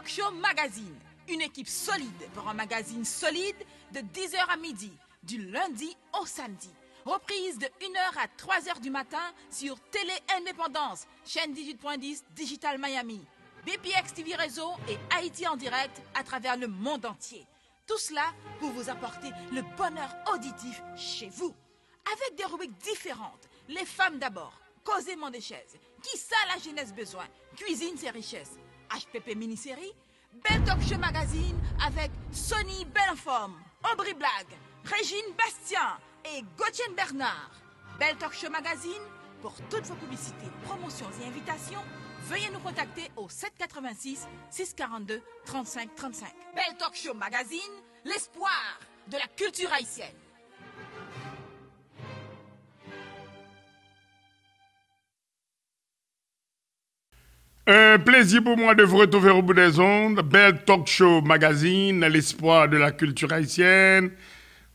Talk Show Magazine, une équipe solide pour un magazine solide de 10h à midi, du lundi au samedi. Reprise de 1h à 3h du matin sur Télé Indépendance, chaîne 18.10 Digital Miami, BPX TV Réseau et Haïti en direct à travers le monde entier. Tout cela pour vous apporter le bonheur auditif chez vous. Avec des rubriques différentes, les femmes d'abord, causément des chaises, qui ça la jeunesse besoin, cuisine ses richesses, HPP mini-série, Belle Talk Show Magazine avec Sonny Bellenforme, Aubry Blague, Régine Bastien et Gauthier Bernard. Belle Talk Show Magazine, pour toutes vos publicités, promotions et invitations, veuillez nous contacter au 786 642 35 35. Belle Talk Show Magazine, l'espoir de la culture haïtienne. Un plaisir pour moi de vous retrouver au bout des ondes. Belle Talk Show Magazine, l'espoir de la culture haïtienne.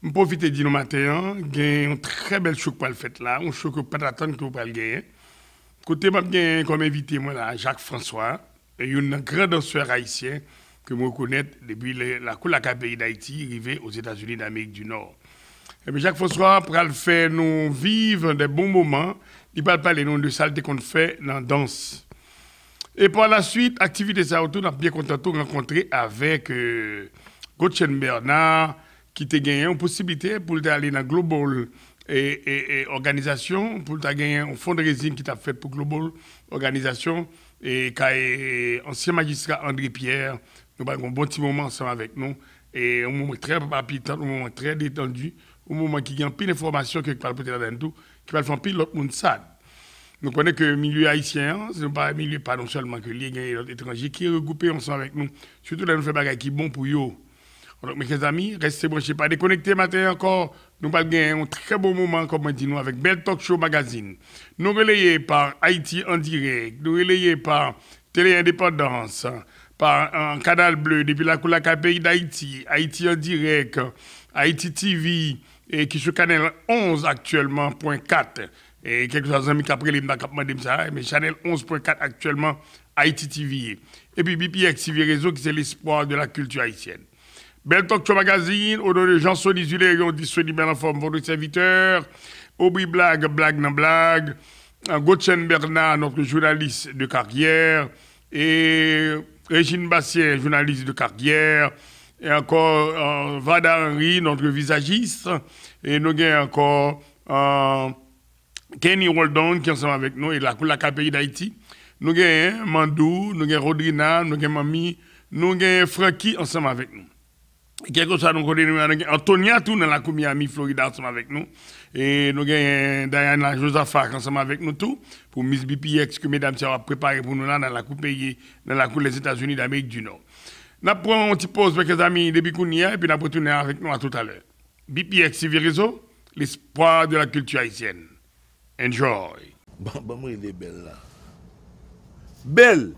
Je profite de nous matin, il y a un très bel show pour le faire là, un show que pas d'attendre que vous pas le gagner. Côté m'a bien comme invité moi là Jacques François, et une grande danseur haïtien que moi connais depuis la cour la pays d'Haïti, arrivé aux États-Unis d'Amérique du Nord. Et bien Jacques François pour le faire nous vivre des bons moments, il va parler nous de saleté qu'on fait dans la danse. Et par la suite, activité ça autour, on a bien content de rencontrer avec Gauthier Bernard, qui t'a gagné une possibilité pour aller dans Global et organisation, pour gagner un fundraising qui t'a fait pour Global organisation, et qui ancien magistrat André Pierre, nous avons un bon petit moment ensemble avec nous, et un moment très palpitant, un moment très détendu, un moment qui gagne plus d'informations que parle peut-être dans tout, qui va faire pile l'autre monde sad. Nous connaissons que le milieu haïtien, ce n'est pas un milieu pas non seulement que les gens étrangers qui sont regroupés ensemble avec nous, surtout là nous faisons des choses qui sont bons pour eux. Donc mes amis, restez branchés, pas déconnectés matin encore. Nous allons gagner un très beau moment, comme on dit nous, avec Belle Talk Show Magazine. Nous relayés par Haïti en direct, nous relayés par Télé Indépendance, par un canal bleu depuis la cour pays d'Haïti, Haïti en direct, Haïti TV, et qui sur canal 11 actuellement, point 4. Et quelques amis qui après les mais Channel 11.4 actuellement, Haïti TV. Et puis BPX TV Réseau qui c'est l'espoir de la culture haïtienne. Belle Talk Show Magazine, au nom de Jean-Sony Zuléon, disponible en forme votre serviteur. Aubry Blague, Blague dans Blague. Gauthier Bernard, notre journaliste de carrière. Et Régine Bastien, journaliste de carrière. Et encore Vada Henry, notre visagiste. Et nous avons encore Kenny Roldon qui est ensemble avec nous et la pays d'Haïti. Nous avons Mandou, nous avons Rodrina, nous avons Mami, nous avons Frankie ensemble avec nous. Et quelque chose nous avons Antonia tout dans la cour Miami, Florida ensemble avec nous. Et nous avons Diana Josaphat ensemble avec nous tout pour Miss BPX que mesdames ont préparé pour nous là dans la cour pays, dans la cour des États-Unis d'Amérique du Nord. Nous prenons une petite pause avec les amis depuis Kounia et puis nous retournons avec nous à tout à l'heure. BPX TV Réseau, l'espoir de la culture haïtienne. Enjoy. Bon, moi, il est belle là. Belle.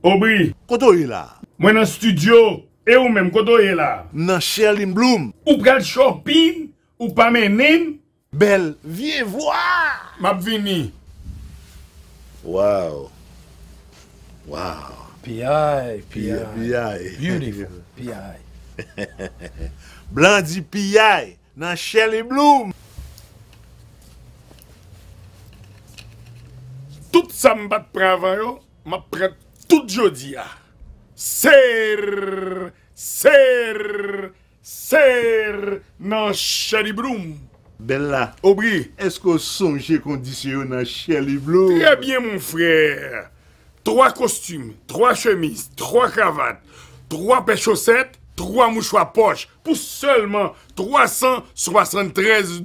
Aubry. Koto est là. Moi dans le studio. Et ou même koto est là. Dans Sherlyn Bloom. Ou pral shopping. Ou pas menen. Belle. Viens voir. M'a vini. Wow. Wow. P.I. Beautiful. P.I. Blandi P.I. Dans Sherlyn Bloom. Tout ça me bat avant, m'a prête tout jodi a. Serre dans Sherlyn Bloom. Bella. Aubry. Est-ce que songe condition dans Sherlyn Bloom? Très bien mon frère. 3 costumes, 3 chemises, 3 cravates, 3 paires chaussettes, 3 mouchoirs poche pour seulement $373.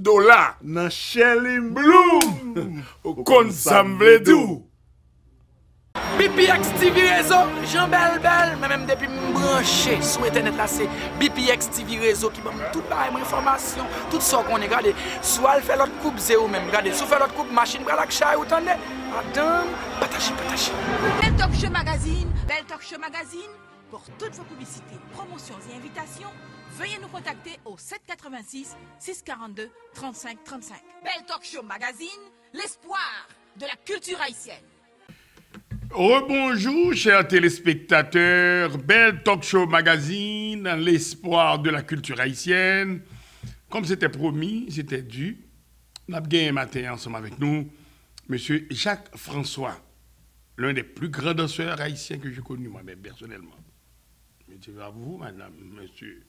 Dans Sherlyn Bloom. Kon sa m'vle dou. BPX TV Réseau, Jean Belle, mais même depuis me branché sur internet là, c'est BPX TV Réseau qui m'a tout pareil information, tout ça qu'on est regardé. Soit elle fait l'autre coupe zéro même, regardez, soit fait l'autre coupe machine pour la chat, vous entendez? Madame, partagez. Belle Talk Show Magazine, Belle Talk Show Magazine, pour toutes vos publicités, promotions et invitations, veuillez nous contacter au 786 642 35 35. Belle Talk Show Magazine, l'espoir de la culture haïtienne. Rebonjour, chers téléspectateurs. Belle Talk Show Magazine, dans l'espoir de la culture haïtienne. Comme c'était promis, c'était dû. On a gagné un matin ensemble avec nous, monsieur Jacques François, l'un des plus grands danseurs haïtiens que j'ai connu moi-même personnellement. Je vais à vous, madame, monsieur.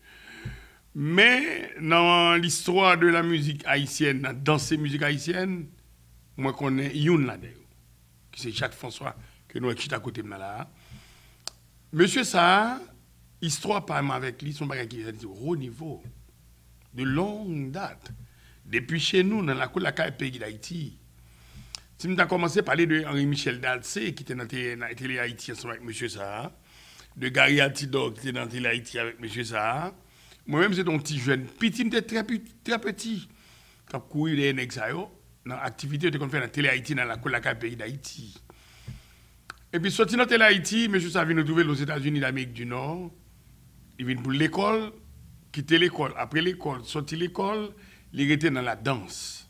Mais dans l'histoire de la musique haïtienne, dans danser musique haïtienne, moi je connais Youn là-dedans, qui c'est Jacques François, que nous sommes à côté de là. Monsieur ça, histoire par avec lui, son bagage qui est de haut niveau, de longue date. Depuis chez nous, dans la cour de la pays d'Haïti. Si nous avons commencé à parler de Henri-Michel Dalcé, qui était dans la télé Haïti ensemble avec monsieur ça, de Gary Altidor, qui était dans la télé Haïti avec monsieur ça. Moi-même, c'est un petit jeune. Petit, j'étais très petit. Quand je courais les nègres, dans l'activité qu'on fait dans la télé Haïti, dans la cour de la pays d'Haïti. Et puis, sorti dans la télé Haïti, monsieur ça vient nous trouver aux États-Unis d'Amérique du Nord. Il vient pour l'école, quitter l'école. Après l'école, sorti l'école, il était dans la danse.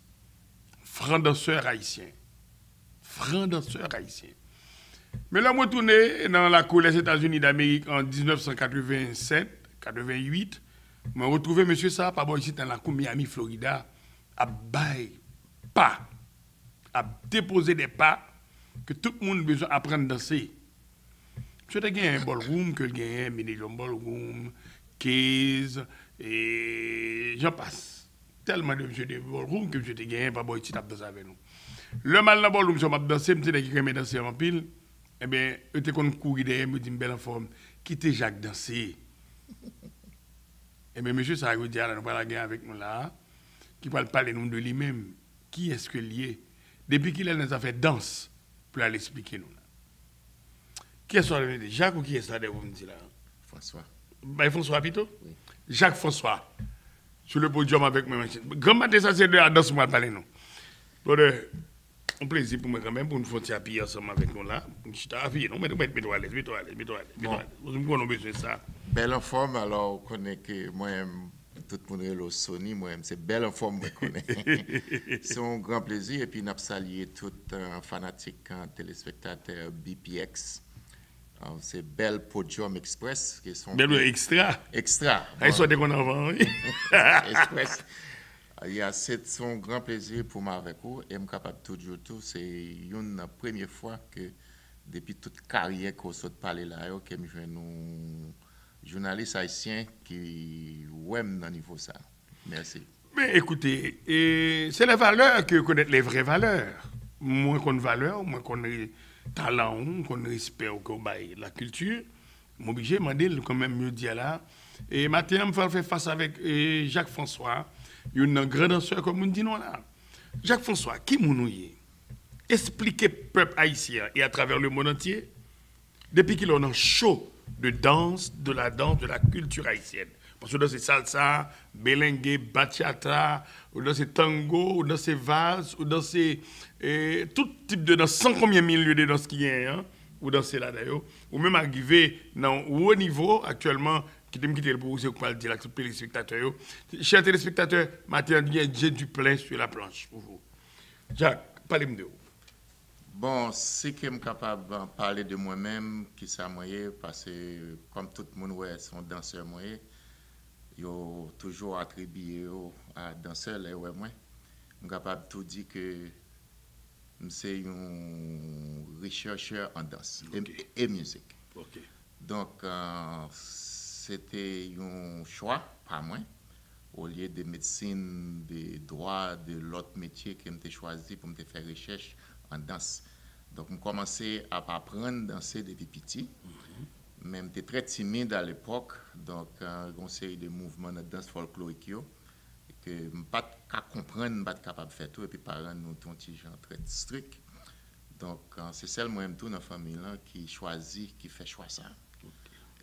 Franc danseur haïtien. Franc danseur haïtien. Mais là, je suis retourné dans la cour des États-Unis d'Amérique en 1987, 88. Je me retrouvé monsieur ça, par ici dans la cour Miami, Florida, à bailler pas, à déposer des pas que tout le monde a besoin d'apprendre à danser. Je suis gagné un ballroom, que j'ai un mini-jump ballroom, case, et j'en passe. Tellement de jeux de ballroom que je t'ai gagné, pas ici à danser avec nous. Le mal dans le ballroom, je m'a dansé, je me suis danser en pile. Eh bien, je t'ai couru derrière, me dit une belle forme, qui était Jacques danser. Eh bien, monsieur Sarkozy, nous parlons avec nous là, qui va parler nous de lui-même. Qui est-ce que lié? Depuis qu'il nous a fait danse, pour aller expliquer nous là. Qui est-ce que Jacques ou qui est-ce que vous me dites là? François. Ben, François Pito? Oui. Jacques François. Sur le podium avec moi. Grand matin, ça c'est de la danse, moi, parler nous. Bon, un plaisir pour moi quand même, pour nous faire appuyer ensemble avec nous là. Je suis appuyé, non? Mets-toi à l'aise, mets-toi à l'aise. Vous avez besoin de ça. Belle en forme, alors on connaît que moi, tout le monde est le Sony, moi, c'est belle en forme, je connais. C'est un grand plaisir, et puis nous saluons tout fanatique, téléspectateur BPX. C'est Belle Podium Express. Qui sont Belle Extra. Extra. Ils sont des qu'on avant, oui. Express. C'est un grand plaisir pour moi avec vous. Et je suis capable de dire tout. C'est une première fois que, depuis toute carrière qu'on se parle là, que je suis un journaliste haïtien qui aime dans niveau ça. Merci. Mais écoutez, c'est les valeurs que connaître les vraies valeurs. Moins qu'on valeur, moins qu'on ait talent, qu'on respect qu'on baille la culture. M'obligé, je m'oblige quand même mieux dire là. Et maintenant, je vais faire face avec Jacques François. Il y a un grand danseur comme on dit non là. Jacques François, qui est expliquez peuple haïtien et à travers le monde entier, depuis qu'il est en show de danse, de la culture haïtienne. Parce que dans ces salsa, merengue, bachata, ou dans ces tango, ou dans ces valses, ou dans ces tout type de danse, sans combien de milieux de danse qu'il y a, hein, ou dans ces là d'ailleurs, ou même arrivé dans haut niveau actuellement. Qui t'aime quitter le pour vous parler dire à tous les téléspectateurs. Chers téléspectateurs, maintenant, j'ai du plein sur la planche pour vous. Jacques, parlez-moi de vous. Bon, c'est que je suis capable de parler de moi-même, qui ça moyen, parce que comme tout le monde ouais, sont danseurs moyen, ils ont toujours attribué à danseurs là ouais moi. Je suis capable de tout dire que je suis un rechercheur en danse et musique. Okay. Donc, c'était un choix, pas moi, au lieu de médecine, de droit, de l'autre métier que j'ai choisi pour me faire recherche en danse. Donc, j'ai commencé à apprendre à danser depuis petit. Même j'étais très timide à l'époque, donc j'ai une série de mouvements de danse folklorique que je ne peux pas comprendre, je ne suis pas capable de faire tout, et puis parents nous ont des gens très stricts. Donc, c'est seulement tout dans la famille là, qui choisit, qui fait choix ça.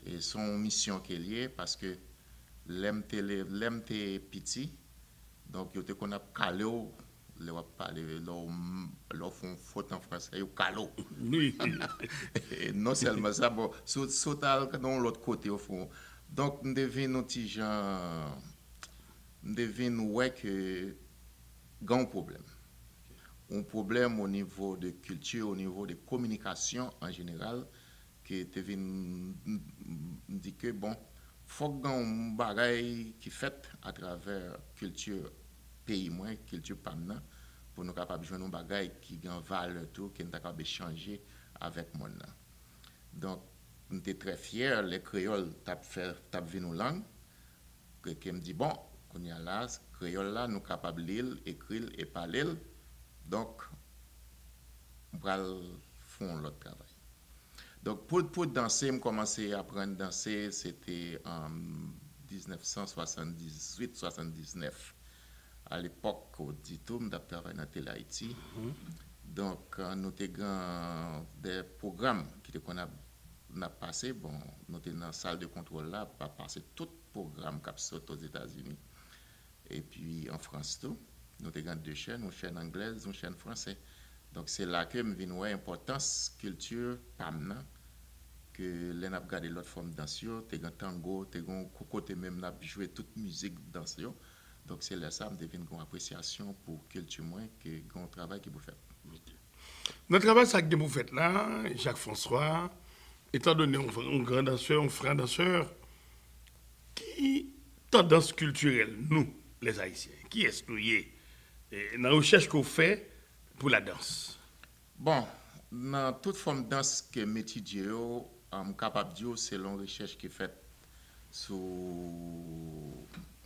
Et son mission qui est liée parce que l'aime petit, donc il qu'on a calé, le va parler, leur font faute en français, il calé. Oui. Et non seulement ça, bon, sautal dans l'autre côté au fond. Donc nous devons petit gens, nous devons ouais que grand problème. un problème au niveau de culture, au niveau de communication en général, qui te vient dit que bon, faut que un bagay qui fait à travers culture pays moins, culture pamna, pour nous capables jouer un bagay qui gagne valeur tout, qui est capable de changer avec mon nom. Donc, nous sommes très fiers, les créoles tap vu nos langues, qui me dit bon, qu'on y a là, créole là, nous capables de lire, écrire et parler. Donc, on va faire l'autre travail. Donc, pour danser, je commencé à apprendre à danser, c'était en 1978-79. À l'époque, au Dito, je travaillais dans Télé Haïti. Donc, nous avons des programmes qu'on a passé. Bon, nous étions dans la salle de contrôle là, pour passer tout programme qui sorti aux États-Unis. Et puis en France, tout. Nous avons deux chaînes, une chaîne anglaise, une chaîne française. Donc, c'est là que je viens voir l'importance culture PAMNA, que l'on a regardé l'autre forme de danse, tu as un tango, tu as un côté même, on a joué toute musique danse. Donc, c'est là ça, je devine une appréciation pour culture moins que un travail que vous faites. Notre travail, ça que vous faites là, Jacques François, étant donné un grand danseur, un frère danseur, qui tendance culturelle, nous, les Haïtiens, qui est-ce nous y est dans la recherche qu'on fait pour la danse? Bon, dans toute forme de danse que m'étudie, capable de dire c'est une recherche qui est faite sur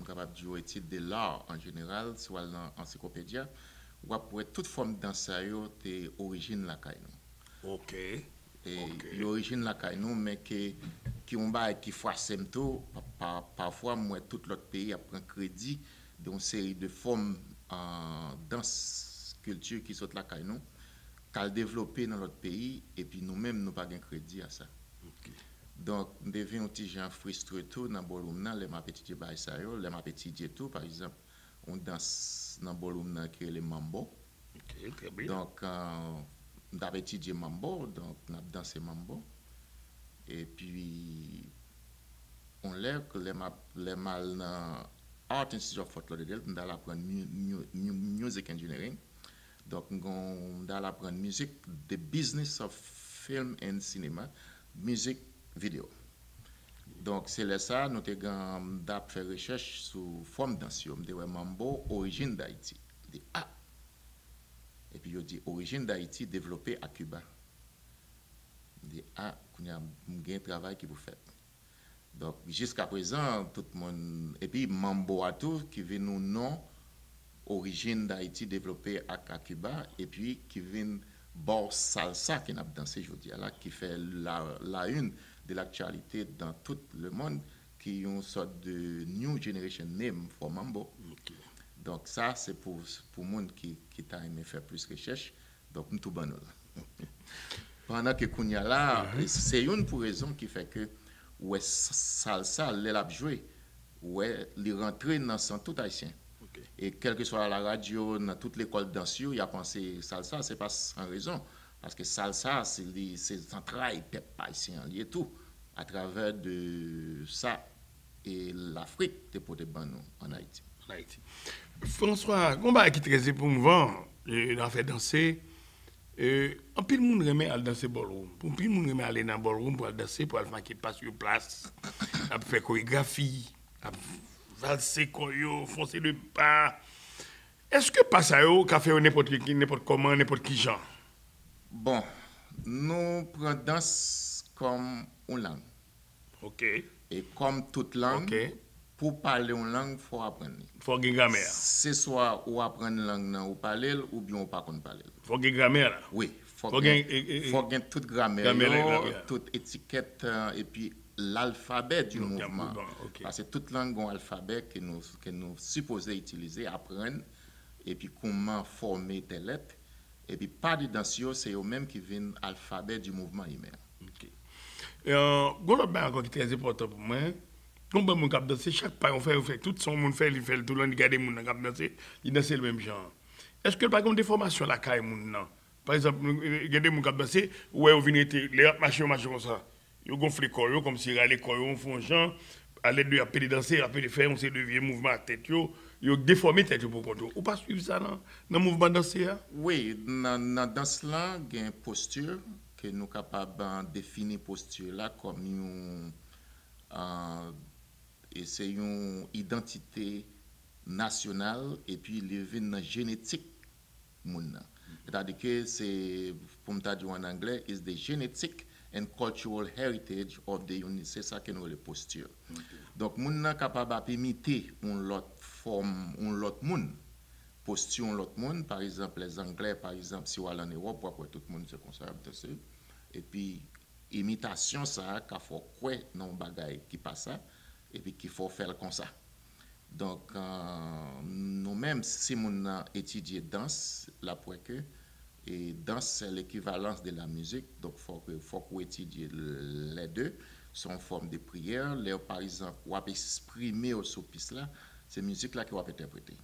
capable de dire étude de l'art en général, soit dans l'encyclopédie, ou après toute forme de danse c'est origine la caille. OK. Et l'origine la caille mais qui on va qui force tout parfois moi tout l'autre pays prend crédit d'une série de formes en danse culture qui sont la caille qu'à développer dans notre pays et puis nous-mêmes nous pas gain crédit à ça. Okay. Donc nous devons un petit gens frustré tout dans ballroom les m'a petit bail ça yo, les m'a petit tout par exemple on danse dans ballroom qui est le mambo. OK, très bien. Donc on a étudié mambo, donc on a dansé mambo et puis on l'a que les mal dans Art Institute of Fort Lauderdale, on a apprendre music engineering. Donc, on a apprendre musique, the business of film and cinema, musique vidéo. Donc, c'est là ça, nous avons fait recherche sur forme danse, de mambo, origine d'Haïti. Et puis, il dit origine d'Haïti développée à Cuba. Il dit il y a un travail que vous faites. Donc, jusqu'à présent, tout le monde. Et puis, mambo à tout, qui vient nous nom. Origine d'Haïti développée à Cuba et puis qui vient bord salsa qui n'a dansé aujourd'hui là qui fait la une de l'actualité dans tout le monde qui est une sorte de new generation name for mambo. Okay. Donc ça c'est pour monde qui t'a aimé faire plus de recherche donc nous tout bon pendant que Kounia là c'est une pour raison qui fait que ouais salsa l'a joué ouais il rentrer dans son tout haïtien. Et quelle que soit la radio, dans toute l'école de danse, il a pensé salsa, c'est pas sans raison. Parce que salsa, c'est central, peuple haïtien, lié tout. À travers de ça et l'Afrique, c'est pour des bancs en Haïti. François, combat qui est très émouvant, il a fait danser. En pile monde remet à danser ballroom. Pour pile monde remet à aller dans ballroom pour danser, pour aller qui passe sur place, à faire chorégraphie, à valser koyo, foncer le pas. Est-ce que pas ça yo qu'a fait n'importe qui, n'importe comment, n'importe qui genre? Bon, nous prenons danse comme une langue. OK. Et comme toute langue, pour parler une langue, il faut apprendre. Il faut une grammaire. C'est soit ou apprendre une langue ou parler ou bien ou pas qu'on parler. Il faut une grammaire là. Oui, faut gagner toute grammaire, toute étiquette et puis l'alphabet du mouvement. Okay. Parce que toute langue a un alphabet que nous supposons utiliser, apprendre, et puis comment former des lettres. Et puis pas de danse, c'est eux-mêmes qui viennent l'alphabet du mouvement humain. OK. L'autre chose encore qui est très important pour moi, quand on cap danser, chaque pas on fait tout son monde fait, il fait tout le monde regarde les gens cap danser, ils dansent le même genre. Est-ce que par exemple des formations là caille moun nan? Par exemple, il y a des gens qui danser, ouais, on vient les machins comme ça. Ils gonflent les corps comme si les corps font genre à l'aide de appeler danser, appeler faire, on s'est de vieux mouvements à tête, yo déformé tête pour contrôler. Ou pas suivre ça dans le mouvement danser? Oui, dans danse là, il y a une posture que nous sommes capables de définir posture là comme c'est une identité nationale et puis lever dans génétique moun. C'est-à-dire que c'est, pour me dire en anglais, is the genetic and cultural heritage of the unit. C'est ça que nous les postures. Okay. Donc, moun nan capable d'imiter une autre forme, une autre moun. Posture une autre moun. Par exemple, les Anglais, par exemple, si on va en Europe, tout le monde se conserve dessus. Et puis, imitation, ça, qu'il faut quoi dans bagay qui passe ça, et puis qu'il faut faire comme ça. Donc, nous-mêmes, si nous étudions danse, la pour que, et danse, c'est l'équivalence de la musique, donc il faut qu'on étudie les deux, sont forme de prière. Là, par exemple, on va exprimer au sopis là, c'est musique là qui va interpréter.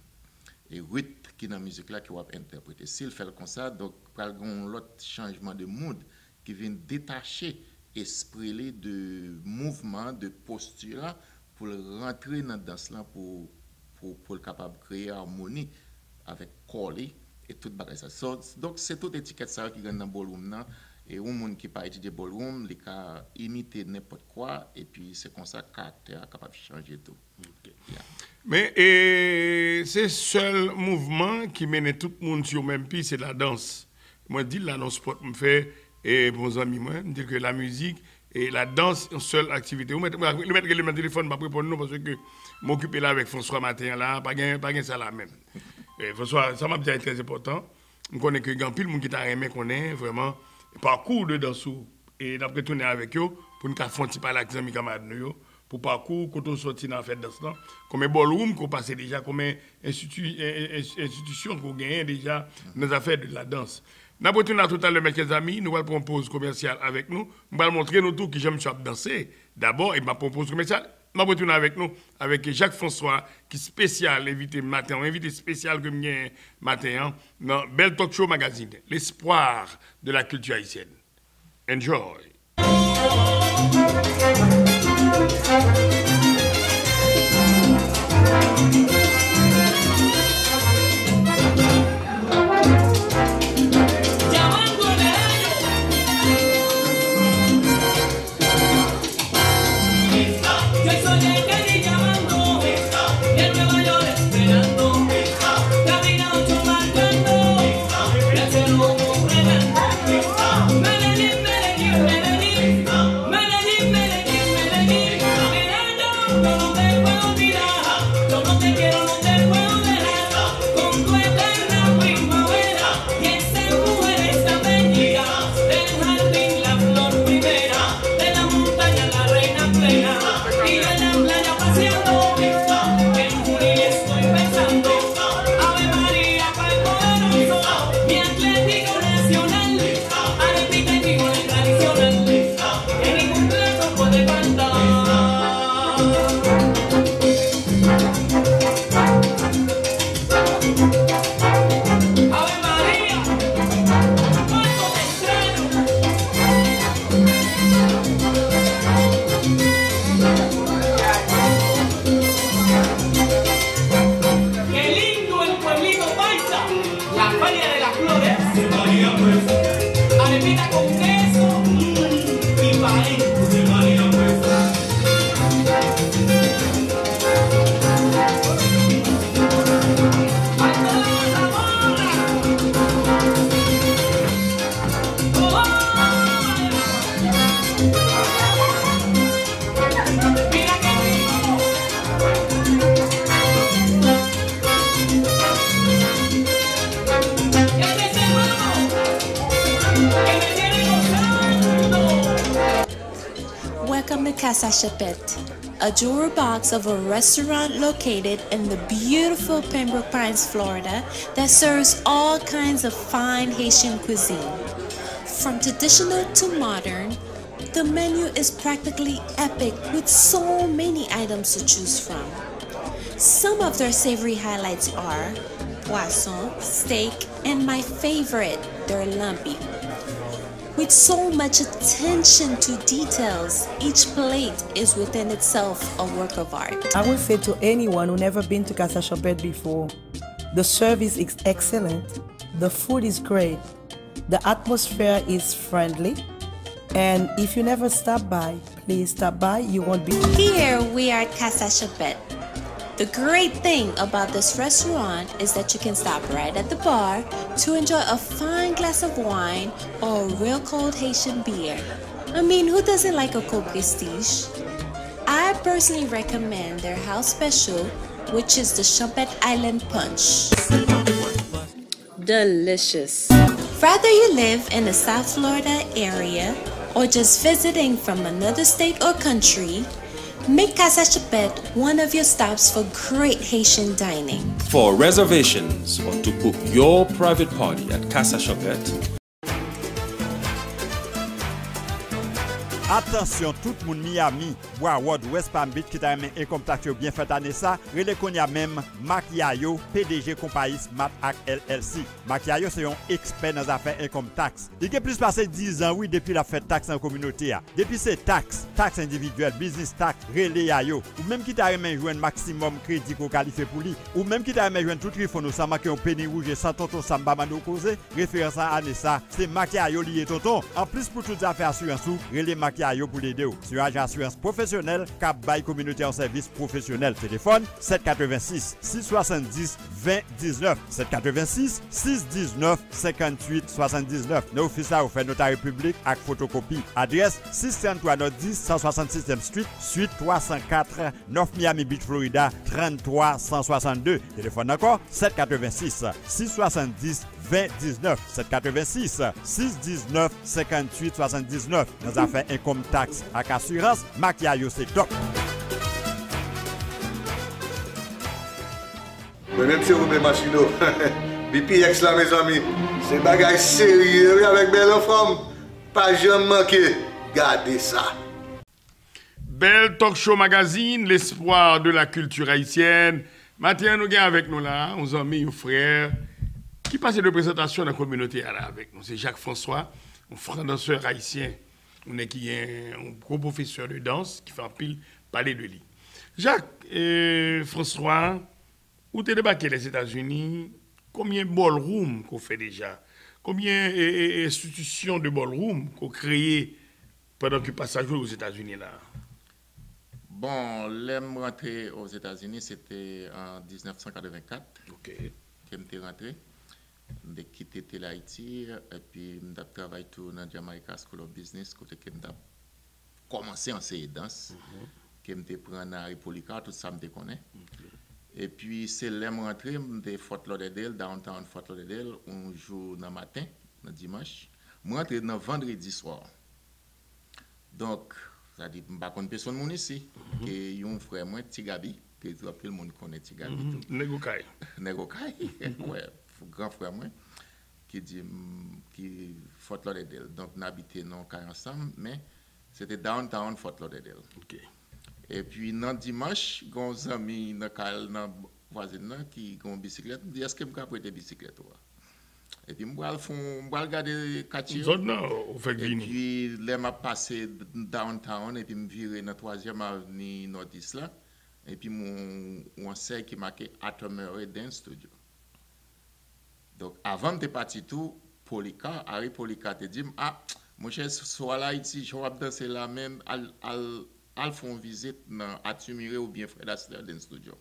Et rythme qui est dans la musique là qui va interpréter. S'il fait comme ça, donc, il y a un autre changement de mood qui vient détacher l'esprit de mouvement, de posture là, pour rentrer dans la danse là, pour être capable de créer harmonie avec corps et tout bagage ça. Donc c'est toute étiquette ça qui gagne dans ballroom là, et un monde qui pas étudier ballroom, il peut imiter n'importe quoi et puis c'est comme ça caractère capable de changer tout. Okay. Yeah. Mais c'est seul mouvement qui mène tout le monde sur le même pied, c'est la danse. Moi je dis là dans sport me fait et bons amis moi me dit que la musique et la danse, une seule activité. Vous mettez le téléphone pour répondre nous parce que m'occuper là avec François matin là, pas gain ça là même. François, ça m'a bien très important. On connaît que grand pile monde qui t'a aimé connaît vraiment parcours de danse et d'après tourner avec eux pour nous faire un petit parler avec les amis camarades nous pour parcours quand on sorti dans la fête danse là, comme ballroom qu'on passe déjà comme institution qu'on gagne déjà dans les affaires de la danse. Nous avons tout à l'heure, mes amis, nous allons prendre une pause commerciale avec nous. Nous allons montrer nous tout qui j'aime danser. D'abord, et ma pause commerciale, nous allons retourner avec nous, avec Jacques-François, qui est spécial, invité matin, invité spécial que nous matin, dans Belle Talk Show Magazine, l'espoir de la culture haïtienne. Enjoy! Casa Chapette, a jewel box of a restaurant located in the beautiful Pembroke Pines, Florida, that serves all kinds of fine Haitian cuisine. From traditional to modern, the menu is practically epic with so many items to choose from. Some of their savory highlights are poisson, steak, and my favorite, their lumpy. With so much attention to details, each plate is within itself a work of art. I would say to anyone who never been to Casa Chopet before, the service is excellent, the food is great, the atmosphere is friendly, and if you never stop by, please stop by, you won't be. Here we are at Casa Chopet. The great thing about this restaurant is that you can stop right at the bar to enjoy a fine glass of wine or a real cold Haitian beer. I mean, who doesn't like a cold prestige? I personally recommend their house special, which is the Chopet Island Punch. Delicious. Whether you live in the South Florida area or just visiting from another state or country, make Casa Chopet one of your stops for great Haitian dining. For reservations or to book your private party at Casa Chopet, Attention tout le monde Miami, Broward, West Palm Beach qui t'a remis income tax bien fait année ça, relé qu'on y a même Makiayo, PDG compagnie Smart Act LLC. Makiayo c'est un expert dans les affaires income tax. Il a plus passé 10 ans oui depuis la fête taxe en communauté. Depuis ces taxes individuelles, business tax, relé yo, ou même qui t'a remis jouer un maximum crédit qu'on qualifie pour lui, ou même qui t'a remis jouer tout trifono ça marqué un penny rouge sans tonton samba mano causé, référence à année ça, c'est Makiayo lié tonton. En plus pour toutes les affaires assurance ou relé Makiayo pour l'aider. Sur assurance professionnelle, Cap Bay communauté en service professionnel. Téléphone 786 670 20 19 786 619 58 79. Nos offices à offert notariat public avec photocopie. Adresse 633 North 10 166e Street, suite 304 North Miami Beach, Florida 33 162. Téléphone encore 786 670 2019 786 619 58 79. Dans affaires income tax avec assurance, Makiayo c'est top. Même si vous Machino, BPX là mes amis, c'est bagage sérieux avec belle femme, pas jamais manquer, gardez ça. Belle Talk Show Magazine, l'espoir de la culture haïtienne. Maintenant, nous avons avec nous là, nos amis, nos frères, qui passe de présentation dans la communauté là avec nous. C'est Jacques François, un frère danseur haïtien. On est qui est un gros professeur de danse qui fait un pile parler de lui. Jacques François, où tu es débarqué les États-Unis, combien de ballroom qu'on fait déjà? Combien d'institutions de ballroom qu'on créé pendant que passage aux États-Unis là? Bon, l'aime rentrer aux États-Unis, c'était en 1984. OK. Que je suis rentré. J'ai quitté l'Haïti et puis j'ai travaillé tout dans Jamaica School of Business, côté que j'ai commencé à enseigner danse, que j'ai pris à Républica, tout ça je connais. Et puis c'est là que je rentré de Fort Lauderdale, downtown Fort Lauderdale, un jour dans le matin, le dimanche. Je suis rentré dans vendredi soir. Donc, ça dit, je ne connais pas personne ici. Et un frère, moi, Tigabi, que tout le monde connaît Tigabi. Negokai. Negokai, ouais. Grand frère moi qui dit qui Fort Lauderdale. Donc nous habitions non ensemble mais c'était downtown Fort Lauderdale. OK. Et puis dans dimanche, gon ami dans voisin qui gon bicyclette, me dit est-ce que me capable prêter bicyclette toi? Et puis me regarder quartier. Et puis là m'a passé downtown et puis me virer dans 3e avenue Nord-Est là et puis mon enseigne qui marqué Atomery Dance Studio. Donc, avant de partir tout, Harry Polika te dit, ah, mon cher, soit là, ici, je vais danser là même, al font visite dans Atumire ou bien Fred Astaire dans le studio.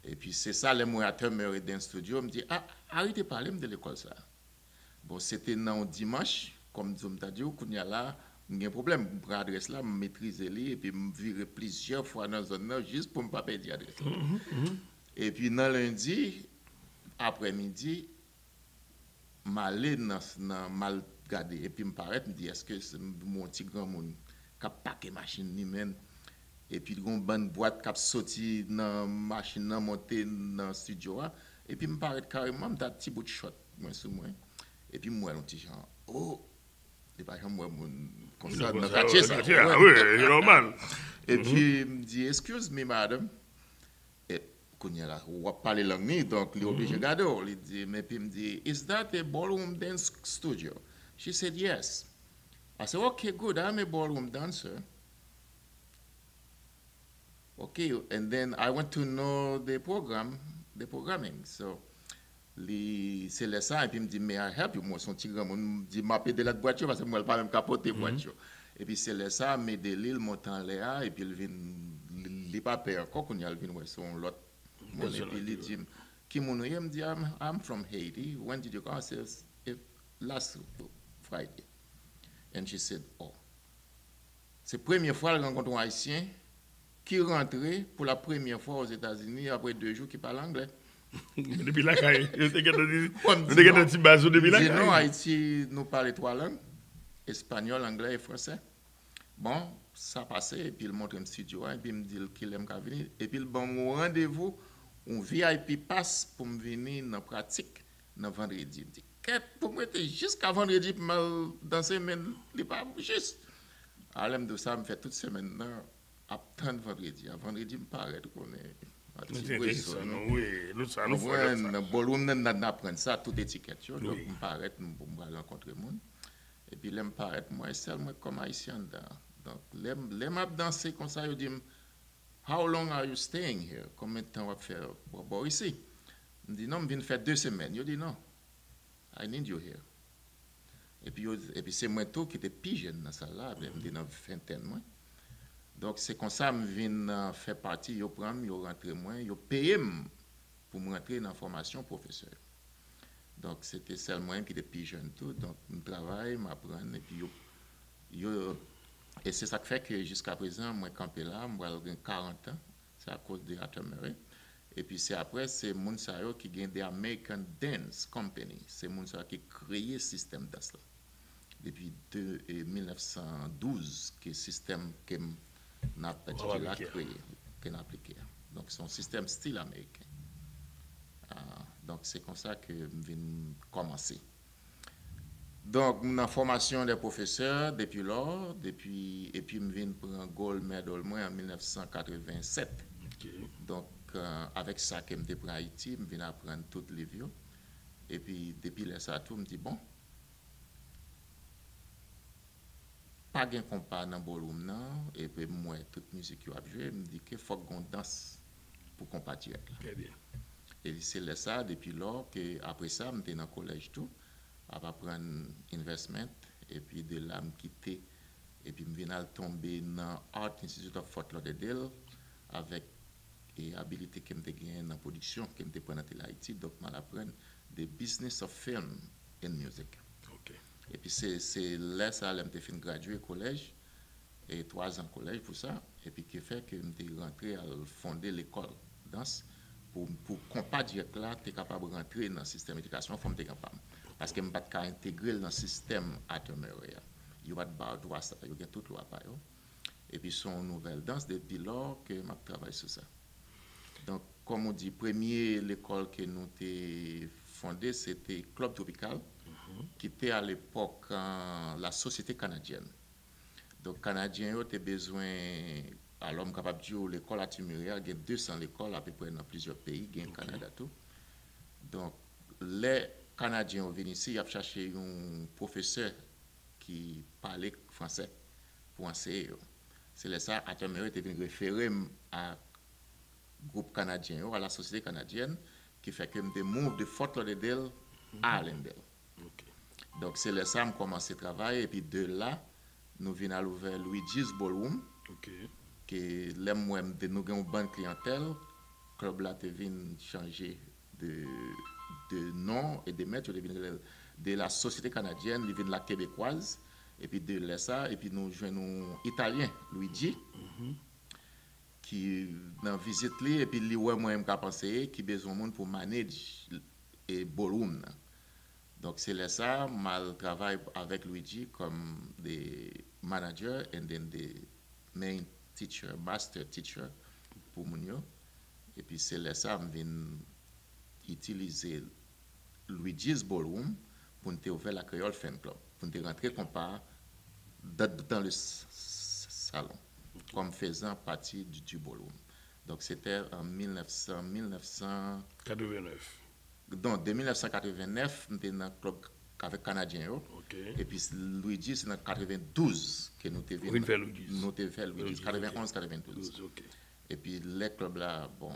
Et puis, c'est ça, les mots Atumire dans le studio, me dit, ah, arrêtez de parler de l'école ça. Bon, c'était dans dimanche, comme je m'ai dit, qu'il y a là, il y a un problème, je prends l'adresse là, je maîtrise et puis je vire plusieurs fois dans la zone là, juste pour ne pas perdre l'adresse. Et puis, dans lundi, après-midi, m'aller dans mal garder et puis me paraît me dit est-ce que c'est mon petit grand monde qui a paqué machine ni men et puis gon bonne boîte qui a sorti dans machine nan monter dans studio et puis me paraît carrément me petit bout de shot moi sur moi et puis moi un petit genre oh c'est pas moi comme ça dans quartier ça oui c'est normal et puis me dit excuse me madame on va parler langue, donc il est obligé de regarder. Il dit, mais puis il me dit, is that a ballroom dance studio? She said, yes. I said, okay, good. I'm a ballroom dancer. Okay, and then I want to know the programming. So, c'est là ça, et puis il me dit, may I help you? Moi, son petit grand, il me dit, m'appelle de la voiture, parce que moi, je ne pas même capoter voiture. Et puis c'est là ça, mais de l'île monte en l'air, et puis il vient, il n'est pas peur, quand il vient, son l'autre. Et puis il dit, qui mon nom? Il me dit, I'm from Haiti. When did you come? I said, last Friday. And she said, oh. C'est la première fois que je rencontre un Haïtien qui rentrait pour la première fois aux États-Unis après 2 jours qui parle anglais. Depuis la caille. Nous avons un petit bateau depuis la caille. Non, Haïti, nous parlons 3 langues, espagnol, anglais et français. Bon, ça passait, et puis il montre un studio, et puis il me dit qu'il aime venir. Et puis il bon mon rendez-vous, un VIP passe pour me venir dans la pratique, dans vendredi. Il me dit, pour moi, c'est jusqu'à vendredi pour me danser, mais il n'est pas juste. Alors, de ça, me fait toute semaine, attendre vendredi. À vendredi, me paraît qu'on est. C'est intéressant, oui, nous faisons ça. Ballroom, nous apprenons ça, toute étiquette. Donc, me paraît, nous allons rencontrer le monde. Et puis, là, me paraît, moi, seulement comme haïtien. Donc, les maps danser comme ça, ils disent, how long are you staying here? Combien de temps on va faire bon ici? Je dis, non, je viens faire 2 semaines. Je dis, non, I need you here. Et puis c'est moi tout qui était plus jeune dans ça là, je dis, dans 20 mois. Donc, c'est comme ça que je viens faire partie, je prends, je rentre moi, je paye pour me rentrer dans la formation professeur. Donc, c'était seulement qui était plus jeune tout. Donc, je travaille, je m'apprends, et puis et c'est ça qui fait que jusqu'à présent, moi, campé là, j'ai 40 ans, c'est à cause de Atterbury. Et puis, c'est après, c'est Mounsayo qui gagne des American Dance Company. C'est Mounsayo qui a créé le système danse là. Depuis 1912, que le système que n'a créé, qu'on a appliqué. Donc, c'est un système style américain. Donc, c'est comme ça que je viens commencer. Donc, dans la formation des professeurs, depuis lors, et puis je viens prendre un gold medal moi, en 1987. Okay. Donc, avec ça que je me prends à Haïti, je viens apprendre toutes les vieux. Et puis, depuis là, ça, tout, je me dis, bon, pas de compas dans le ballroom, non. Et puis, moi, toute musique que je joué, je me dis qu'il faut qu'on danse pour compatir. Très bien. Et c'est là ça, depuis lors, que après ça, je suis dans le collège tout, à apprendre investment, et puis de là, je quitter, et puis je viens tomber dans Art Institute of Fort Lauderdale, avec et habilité que je gagne dans la production, que je prends dans Haïti, donc je apprends the business of film and music. Okay. Et puis c'est là ça, je suis gradué au collège, et 3 ans au collège pour ça, et puis qui fait que je suis rentré à fonder l'école danse. Pour compas direct là, tu es capable de rentrer dans le système d'éducation, il faut être capable. Parce que je ne peux pas intégrer dans le système Atterbury. Il y a pas de droit, il y a toute loi. Et puis, son nouvelle danse, depuis lors que je travaille sur ça. Donc, comme on dit, l'école que nous avons fondée, c'était Club Tropical, qui était à l'époque la Société canadienne. Donc, les Canadiens ont besoin. Alors, je suis capable de dire l'école à Tumuriel, il y a 200 écoles à peu près dans plusieurs pays, il y a au Canada tout. Donc, les Canadiens ont venu ici, ils ont cherché un professeur qui parlait français pour enseigner. C'est là ça, Atterbury était venu référer à groupe canadien, à la société canadienne, qui fait que je move de Fort Lauderdale à Allendale. Okay. Donc, c'est là ça, je commencé à travailler, et puis de là, nous venons à l'ouvrir Luigi's Ballroom. Okay. Que l'aime moi de nous avons une bonne clientèle, club là te vient changer de nom et de maître de la société canadienne, il vient de la québécoise et puis de là ça et puis nous joignons italien Luigi qui dans visite lui et puis lui ouais moi me penser qui besoin monde pour manage et ballroom. Donc c'est là ça mal travaille avec Luigi comme des managers and then des main teacher, master teacher pour Mounio. Et puis c'est là ça, je viens utiliser Luigi's Ballroom pour nous ouvrir la Creole Fan Club, pour nous rentrer comme pas dans le salon, comme faisant partie du ballroom. Donc c'était en 1989. Donc de 1989, nous étions dans le club avec Canadiens. OK. Et puis Luigi, c'est en 92 que nous t'avons fait Luigi. Nous t'avons fait Luigi, 91, 92. OK. Et puis les clubs là, bon,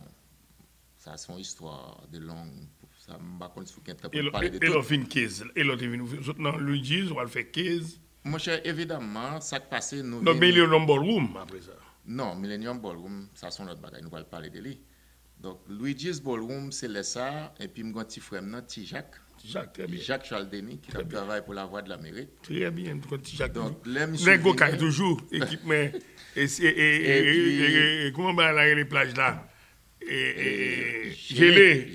ça a son histoire de longue. Ça m'a pas sous qu'un temps pour parler de tout. Et l'on fait une 15. Et l'on fait non, Luigi, on va le faire 15. Mon cher, évidemment, ça qui passé, nous... Non, Millennium Ballroom, après ça. Non, Millennium Ballroom, ça sont notre bagaille, nous allons parler de lui. Donc, Luigi's Ballroom, c'est le ça, et puis mon petit frère, petit Jacques. Jacques, très bien. Jacques Charles Denis, qui travaille pour la Voix de l'Amérique. Très bien, petit Jacques. Donc, les Nego Kai toujours, équipe, mais... Et comment on va les plages là? Gelé.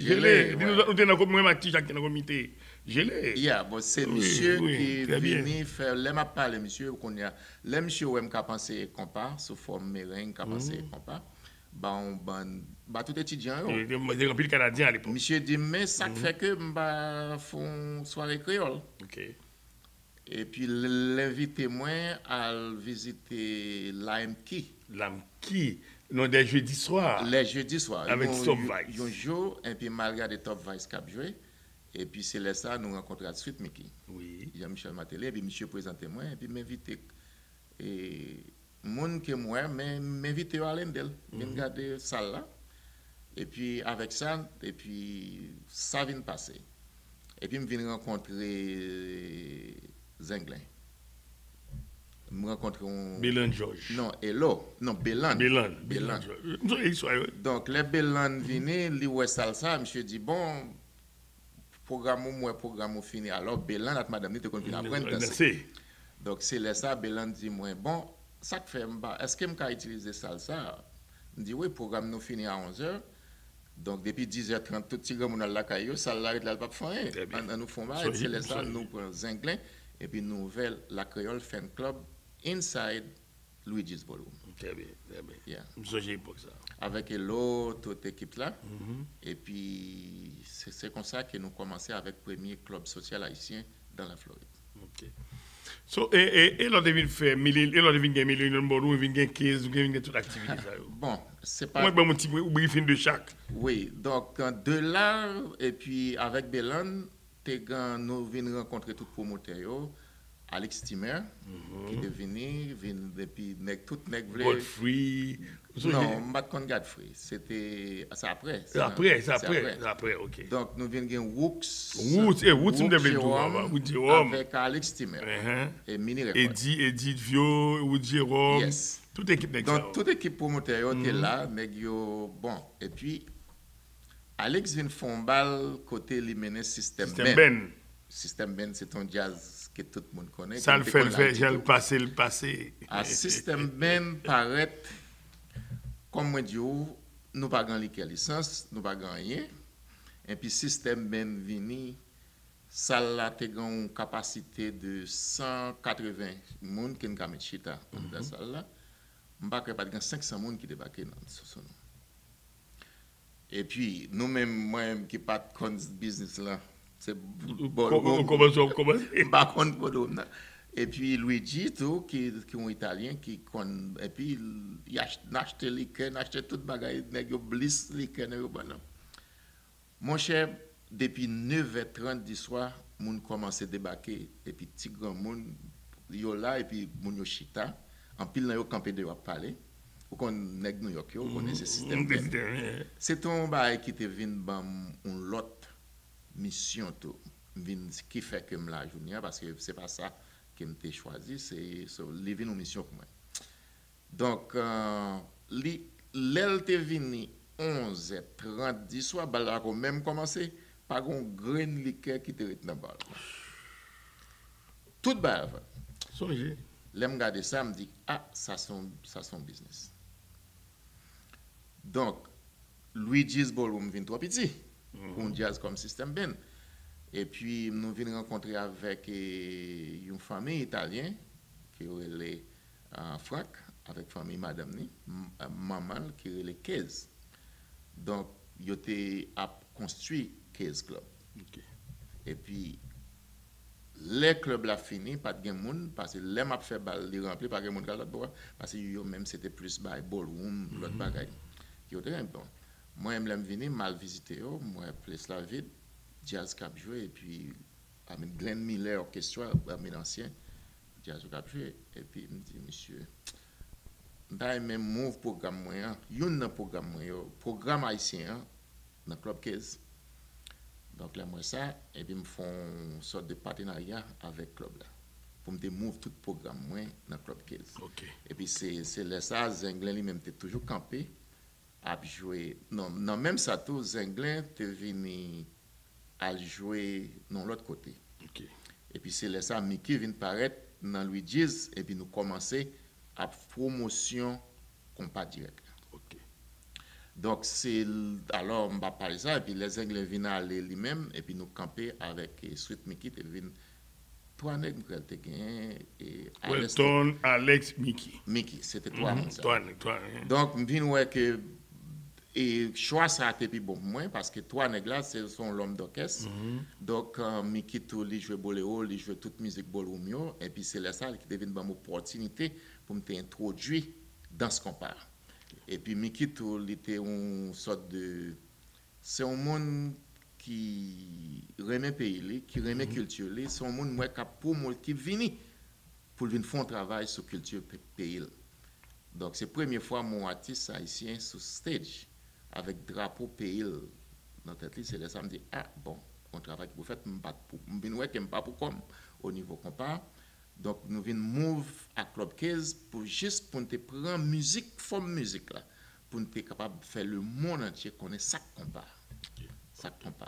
Nous sommes dans le petit Jacques qui est dans le comité. Gelé. Yeah, bon, c'est monsieur qui vient faire, là m'a parlé monsieur qu'on y a, là monsieur ou qui a pensé compas sous forme meringue, qui a pensé compas, bah tout étudiant. Il rempli le Canadien à l'époque. Monsieur dit mais ça fait que bah font soirée créole. OK. Et puis l'invité moi à visiter l'AMKI. L'AMKI, non des jeudis soirs. Les jeudis soirs. Avec Top Vice. Un jour et puis mal regardé Top Vice qui a joué. Et puis c'est là ça nous rencontrons tout de suite Mickey. Oui. Jean-Michel Matélet et puis monsieur présenté moi et puis m'inviter et monde que moi mais m'inviter à l'Endel, regarder salle là. Et puis avec ça et puis ça vient passer. Et puis me vient rencontrer Zenglin. Me rencontrer Bélan George. Non, Hello. Non, Bélan. Donc les Bélan viennent, li ouais salsa, monsieur dit bon programme fini. Alors, Bélan, notre madame, nous te apprendre danser. Donc, c'est là ça, Bélan dit, moi, bon, ça fait, est-ce que je peux utiliser salsa? Je dis, oui, programme nous fini à 11h. Donc, depuis 10h30, tout petit monde a la caillou, ça l'arrête là, le pape fin. Nous font mal, c'est là ça, nous prenons Zinglin, et puis nous ouvrons la Créole Fan Club inside Luigi's Ballroom. Très bien, très bien. Yeah. J'ai pour ça. Avec Hello, toute équipe là. Et puis, c'est comme ça que nous commençons avec le premier club social haïtien dans la Floride. OK. So, et l'on devine faire, et l'on devine gagner Millennium Ballroom, devine gagner 15, ou gagner toute l'activité. Bon, c'est pas... Moi, je vais mon petit briefing de chaque. Oui, donc de là, et puis avec Bélan, nous venons rencontrer tout promoteur, Alex Timmer, qui est venu depuis tout nèg vle. Godfrey. Non, pas de Godfrey. C'était après. C'est après, OK. Donc nous venons Wooks avec Alex Timmer et Mini Record. Edith Vio, Wood Jérôme. Yes. Toute équipe nèg. Donc toute équipe promoteur était là, nèg yo bon et puis Alex vient font balle côté Limenes System Ben. System Ben c'est un jazz que tout le monde connaît. Ça le fait, j'ai le passé. À System Ben paraît, comme moi dis, nous pas gagné licence, nous pas gagné. Et puis System Ben vini, ça a une capacité de 180 personnes qui ont mis chita dans la salle là. On pas capable de 500 personnes qui débarquent dans ce nom. Et puis nous-mêmes, moi-même qui pas de business là. C'est et puis Luigi tout qui est un italien qui et puis il a acheté liqueur, acheté toute bagaille nèg yo bliss liqueur mon cher depuis 9h30 du soir moun commence à débarquer et puis petit grand monde yo là et puis moun yo chita en pile nan yo campé de parler ou qu'on nèg New York yo connaît ce système c'est un bail qui te vinn ban on lot mission tout qui fait que me la journée parce que c'est pas ça que m'ai choisi c'est livrer une mission pour moi donc l'elle te vini 11h30 du soir bal même commencé par un grain liqueur qui te rit dans balle tout balle songez l'aime regarder ça me dit ça son business donc Luigi's Ballroom vient trop petit un jazz comme System Ben. Et puis, nous venons rencontrer avec une famille italienne qui est les Franck, avec famille Madame Ni, maman qui est les 15. Donc, ils ont construit 15 clubs. Okay. Et puis, les clubs là fini, pas de monde, parce que les maps fait balle, les remplis par de monde parce que même c'était plus by ballroom, l'autre bagaille. Qui était bon. Moi, je suis venu mal visiter, moi, place la vide, jazz cap joué, et puis Glenn Miller orchestra, mais ancien, jazz qu'a joué. Et puis il me dit, monsieur, dans même move programme moyen, yon programme moyen, programme haïtien dans club 15. Donc là moi ça et puis me font une sorte de partenariat avec club là pour me move tout programme moyen dans club 15. OK. Et puis c'est là ça Zenglin lui même était toujours campé à jouer non même ça tout Zenglin était venu à jouer dans l'autre côté. OK. Et puis c'est là ça Mickey vient paraître dans Luigi's et puis nous commencer à promotion compas direct. OK. Donc c'est alors on va parler ça et puis les Anglais viennent aller lui-même et puis nous camper avec Sweet Mickey et viennent trois nègres qui étaient gagnés et Welton, Alex, Mickey. Mickey, c'était toi ça. Toi. Donc je viens ouais que et choix ça a été plus bon pour moi parce que trois nègres là c'est sont l'homme d'orchestre. Donc Mickey tout lui jouer boléro, lui jouer toute musique ballroom et puis c'est là ça qui devient une opportunité pour me t'introduire dans ce compas. Et puis Mickey tout était une sorte de c'est un monde qui remet pays qui remet culture c'est un monde moi qui vient pour venir faire un travail sur culture pays. Donc c'est la première fois mon artiste haïtien sur stage avec drapeau pays dans tête c'est là ça me dit ah bon on travaille pour faire me battre pour me venir que me pas pour comme au niveau compas. Donc nous venons move à Club 15 pour juste pour te prendre musique forme musique là pour être capable de faire le monde entier connaître ça compas. Ça compas.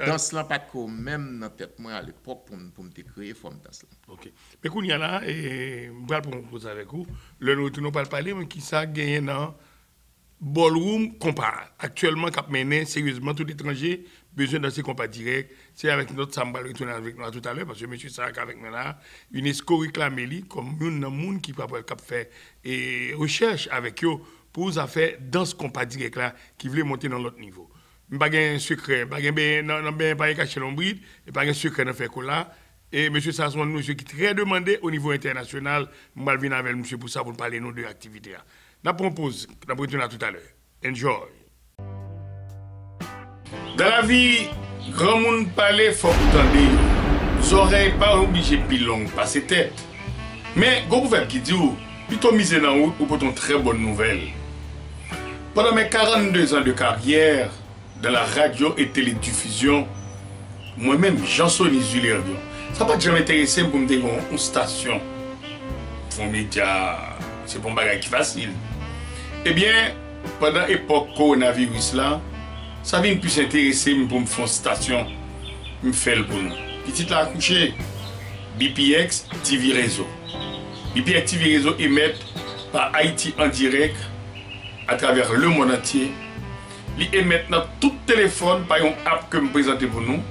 Dans cela pas que même dans tête moi à l'époque pour me créer forme dans cela. OK. Mais qu'on y a là et on va proposer avec vous le nous pas parler mais qui ça gagné dans ballroom compas actuellement cap mené sérieusement tout étranger besoin dans ces compas directs c'est avec notre Samba retourner avec nous tout à l'heure parce que monsieur Sarak avec moi là UNESCO réclame lui comme un monde qui pas cap faire et recherche avec eux pour ça faire dans ce compas direct là qui voulait monter dans l'autre niveau. Pas un secret, pas un caché l'ombride et pas un secret dans faire là et monsieur Sasson monsieur qui très demandé au niveau international moi venir avec monsieur pour ça pour parler nos deux activités là. La propose, la retourner tout à l'heure. Enjoy. Dans la vie, grand monde parle, faut entendre. Les oreilles pas obligées de longues passer tête. Mais, go pouvez qui dit, plutôt miser dans route pour une très bonne nouvelle. Pendant mes 42 ans de carrière dans la radio et télédiffusion, moi-même, Jean-Sony Zulerion, ça n'a pas jamais intéressé pour me dire une station. Pour média, c'est pas un bagage qui facile. Eh bien, pendant l'époque coronavirus là, ça vient plus intéresser pour me faire une station, me faire pour nous. Petite là accouché, BPX TV Réseau. BPX TV Réseau émet par Haïti en direct à travers le monde entier. Il émet dans tout téléphone par une app que me présente pour nous.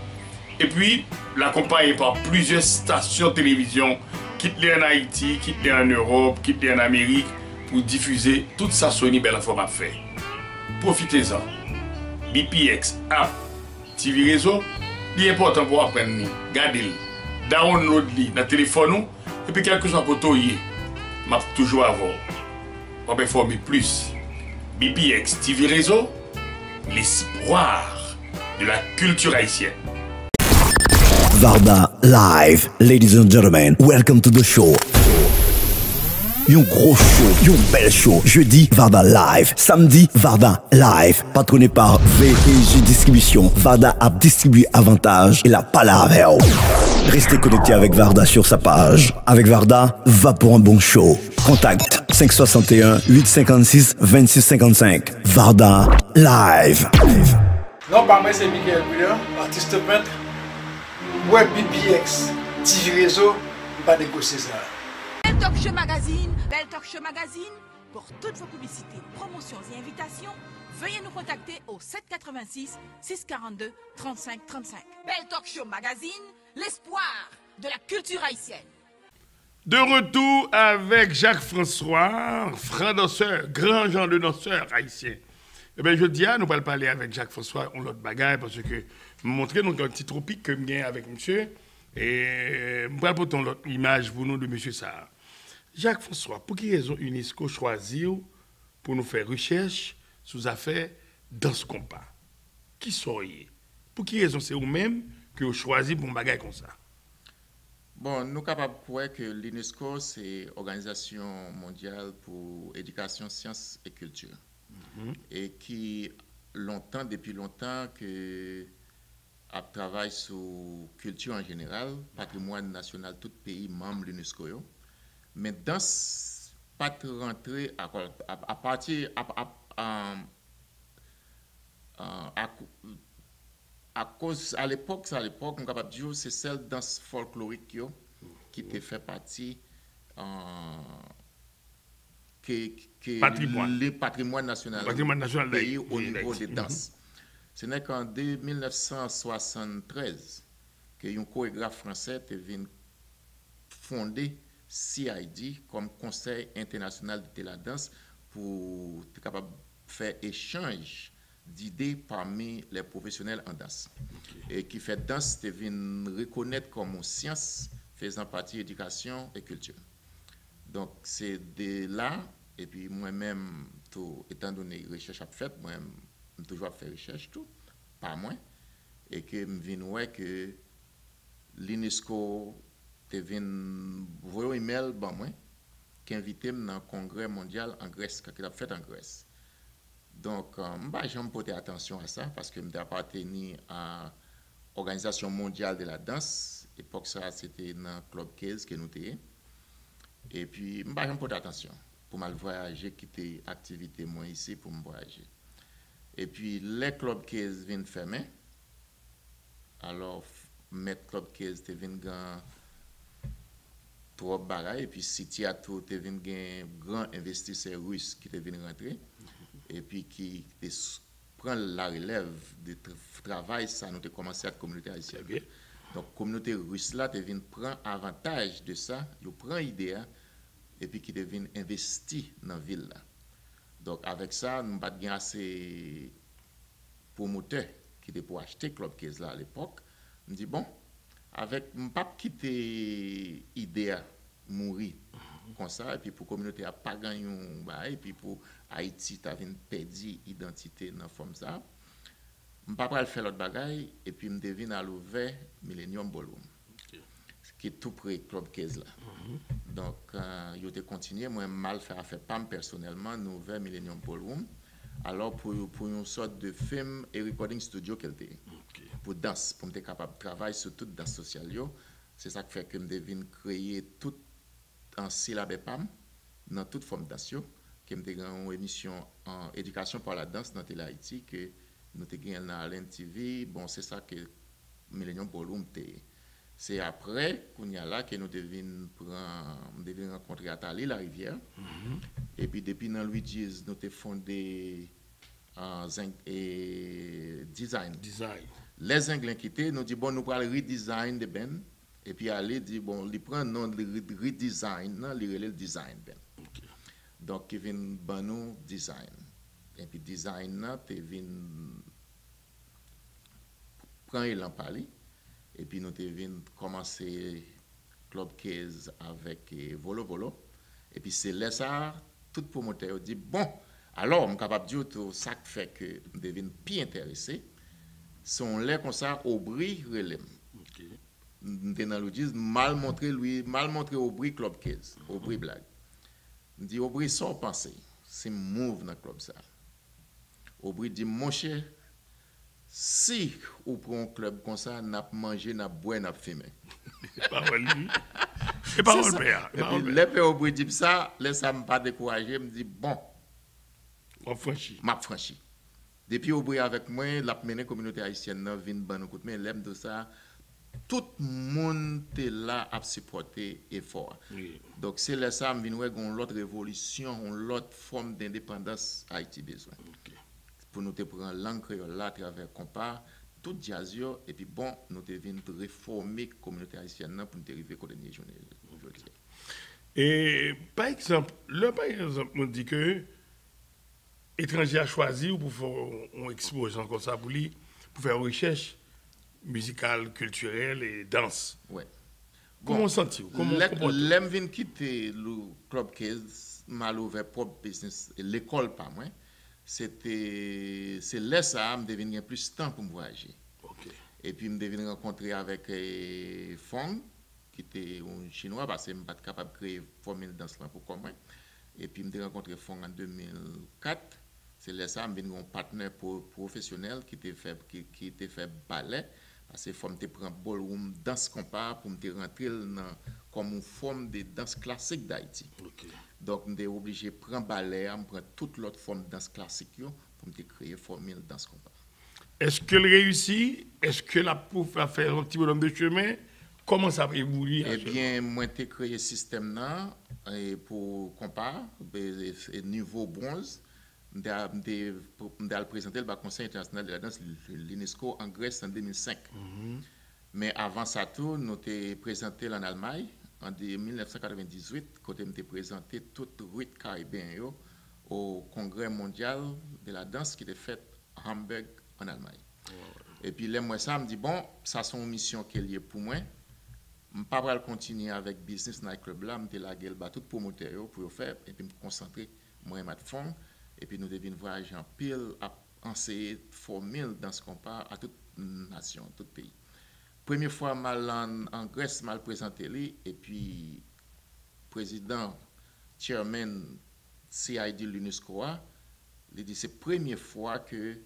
Et puis, l'accompagné par plusieurs stations de télévision, quitte les en Haïti, quitte les en Europe, quitte les en Amérique, pour diffuser toute sa Sony belle format fait. Profitez-en. BPX, app, TV Réseau, il est important pour apprendre. Gardez-le. Download-le dans le téléphone, et puis quelque chose à côté, m'a toujours avoir. On va informer plus. BPX TV Réseau, l'espoir de la culture haïtienne. Varda Live. Ladies and gentlemen, welcome to the show. Yon gros show, yon bel show. Jeudi, Varda Live. Samedi, Varda Live. Patronné par VEG Distribution. Varda a distribué avantage et la palave. Restez connectés avec Varda sur sa page. Avec Varda, va pour un bon show. Contact 561 856 2655. Varda Live. Non, pas moi, c'est Miguel Bouillon, artiste peintre. Web BPX, TV Réseau, pas négocier ça. Belle Talk Show Magazine, Belle Talk Show Magazine, pour toutes vos publicités, promotions et invitations, veuillez nous contacter au 786 642 35 35. Belle Talk Show Magazine, l'espoir de la culture haïtienne. De retour avec Jacques-François, frère danseur, grand genre de danseur haïtien. Eh bien, je dis, nous allons parler avec Jacques-François, on l'autre bagaille, parce que je montrer donc un petit tropique que je gagne avec monsieur. Et je vais porter l'autre image pour nous de monsieur Sarr. Jacques-François, pour quelle raison UNESCO choisit pour nous faire recherche sur les affaires dans ce compas? Qui soyez? Pour quelle raison c'est vous-même que vous choisissez pour un bagage comme ça? Bon, nous sommes capables de croire que l'UNESCO, c'est l'Organisation mondiale pour l'éducation, sciences et culture. Et qui, depuis longtemps, que travaille sur culture en général, patrimoine national, tout pays membre de l'UNESCO. Mais dans pas rentrer à partir à cause à l'époque on est capable de dire c'est celle danse folklorique qui te fait partie le patrimoine national du pays au niveau des danses. Ce n'est qu'en 1973 que un chorégraphe français est fondé CID comme Conseil international de la danse pour être capable de faire échange d'idées parmi les professionnels en danse. Et qui fait danse te reconnaître comme une science faisant partie éducation et culture. Donc c'est de là, et puis moi-même, étant donné recherche à faire, moi-même, toujours faire recherche tout, pas moins, et que je viens que l'UNESCO te vient voir un email ban moi qui invite dans un congrès mondial en Grèce, qu'il a fait en Grèce. Donc, je me porter attention à ça parce que je appartenu à l'Organisation mondiale de la danse. À l'époque, ça, c'était dans le Club 15 que nous étions. Et puis, je me porter attention pour mal voyager, quitter l'activité moi ici pour me voyager. Et puis, les Club 15 viennent fermer. Alors, mettre Club 15 viennent gagner trop de bagages. Et puis, City a tout, viennent gagner un grand investisseur russe qui viennent rentrer. Et puis qui prend la relève du travail, ça nous a commencé à la communauté haïtienne. Okay. Donc, la communauté russe là, devine prendre avantage de ça, il prend l'idée et puis qui devine investi dans la ville là. Donc, avec ça, nous avons pas assez promoteurs qui étaient pour acheter Club 15 là à l'époque. Nous dit bon, avec ne pas quitter l'idée mourir comme ça, et puis pour la communauté à pas gagner, et puis pour Haïti, tu as perdu l'identité dans la forme ça. Je ne vais pas faire l'autre bagaille, et puis je devine à l'ouvert Millennium Ballroom, qui est tout près du Club 15 là. Donc, je vais continuer, moi, mal faire affaire, pas personnellement, nous ouvert Millennium Ballroom, alors pour une sorte de film et recording studio qu'elle était, pour danse, pour être capable de travailler sur toute danse sociale, c'est ça qui fait que je devine créer tout en syllabe PAM, dans toute forme danse, qui est une émission en éducation par la danse dans Télé Haïti, que nous avons gagné dans Alain TV. Bon, c'est ça que Millennium Ballroom était. C'est après qu'on y a là que nous devons rencontrer Atali la rivière. Et puis depuis dans Luigi's, nous avons fondé Design. Les Anglais qui étaient, nous disent bon, nous allons redesign de Ben. Et puis aller dit bon, il prend non le redesign, non, il relève le design Ben. Donc il vient banou design. Et puis design là, tu viens prendre l'empali. Et puis nous devons commencer Club 15 avec Volo Volo. Et puis c'est là ça, tout promoteur dit bon, alors on est capable de dire tout ça qui fait que nous devons bien intéressés. Sont là comme ça, Aubry relève. Nous avons mal montré Aubry Club 15, Aubry blague. Nous dit Aubry sans penser, c'est move dans le club ça. Aubry dit mon cher, si ou pour un club comme ça, n'a mangé, n'a boire, n'a fumé. Parole lui. Et parole père. Et puis les pères Aubry dit ça, laisse ça me pas décourager, me dit bon, m'a franchi. Depuis Aubry avec moi, la mené communauté haïtienne vient ban nous mais l'aime de ça. Tout le monde est là à supporter l'effort. Oui. Donc, c'est là ça, nous avons une autre révolution, une autre forme d'indépendance Haïti besoin. Okay. Pour nous prendre la langue créole là à travers compas, tout jazz, et puis bon, nous devons réformer la communauté haïtienne pour nous arriver à la journée. Et par exemple, on dit que l'étranger a choisi pour faire une exposition comme ça pour lui, pour faire une recherche musicale, culturelle et danse. Ouais. Comment senti-vous? L'aime vient quitter le Club 15, mal ouvert propre business, l'école pas moi. C'est là ça me devient plus de temps pour me voyager. Okay. Et puis, je devais rencontrer avec Fong, qui était un Chinois, parce que je n'étais pas capable de créer une formule dans ce pour comment. Et puis, je devais rencontrer Fong en 2004. C'est là ça, je suis un partenaire professionnel qui était fait ballet. Parce que il faut que prendre ballroom danse compas pour me rentrer comme une forme de danse classique d'Haïti. Okay. Donc, je suis obligé de prendre ballet, de prendre toute l'autre forme de danse classique pour me créer une formule danse compas. Est-ce qu'elle réussit? Est-ce que la pouf a fait un petit bonhomme de chemin? Comment ça va évoluer? Eh bien, moi, j'ai créé un système pour compas, niveau bronze. Je présenté le Conseil international de la danse, l'UNESCO, en Grèce en 2005. Mais avant ça, tout, nous avons présenté en Allemagne en 1998, quand nous avons présenté toute route caribéenne au Congrès mondial de la danse qui était fait à Hamburg, en Allemagne. Et puis, là, moi, ça me dit, bon, ça, c'est une mission qui est liée pour moi. Je ne peux pas continuer avec Business Nightclub là, je la gueule tout promoteur pour faire, et puis me concentrer, moi et ma fond. Et puis nous devons voyager en pile à enseigner formule dans ce compas à toute nation, tout pays. Première fois mal en Grèce, mal présenté lui, et puis président, chairman CID l'UNESCO, il dit c'est la première fois que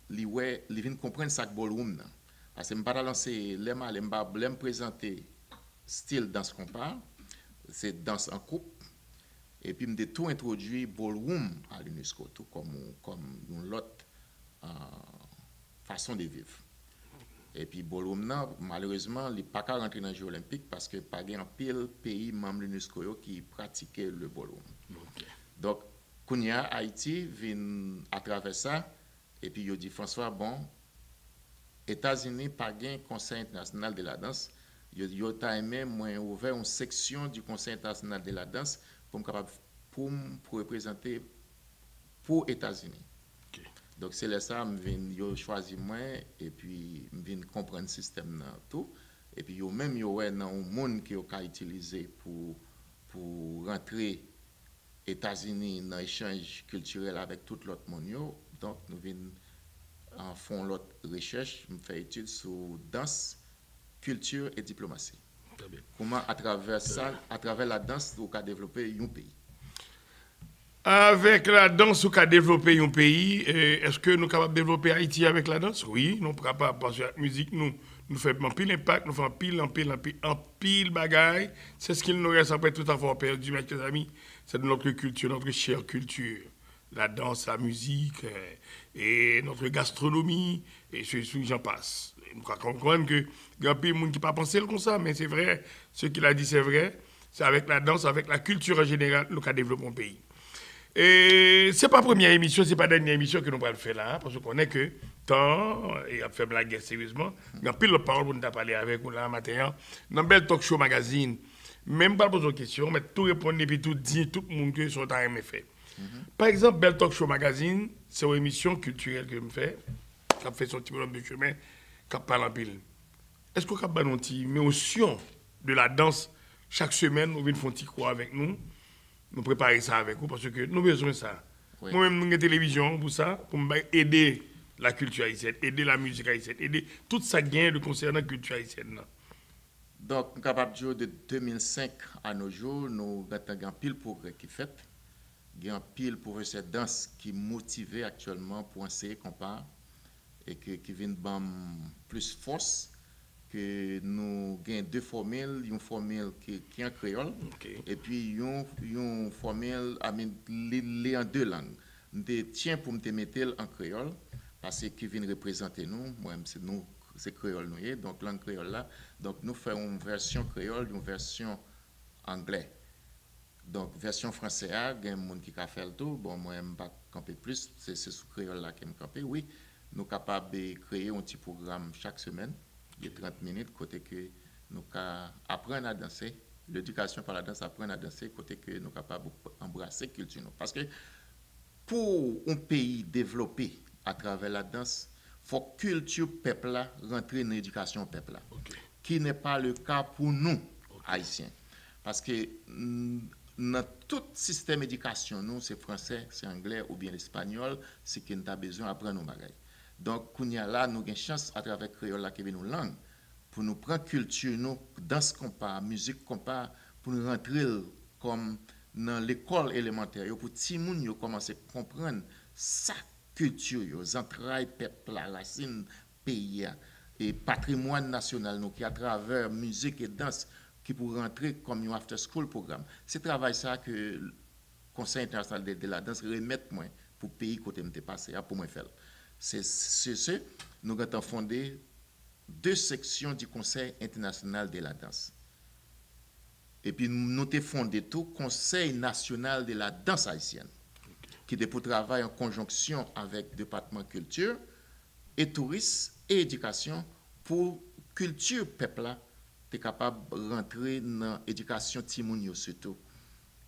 il vient comprendre ça ballroom. Parce que je ne vais pas lancer les présenter style danse compas, c'est danse en couple. Et puis, je tout introduit ballroom à l'UNESCO, tout comme une autre façon de vivre. Et puis, ballroom, malheureusement, il n'est pas qu'à rentrer dans les Jeux olympiques parce que pas un pile pays membre de l'UNESCO qui pratiquait le ballroom. Okay. Donc, Kounia, Haïti, vient à travers ça, et puis il dit François, bon, États-Unis, pas un Conseil international de la danse, il a aimé, moi, ouvert une section du Conseil international de la danse pour représenter pour les États-Unis. Okay. Donc, c'est là ça, je choisi moi et puis je viens comprendre le système tout. Et puis, même il y a un monde qui a utilisé pour rentrer aux États-Unis dans l'échange culturel avec tout l'autre monde. Donc, nous venons en font l'autre recherche, nous faisons études sur danse, culture et diplomatie. Comment, à travers ça, à travers la danse, nous avons développé un pays. Avec la danse, nous avons développé un pays. Est-ce que nous sommes capables de développer Haïti avec la danse? Oui, nous sommes capables, parce que la musique, nous faisons un pile impact, nous faisons un pile bagaille. C'est ce qu'il nous reste après tout à fait perdu, mes chers amis. C'est notre culture, notre chère culture. La danse, la musique, et notre gastronomie, et ce j'en passe. Nous comprenons que il y a des gens qui ne pas penser comme ça, mais c'est vrai, ce qu'il a dit c'est vrai. C'est avec la danse, avec la culture en général, nous avons développé mon pays. Et ce n'est pas la première émission, ce n'est pas la dernière émission que nous allons faire là, parce qu'on est que temps, et à faire blague sérieusement, il y a pile de paroles pour nous parler avec nous là matin, dans le Bel Talk Show Magazine. Même pas poser de questions, mais tout répondre et puis tout dire, tout le monde que son temps est fait. Par exemple, Bel Talk Show Magazine, c'est une émission culturelle que je fais, qui a fait son petit bonhomme de chemin, qui parle en pile. Est-ce qu'on a une petite notion de la danse chaque semaine, nous venons faire un petit cours avec nous, nous préparer ça avec vous, parce que nous avons besoin de ça. Oui. Moi-même, nous avons une télévision pour ça, pour aider la culture haïtienne, aider la musique haïtienne, aider tout ça gain de concernant la culture haïtienne. Donc, nous sommes capables de dire de 2005 à nos jours, nous avons un pile progrès qui fait. Il y a un pile pour cette danse qui est motivée actuellement pour enseigner compas et qui vient de plus force que nous avons deux formules, une formule qui est en créole et puis une formule en deux langues. Je tiens pour me mettre en créole parce que qui vient représenter nous, moi-même c'est créole nous, donc langue créole là, donc nous faisons une version créole, une version anglaise. Donc, version française, il y a des gens qui ont fait le tour. Bon, moi, je ne vais pas camper plus. C'est ce créole là qui me camper. Oui, nous sommes capables de créer un petit programme chaque semaine, de 30 minutes, côté que nous apprenons à danser. L'éducation par la danse, apprendre à danser, côté que nous sommes capables d'embrasser la culture. Parce que pour un pays développé à travers la danse, il faut que la culture peuple là rentre dans l'éducation peuple là. Qui n'est pas le cas pour nous, Haïtiens. Parce que dans tout système d'éducation, nous, c'est français, c'est anglais ou bien l'espagnol, c'est qu'on a besoin d'apprendre nos bagages. Donc, là, nous avons une chance à travers créole là qui est nos langues pour nous prendre culture, nous danse compas, musique compas, pour nous rentrer comme dans l'école élémentaire, pour que les gens commencent à comprendre sa culture, les entrailles, peuple, la racine, pays et patrimoine national, nous, qui à travers musique et danse, qui pour rentrer comme un after-school programme. C'est travail ça que le Conseil international de la danse remet moi pour le pays côté me passé, pour moi faire. C'est ce, nous avons fondé 2 sections du Conseil international de la danse. Et puis nous avons fondé tout Conseil national de la danse haïtienne, qui est pour travailler en conjonction avec le département culture et tourisme et éducation pour culture peuple là, est capable de rentrer dans l'éducation timounio surtout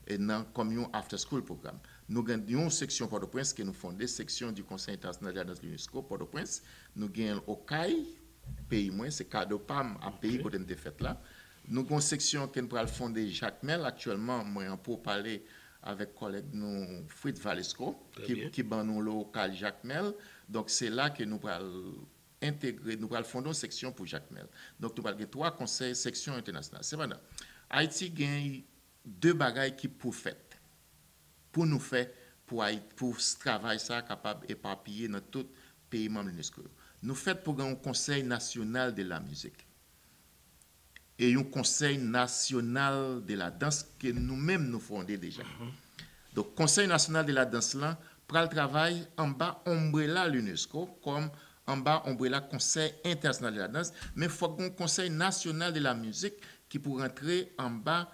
et dans comme un after school programme. Nous avons une section Port-au-Prince qui nous fondée, section du Conseil international de la danse de l'UNESCO Port-au-Prince. Nous avons au CAI, pays moins, c'est cadeau PAM à pays côté de fait là. Nous avons une section qui nous fondée Jacques Mel actuellement, moi pour parler avec collègue nous Fritz Valesco qui ban nous local Jacques Mel. Donc c'est là que nous allons intégrer, nous allons fonder une section pour Jacques Mel. Donc nous allons 3 conseils sections internationales. C'est maintenant Haïti gagne 2 bagailles qui pour faire pour nous faire pour ce travail ça capable éparpillé dans tout pays membre de l'UNESCO. Nous fait pour un conseil national de la musique et un conseil national de la danse que nous-mêmes nous fondons déjà. Donc conseil national de la danse là pour le travail en bas ombrella l'UNESCO comme en bas ombrella conseil international de la danse, mais il faut un conseil national de la musique qui pour rentrer en bas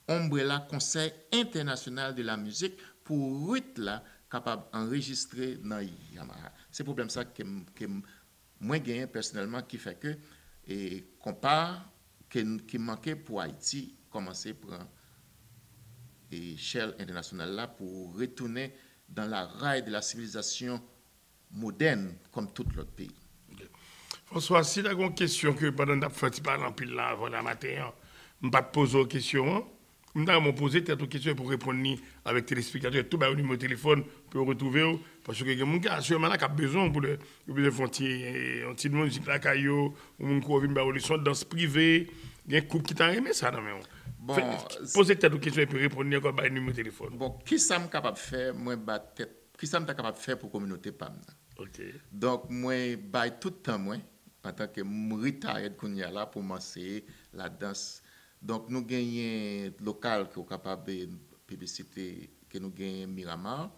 ombrella conseil international de la musique pour route là capable d'enregistrer dans Yamaha. C'est problème ça que moi gagne personnellement qui fait que et compare qui manquait pour Haïti commencer par échelle internationale là pour retourner dans la raille de la civilisation moderne comme tout l'autre pays. François, si tu as une question que pendant que tu as fait en pile là avant la matin, je ne vais pas te poser une question. Je vais poser une question pour répondre avec téléspectateurs. Tout le numéro de téléphone pour retrouver. Parce que les gens qui ont besoin pour faire un petit musique là, ou un cours de l'évolution de danse privée. Il y a un couple qui t'a aimé ça. Bon, posez une question pour répondre encore par le numéro de téléphone. Bon, qui ça me capable de faire, moi, qui ça me capable de faire pour la communauté PAM? Okay. Donc, moi, tout le temps, moi, en tant que retired là pour m'enseigner la danse. Donc, nous gagnons local qui est capable de publicité, que nous gagnons Miramar,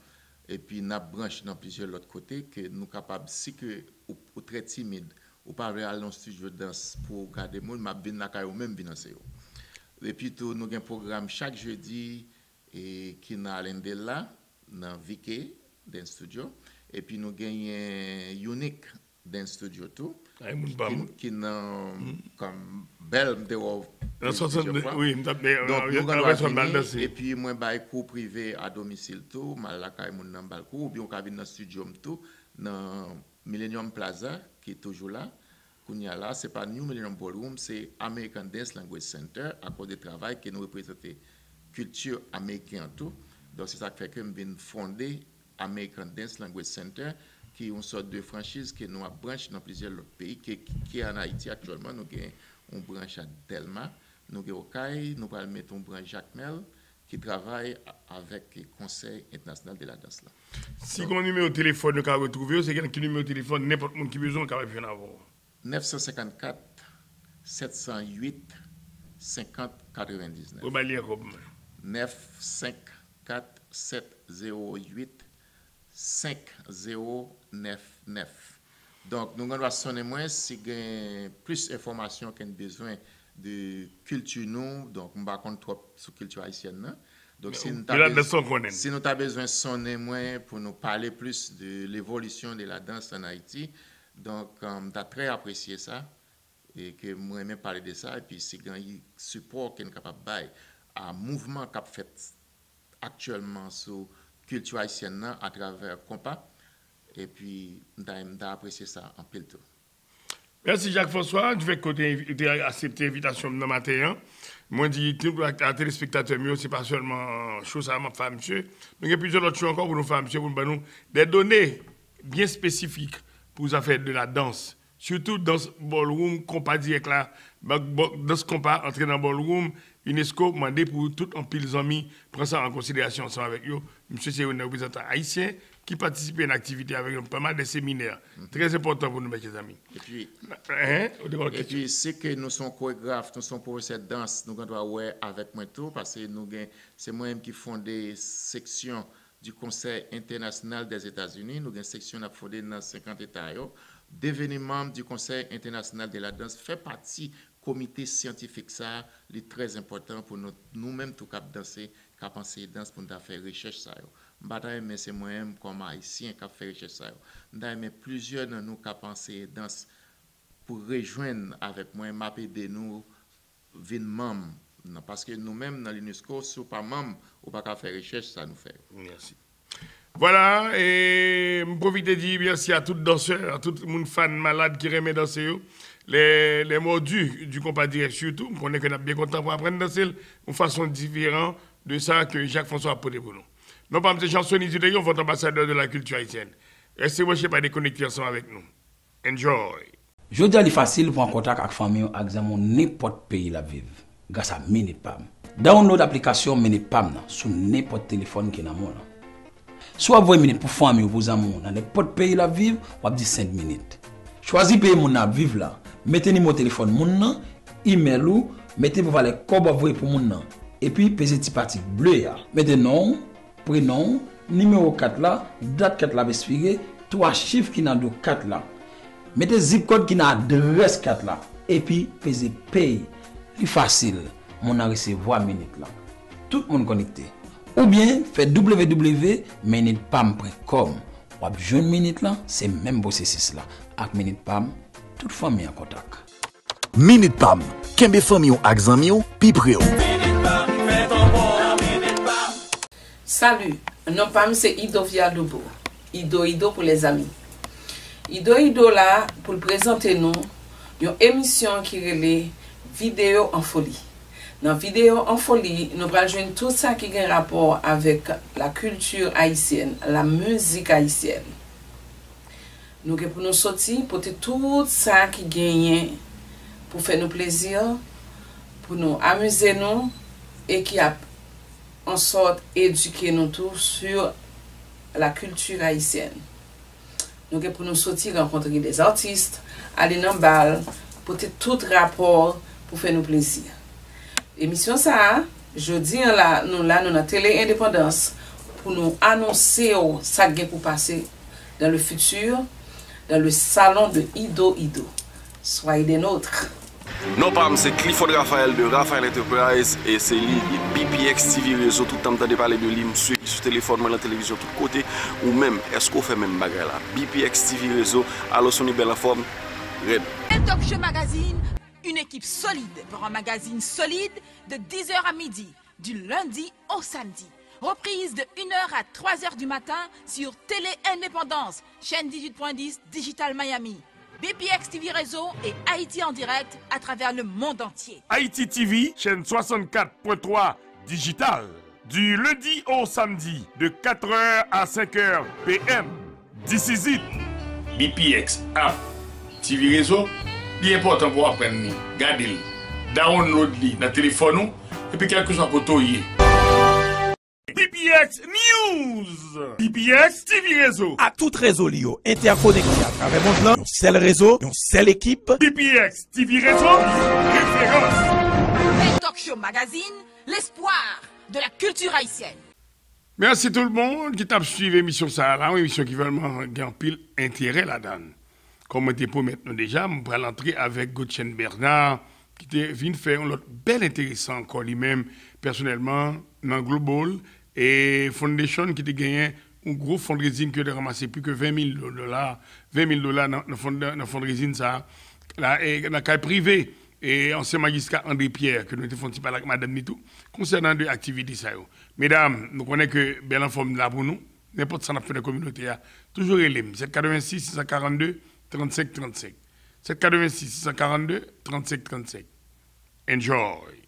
et puis nous branche dans plusieurs autres côtés, que nous sommes capables, si que ou très timide, ou pas aller dans un studio de danse pour garder le monde, mais bien ou même financer. Et puis, nous avons un programme chaque jeudi et qui est à l'Indela, dans Viké, dans le studio, et puis nous gagnons Unique dans le studio tout. Qui n'a comme belle de oui, donc et puis moi bail cours privé à domicile tout mal la kay moun nan bal cours ou bien on ka vinn dans studio tout dans Millennium Plaza qui est toujours là kounya là c'est pas New Millennium Ballroom, c'est American Dance Language Center à cause du travail que nous représenter culture américaine tout. Donc c'est ça qui fait que me vinn fonder American Dance Language Center qui est une sorte de franchise que nous avons branché dans plusieurs autres pays, qui est en Haïti actuellement. Nous avons une branche à Delma, nous avons au CAI, nous allons mettre une branche Jacques Mel, qui travaille avec le Conseil international de la danse. Là. Si on numéro de téléphone nous avons retrouvé, c'est quel numéro de téléphone, n'importe qui besoin, on va avoir. 954 708 50 99. 954 708 5099. Donc, nous allons sonner moins si vous avez plus d'informations qu'on a besoin de culture, nous, donc, on va compter trop sur la culture haïtienne. Donc, si nous avons besoin de sonner moins pour nous parler plus de l'évolution de la danse en Haïti, donc, on a très apprécié ça et que moi, même parler de ça. Et puis, si vous avez un support qu'on est capable de faire à mouvement qu'on fait actuellement sur culture haïtienne à travers Compas et puis d'apprécier ça en pile tout. Merci Jacques-François, je vais accepter l'invitation de matin. Moi je dis à téléspectateurs, c'est pas seulement chose à ma femme monsieur, mais il y a plusieurs autres choses encore pour nous faire monsieur pour nous des données bien spécifiques pour faire de la danse. Surtout dans ce ballroom, compas direct là, dans ce compas, entrer dans le ballroom, UNESCO m'a demandé pour tout un pile amis prendre ça en considération ensemble avec eux. Monsieur, c'est un représentant haïtien qui participe à une activité avec nous, pas mal de séminaires. Très important pour nous, mes amis. Et puis, c'est que nous sommes chorégraphes, nous sommes professeurs de danse, nous devons voir avec moi tout, parce que c'est moi-même qui fonde des sections du Conseil international des États-Unis. Nous avons une section qui fondée dans 50 États. Devenir membre du Conseil international de la danse fait partie du comité scientifique. Ça, c'est très important pour nous-mêmes, tout cap danser, cap penser danse pour nous faire recherche. Mais c'est moi-même comme haïtien qui fait recherche. Mais plusieurs de nous qui penser danse pour rejoindre avec moi, m'aider nous, venir membre. Parce que nous-mêmes, dans l'UNESCO, si nous ne sommes pas membres, ou pas faire recherche, ça nous fait. Merci. Voilà, et je profite de dire merci à tous les danseurs, à tout le monde fan malade qui remet danser. Les mordus du compas direct surtout, on est bien content pour apprendre à danser de façon différente de ça que Jacques-François a posé pour nous. Non pas M. Chansonnier du Léon, votre ambassadeur de la culture haïtienne. Restez-moi chez pas déconnectés ensemble avec nous. Enjoy. Je dis, c'est facile pour en contact avec la famille, avec n'importe pays la vivre, grâce à Minipam. Download l'application Minipam sur n'importe téléphone qui est dans le monde. Soit 20 minutes pour famille ou pour amis, dans n'importe pays la vivre, ou 5 minutes. Choisis pays mon à vivre là. Mettez numéro téléphone mon email ou mettez pour les cob envoyer pour mon et puis pesez petit parti bleu là. Mettez nom, prénom, numéro 4 là, date 4 là expiré, 3 chiffres qui dans 4 là. Mettez zip code qui dans adresse 4 là et puis pesez paye. C'est facile. Mon a recevoir minute là. Tout le monde connecté. Ou bien faites www.minutepam.com. Ou bien jeune minute là, c'est même processus là. Avec Minutepam, toute famille en contact. Minutepam, kembe famille ak zanmi yo, pi près. Salut, nom pam c'est Ido Viadobo. Ido pour les amis. Ido là pour présenter nous une émission qui relève vidéo en folie. Dans vidéo en folie, nous allons joindre tout ça qui a un rapport avec la culture haïtienne, la musique haïtienne. Nous allons pour nous sortir, pour tout ça qui gagne pour faire nous plaisir, pour nous amuser nous et qui a en sorte éduquer nous tous sur la culture haïtienne. Nous allons pour nous sortir rencontrer des artistes, aller dans le bal, pour tout rapport pour faire nous plaisir. Émission ça, jeudi là, nous dans Télé Indépendance pour nous annoncer ça qui pour passer dans le futur, dans le salon de Ido. Soyez des nôtres. Non, Pam, c'est Clifford Raphaël de Raphaël Enterprise et c'est lui, BPX TV Réseau. Tout le temps, de parler de lui, je suis sur téléphone, la télévision, tout côté. Ou même, est-ce qu'on fait même bagarre là? BPX TV Réseau, alors son belle en forme, red. Talk Show Magazine, une équipe solide pour un magazine solide de 10h à midi, du lundi au samedi. Reprise de 1h à 3h du matin sur Télé Indépendance, chaîne 18.10 Digital Miami. BPX TV Réseau et Haïti en direct à travers le monde entier. Haïti TV, chaîne 64.3 Digital. Du lundi au samedi, de 4h à 5h PM. This is it. BPX TV Réseau, il est important pour apprendre. Gardez-le. Download-le dans le téléphone et puis quelque chose pour toyer. BPX News, BPX TV Réseau. À tout réseau Lio, interconnecté à travers le monde, un seul réseau, une seule équipe. BPX TV Réseau, référence. Talk Show Magazine, l'espoir de la culture haïtienne. Merci tout le monde qui t'a suivi l'émission ça, une émission qui vraiment a pile intérêt là-dedans. Comme on te promet déjà, on va l'entrer avec Gauthier Bernard, qui vient faire une belle intéressant encore lui-même, personnellement, dans Global, et Foundation qui a gagné un gros fundraising qui a ramassé plus que $20 000. $20 000 dans le fundraising, ça, là, et dans le cas privé, et ancien magistrat André Pierre, que nous avons fait avec Madame Nitou, concernant deux activités. Ça. Mesdames, nous connaissons que belle en forme là pour nous, n'importe ça n'a fait de la communauté, toujours élève, 786 642 35 35. 786 642 35 35. Enjoy.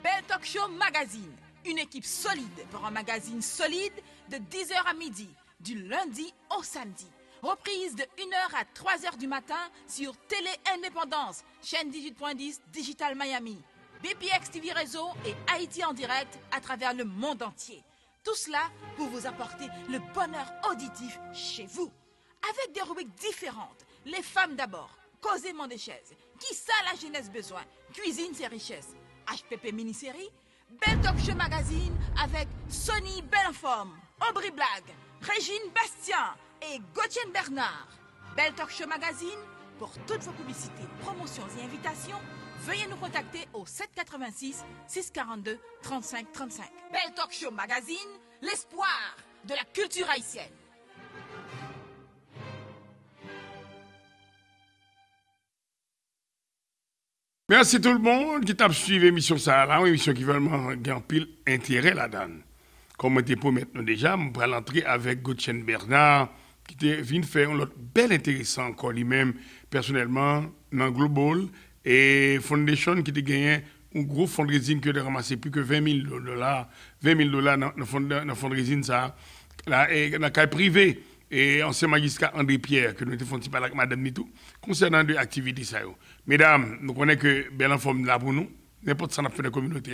Belle Talk Show Magazine, une équipe solide pour un magazine solide de 10h à midi, du lundi au samedi. Reprise de 1h à 3h du matin sur Télé Indépendance, chaîne 18.10 Digital Miami, BPX TV Réseau et Haïti en direct à travers le monde entier. Tout cela pour vous apporter le bonheur auditif chez vous. Avec des rubriques différentes. Les femmes d'abord, causément des chaises. Qui ça la jeunesse besoin? Cuisine ses richesses. HPP mini-série. Belle Talk Show Magazine avec Sonny Bellenforme, Aubry Blague, Régine Bastien et Gauthier Bernard. Belle Talk Show Magazine, pour toutes vos publicités, promotions et invitations, veuillez nous contacter au 786 642 35 35. Belle Talk Show Magazine, l'espoir de la culture haïtienne. Merci tout le monde qui t'a suivi l'émission ça là, une émission qui vraiment gagne pile intérêt là-dedans. Comme on était pour maintenant déjà, on va l'entrer avec Gauthier Bernard qui vient faire un autre bel intéressant encore lui-même personnellement dans Global et Foundation qui a gagné un gros fundraising qui a ramassé plus que $20 000 dans le fundraising ça là et dans le cas privé. Et ancien magistrat André Pierre, que nous avons fait avec Madame Nitou, concernant deux activités. Mesdames, nous connaissons que Bellenforme là pour nous, n'importe ce qu'on a fait dans la communauté,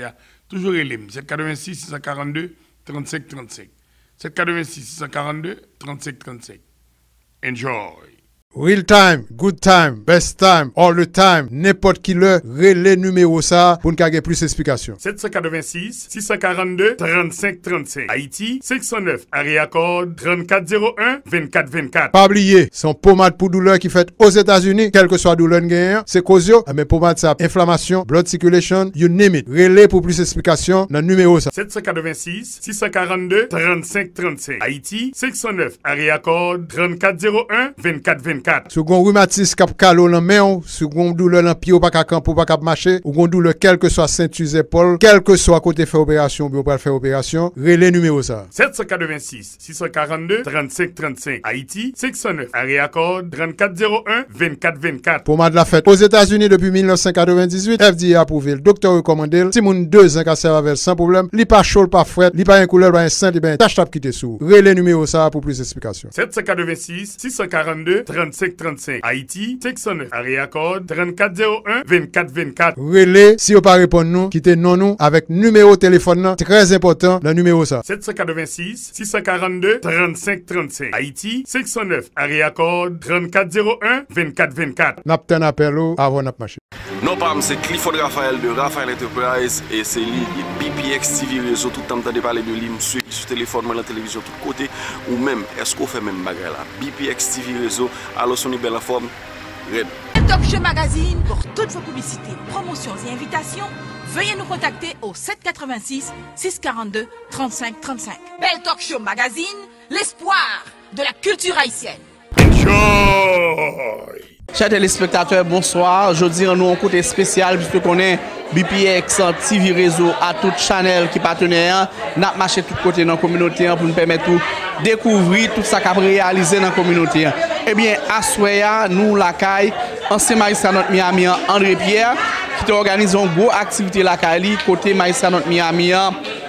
toujours élève, 786 642 35 35. 786 642 35 35. Enjoy. Real time, good time, best time, all the time, n'importe qui le relais numéro ça pour nous avoir plus d'explications. 786 642 35 35. Haïti 509 area code 3401 24 24. Pas oublier, son pommade pour douleur qui fait aux États-Unis, quelle que soit douleur gagnant, c'est cause mais pommade ça inflammation, blood circulation, you name it. Relais pour plus d'explications dans le numéro ça. 786 642 35 35. Haïti 509 area code 3401 24 24. Second rhumatisme cap calo dans main, second douleur dans pied ou pas camp pour pas marcher, ou gon douleur quel que soit ceinture épaule, quel que soit côté faire opération, ou pas faire opération, relais numéro ça. 786 642 35 35. Haïti 509 area code 3401 24 24. Pommade la fête aux États-Unis depuis 1998, FDA approuvé, le docteur recommandé, si moun 2 ans ka serve avec sans problème, li pas chaud, pas fret, li pas un couleur, pas un saint, li pas tache tap qui te sous. Relais numéro ça pour plus d'explications. 786 642 35 35. Haïti 509 area code 3401 24 24. Relais si vous pas répondre nous, quittez non nous avec numéro téléphone nan, très important le numéro ça. 786 642 35 35. Haïti 509 area code 3401 24 24. N'a pas un appel avant n'a marché. Non pam, c'est Clifford Raphaël de Raphaël Enterprise et c'est lui BPX TV Réseau tout le temps de parler de lui, sur téléphone, dans la télévision tout côté ou même est-ce qu'on fait même bagarre là. BPX TV Réseau, alors Sonny Bellenforme, Red. Talk Show Magazine, pour toutes vos publicités, promotions et invitations, veuillez nous contacter au 786 642 35 35. Belle Talk Show Magazine, l'espoir de la culture haïtienne. Enjoy! Chers téléspectateurs, bonsoir. Aujourd'hui, nous avons un côté spécial puisque qu'on est BPX TV Réseau à toute channel qui partenaire. Nous avons marché tout côté dans la communauté pour nous permettre de découvrir tout ça qu'on a réalisé dans la communauté. Eh bien, à Soya, nous, la CAI, ancien magistrat notre Miami, André Pierre, qui organise une grosse activité la CAI, côté magistrat notre Miami,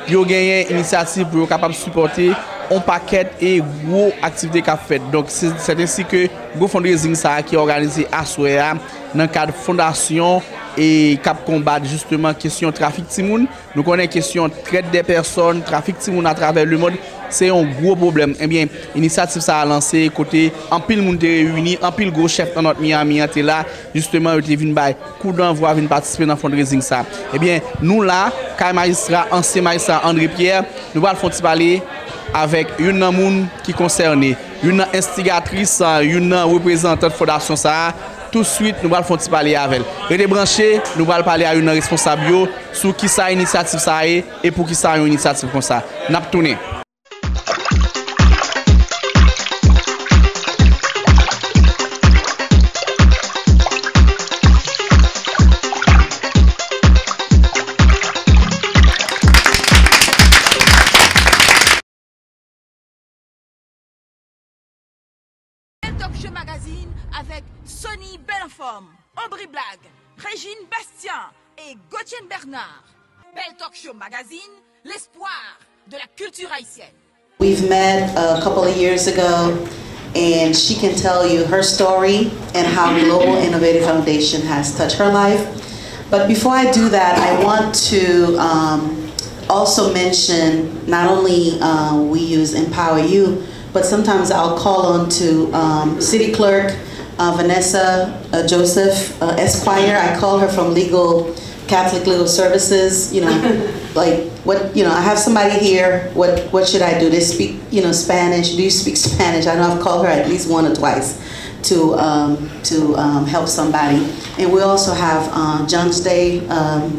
il a gagné une initiative pour être capable de supporter un paquet et gros activités qu'a fait. Donc c'est ainsi que gros fundraising ça qui est organisé à Soya dans le cadre de fondation et cap combattre justement question trafic timoun. Nous connaissons question traite des personnes, trafic timoun à travers le monde. C'est un gros problème. Eh bien, l'initiative ça a lancé côté en pile monde réuni, en pile gros chef dans notre Miami était là justement il était venu bailler coup d'envoi vinn participer dans fundraising ça. Eh bien, nous là, comme magistrat ancien magistrat André Pierre, nous allons faire parler avec une personne qui concerne, une instigatrice, une représentante de fondation ça. Tout de suite, nous allons faire parler avec elle. Restez branchés, nous allons parler à une responsable sur qui ça initiative ça est et pour qui ça une initiative comme ça. N'a pas tourné. Magazine avec Sonny Bellenforme, Aubry Blague, Régine Bastien et Gauthier Bernard. Belle Talk Show Magazine, l'espoir de la culture haïtienne. We've met a couple of years ago, and she can tell you her story and how Global Innovative Foundation has touched her life. But before I do that, I want to also mention not only we use Empower You, but sometimes I'll call on to City Clerk Vanessa Joseph Esquire. I call her from Catholic Legal Services. You know, like what, you know, I have somebody here. What should I do? They speak, you know, Spanish. Do you speak Spanish? I know I've called her at least once or twice to help somebody. And we also have Jones Day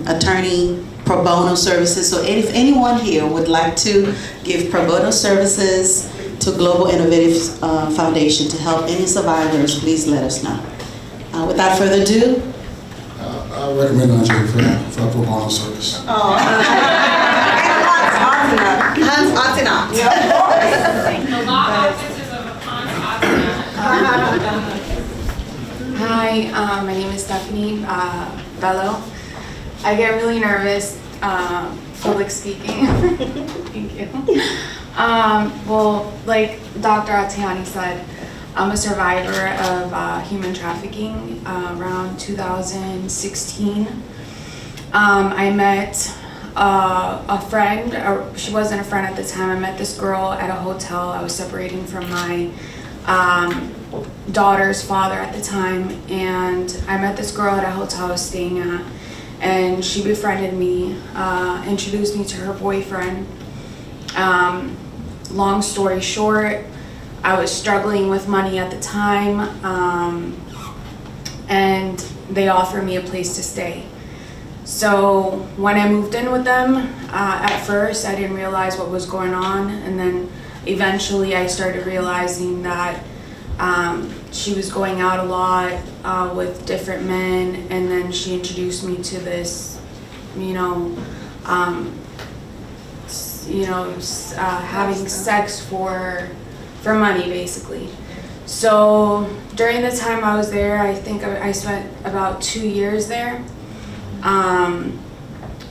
attorney pro bono services. So if anyone here would like to give pro bono services to Global Innovative Foundation to help any survivors, please let us know. Without further ado, I recommend Andre for a pro bono service. Oh, Hans Artenat. Hi, my name is Stephanie Bello. I get really nervous public speaking. Thank you. Well, like Dr. Atiani said, I'm a survivor of human trafficking around 2016. I met a friend, or she wasn't a friend at the time. I met this girl at a hotel. I was separating from my daughter's father at the time, and I met this girl at a hotel I was staying at, and she befriended me, introduced me to her boyfriend. Long story short, I was struggling with money at the time, and they offered me a place to stay. So when I moved in with them, at first I didn't realize what was going on, and then eventually I started realizing that she was going out a lot with different men, and then she introduced me to this, having sex for money, basically. So during the time I was there, I think I spent about 2 years there.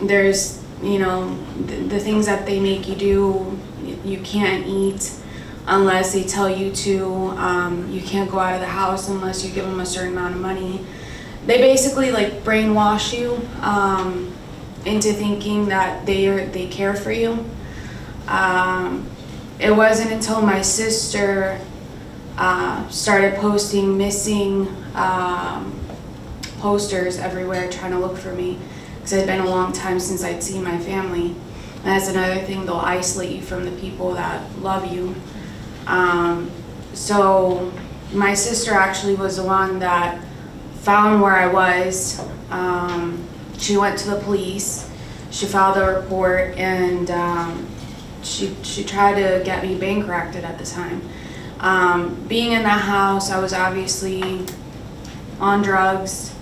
There's, the things that they make you do, you can't eat unless they tell you to. You can't go out of the house unless you give them a certain amount of money. They basically like brainwash you into thinking that they care for you. It wasn't until my sister started posting missing posters everywhere trying to look for me, because it had been a long time since I'd seen my family. And that's another thing, they'll isolate you from the people that love you. So my sister actually was the one that found where I was. She went to the police, she filed a report, and she tried to get me bankrupted at the time. Being in that house, I was obviously on drugs,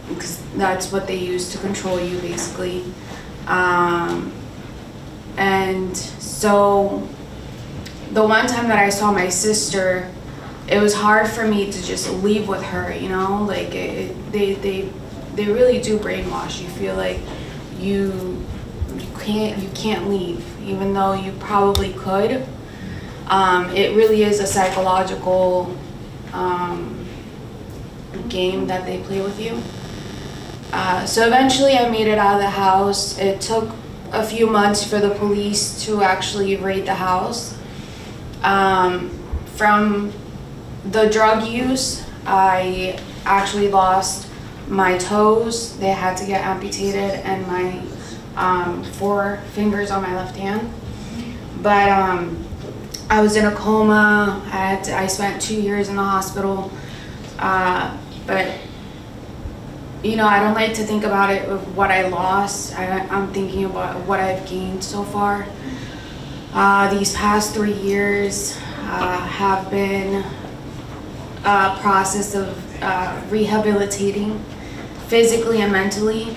because that's what they use to control you, basically. And so the one time that I saw my sister, it was hard for me to just leave with her, like they really do brainwash you. Feel like you can't leave, even though you probably could. It really is a psychological game that they play with you. So eventually I made it out of the house. It took a few months for the police to actually raid the house. From the drug use, I actually lost my toes. They had to get amputated, and my 4 fingers on my left hand. But I was in a coma. I spent 2 years in the hospital. But I don't like to think about it of what I lost. I'm thinking about what I've gained so far. These past 3 years have been a process of rehabilitating physically and mentally.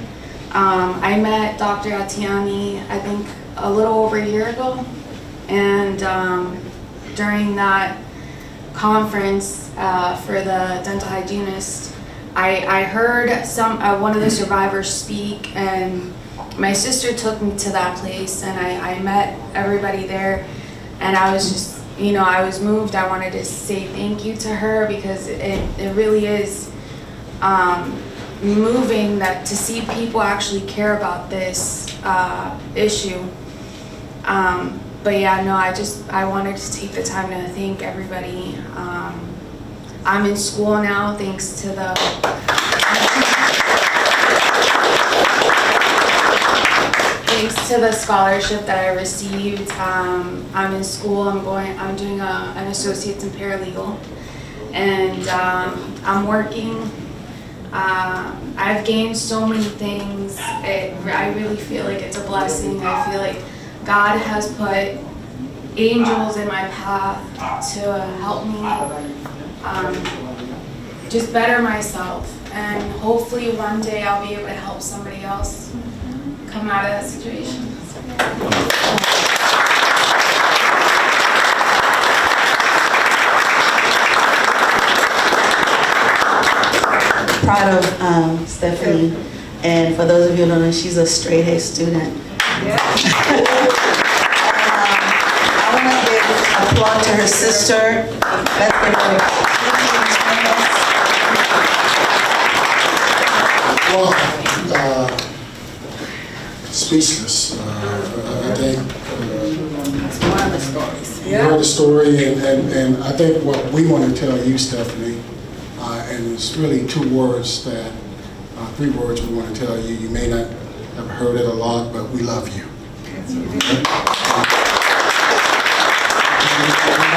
I met Dr. Atiani, I think, a little over a year ago, and during that conference for the dental hygienist, I heard one of the survivors speak, and my sister took me to that place, and I met everybody there, and I was just, you know, I was moved. I wanted to say thank you to her, because it really is moving that to see people actually care about this issue. But yeah, no, I wanted to take the time to thank everybody. I'm in school now thanks to the scholarship that I received. I'm in school. I'm doing an associate's in paralegal, and I'm working. I've gained so many things. I really feel like it's a blessing. I feel like God has put angels in my path to help me just better myself, and hopefully one day I'll be able to help somebody else come out of that situation. Proud of Stephanie, and for those of you who don't know, she's a straight A student. Yeah. I want to give applause to her sister. Let's give her well, speechless. I think one of the stories. You heard the story, and I think what we want to tell you, Stephanie, and it's really three words we want to tell you. You may not have heard it a lot, but we love you. We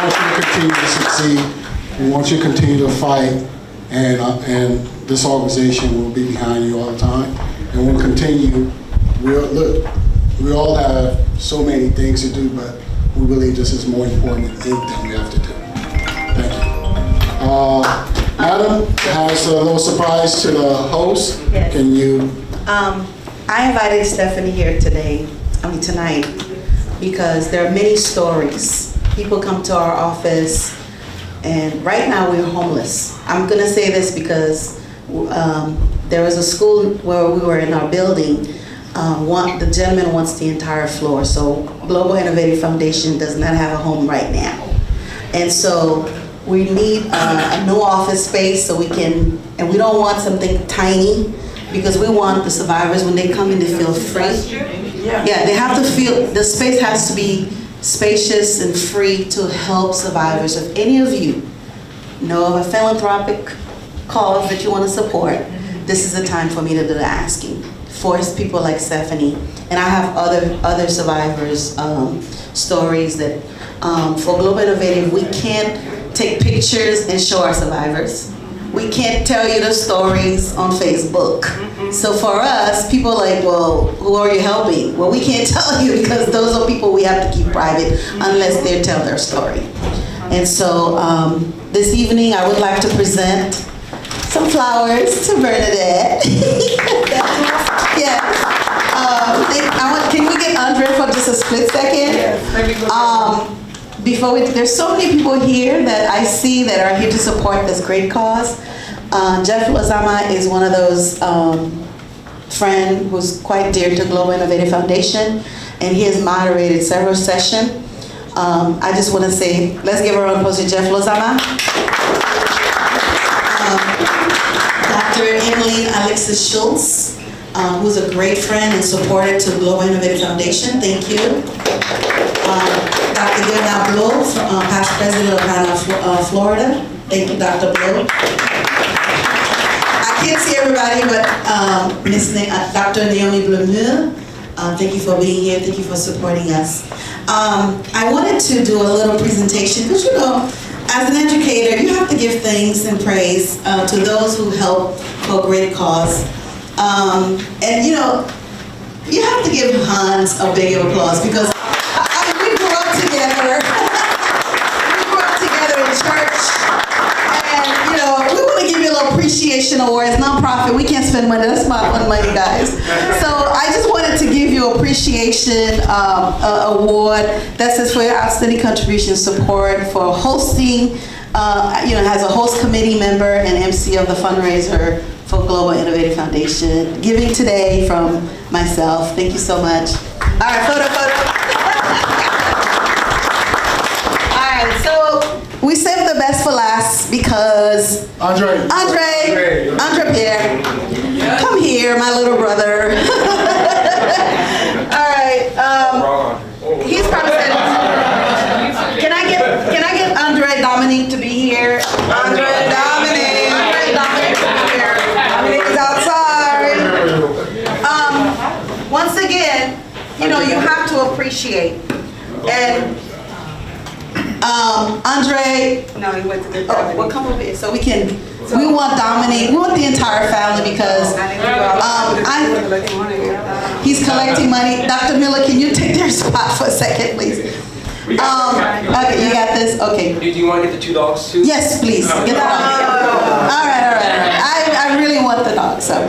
want you to continue to succeed. We want you to continue to fight, and this organization will be behind you all the time, and we'll continue. We all have so many things to do, but we believe this is more important than anything we have to do. Thank you. Adam has a little surprise to the host. Yes. Can you? I invited Stephanie here tonight, because there are many stories. People come to our office, and right now we're homeless. I'm gonna say this because there was a school where we were in our building. The gentleman wants the entire floor, so Global Innovative Foundation does not have a home right now. And so we need a new office space so we can, and we don't want something tiny, because we want the survivors, when they come in, to feel free. Yeah, they have to feel, the space has to be spacious and free to help survivors. If any of you know of a philanthropic cause that you want to support, this is the time for me to do the asking. For people like Stephanie, and I have other survivors' stories that for Global Innovative, we can't take pictures and show our survivors. We can't tell you the stories on Facebook. So for us, people are like, well, who are you helping? Well, we can't tell you, because those are people we have to keep private unless they tell their story. And so this evening, I would like to present some flowers to Bernadette. Yeah. Can we get Andre for just a split second? There's so many people here that I see that are here to support this great cause. Jeff Lozama is one of those friends who's quite dear to Global Innovative Foundation, and he has moderated several sessions. I just want to say, let's give a round of applause to Jeff Lozama. Dr. Emily Alexis Schultz, who's a great friend and supporter to Global Innovative Foundation. Thank you. Dr. Gilna Blow, past president of Hannah, Florida. Thank you, Dr. Blow. I can't see everybody, but Dr. Naomi Blemure, thank you for being here. Thank you for supporting us. I wanted to do a little presentation, because you know, as an educator, you have to give thanks and praise to those who help for a great cause. And you know, you have to give Hans a big applause, because we grew up together. We grew up together in church. And you know, we want to give you a little appreciation award. It's non-profit. We can't spend money. That's my money, guys. So I just wanted to give you appreciation award that says for your outstanding contribution support for hosting as a host committee member and MC of the fundraiser for Global Innovative Foundation. Giving today from myself. Thank you so much. All right, photo. All right, so we saved the best for last because Andre Pierre, come here, my little brother. All right, he's probably said, can I get Andre Dominique to be here? Andre Dominique here. Dominique is outside. Once again, you have to appreciate. And Andre, no, he went to the well, come over here so we can. We want Dominique. We want the entire family because he's collecting money. Dr. Miller, can you take their spot for a second, please? Okay, you got this. Okay. Do you want to get the 2 dogs too? Yes, please. Get the dogs. All right. I really want the dogs. So,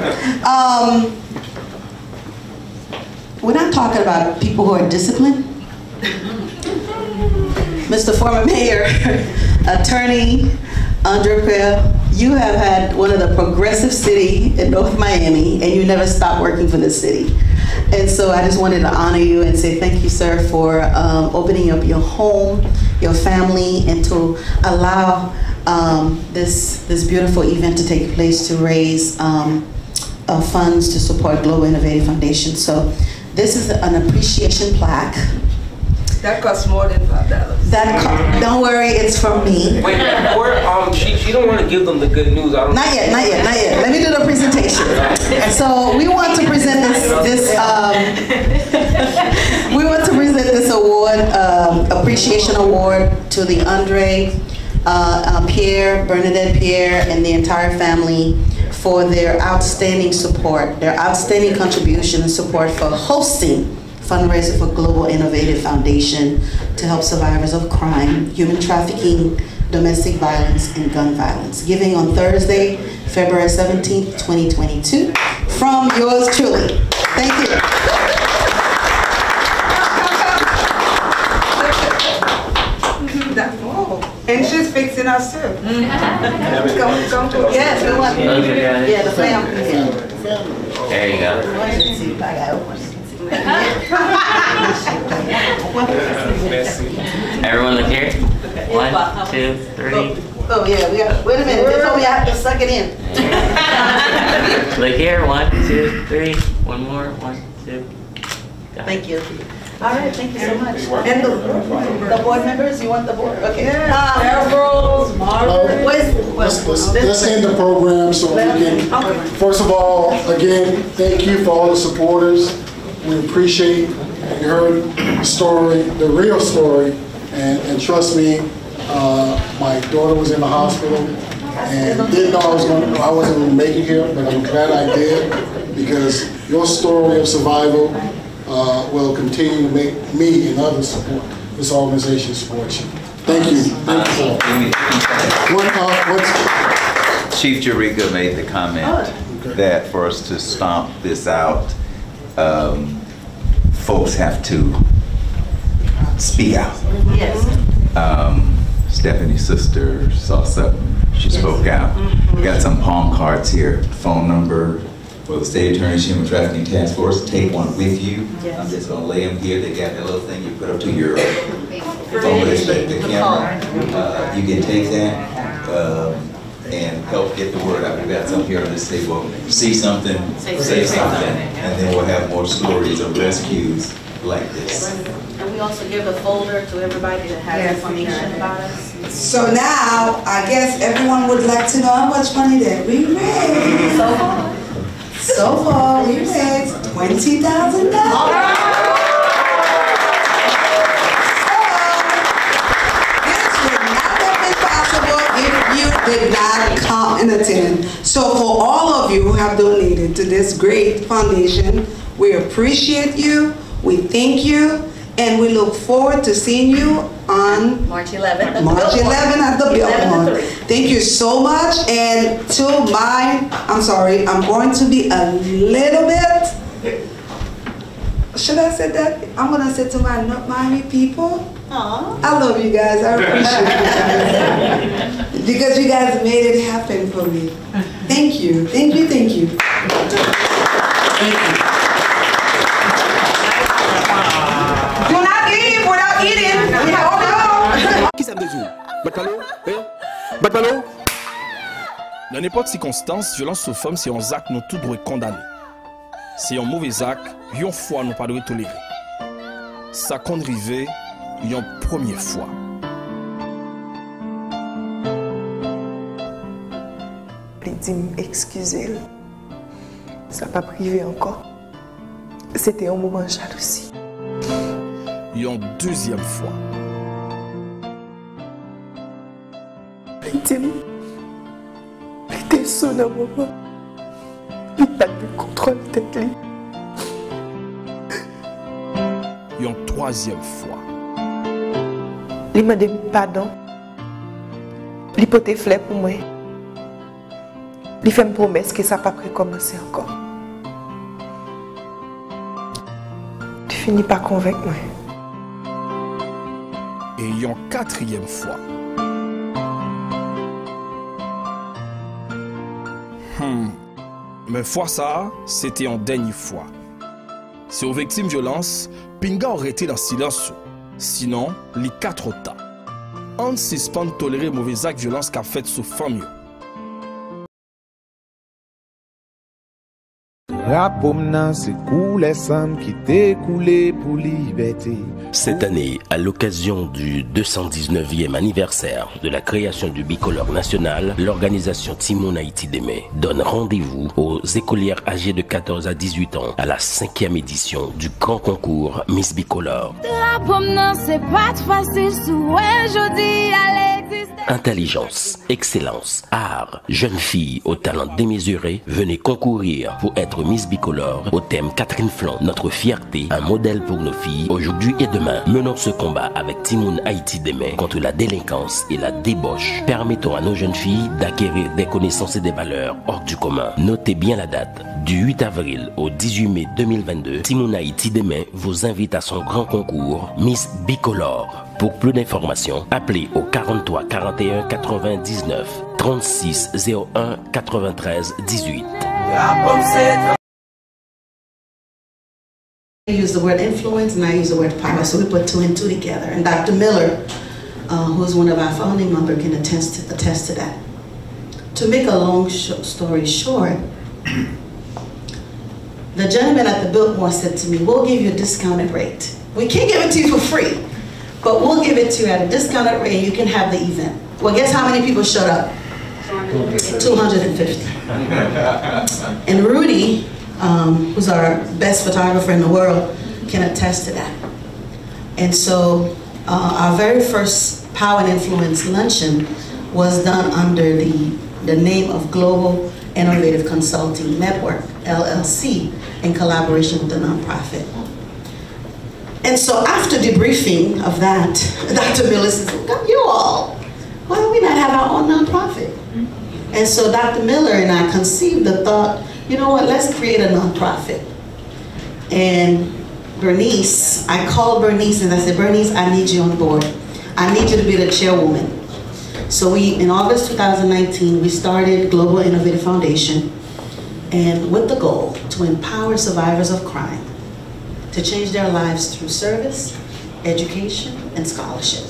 we're not talking about people who are disciplined. Mr. Former Mayor, Attorney Andre Pierre, you have had one of the progressive city in North Miami, and you never stopped working for the city. And so I just wanted to honor you and say thank you, sir, for opening up your home, your family, and to allow this beautiful event to take place to raise funds to support Global Innovative Foundation. So this is an appreciation plaque. That costs more than $5. Don't worry, it's from me. Wait, or she don't want to give them the good news. Not yet. Let me do the presentation. So we want to present this award, appreciation award, to the Andre Pierre, Bernadette Pierre, and the entire family for their outstanding support, their outstanding contribution and support for hosting fundraiser for Global Innovative Foundation to help survivors of crime, human trafficking, domestic violence, and gun violence. Giving on Thursday, February 17th, 2022, from yours truly. Thank you. And she's fixing us too. Come to us. Yes, we want the family. There you go. Everyone look here. 1, 2, 3. Oh yeah, we got. Wait a minute. They told me I have to suck it in. Look here. 1, 2, 3. One more. 1, 2. Thank you. All right, thank you so much. And the board members, you want the board? Okay. Harold, Margaret. Let's end the program so we can. First of all, again, thank you for all the supporters. We appreciate. You heard the story, the real story, and trust me, my daughter was in the hospital and didn't know I wasn't going to make it here, but I'm glad I did because your story of survival will continue to make me and others support this organization support you. Thank you. Chief Jerica made the comment that for us to stomp this out, folks have to speak out. Yes. Stephanie's sister saw something. She spoke out. We got some palm cards here. Phone number for the State Attorney's Human Trafficking Task Force. Take one with you. Yes. I'm just going to lay them here. They got that little thing you put up to your phone with the camera. You can take that and help get the word out. We got some here on this table. See something, say something, and then we'll have more stories of rescues like this. And we also give a folder to everybody that has information about us. So now, I guess everyone would like to know how much money that we raised. So far, we raised $20,000. Did not come and attend. So for all of you who have donated to this great foundation, we appreciate you, we thank you, and we look forward to seeing you on March 11th. March 11th at the Biltmore. Thank you so much. And to I'm sorry, I'm going to be a little bit, should I say that? I'm going to say to my Miami people, I love you guys. I appreciate you guys. Because you guys made it happen for me. Thank you. Thank you. Thank you. Thank you. Do not leave without eating. Qui ça me dit? Batalo? Batalo? Dans n'importe circonstance, violence aux femmes, c'est un acte nous tous devons condamner. C'est un mauvais acte, une fois nous pas devons tolérer. Ça compte arriver une première fois. Il dit excusez-le. Ça n'a pas privé encore. C'était un moment de jalousie. Une deuxième fois. Il dit il était sous dans le moment. Il n'a pas de contrôle de tête. Une troisième fois. Il m'a demandé pardon. Il portait fleur pour moi. Il fait une promesse que ça n'a pas recommencer encore. Tu finis par convaincre moi. Et une quatrième fois. Mais fois ça, c'était en dernière fois. Si aux victimes de violence, Pinga aurait été dans silence. Sinon, les 4 temps. On suspend de tolérer mauvais actes de violence qu'a fait sous famille. Cette année, à l'occasion du 219e anniversaire de la création du bicolore national, l'organisation Timon Haïti Deme donne rendez-vous aux écolières âgées de 14 à 18 ans à la 5e édition du grand concours Miss Bicolore. Intelligence, excellence, art, jeune fille au talent démesuré, venez concourir pour être Miss Bicolore au thème Catherine Flan, notre fierté, un modèle pour nos filles aujourd'hui et demain. Menons ce combat avec Timoun Haïti Demain contre la délinquance et la débauche. Permettons à nos jeunes filles d'acquérir des connaissances et des valeurs hors du commun. Notez bien la date. Du 8 avril au 18 mai 2022, Timoun Haïti Demain vous invite à son grand concours Miss Bicolore. Pour plus d'informations, appelez au 43 41 99 36 01 93 18. I use the word influence and I use the word power, so we put 2 and 2 together. And Dr. Miller, who's one of our founding members, can attest to that. To make a long story short, the gentleman at the Biltmore said to me, we'll give you a discounted rate. We can't give it to you for free, but we'll give it to you at a discounted rate and you can have the event. Well, guess how many people showed up? 250. And Rudy, who's our best photographer in the world, can attest to that. And so our very first Power and Influence luncheon was done under the name of Global Innovative Consulting Network, LLC, in collaboration with the nonprofit. And so after debriefing of that, Dr. Miller says, you all, why don't we not have our own nonprofit? And so Dr. Miller and I conceived the thought, you know what, let's create a nonprofit. And Bernice, I called Bernice and I said, Bernice, I need you on board. I need you to be the chairwoman. So in August 2019, we started Global Innovative Foundation, and with the goal to empower survivors of crime to change their lives through service, education, and scholarship.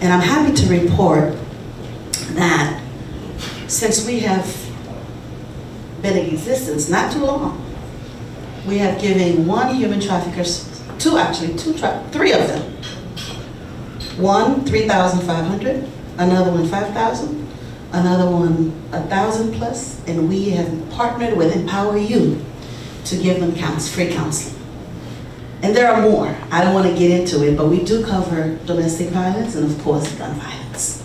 And I'm happy to report that since we have been in existence not too long, we have given one human trafficker, three of them. One, 3,500, another one, 5,000, another one, 1,000 plus, and we have partnered with Empower You to give them free counseling. And there are more. I don't want to get into it, but we do cover domestic violence and of course gun violence.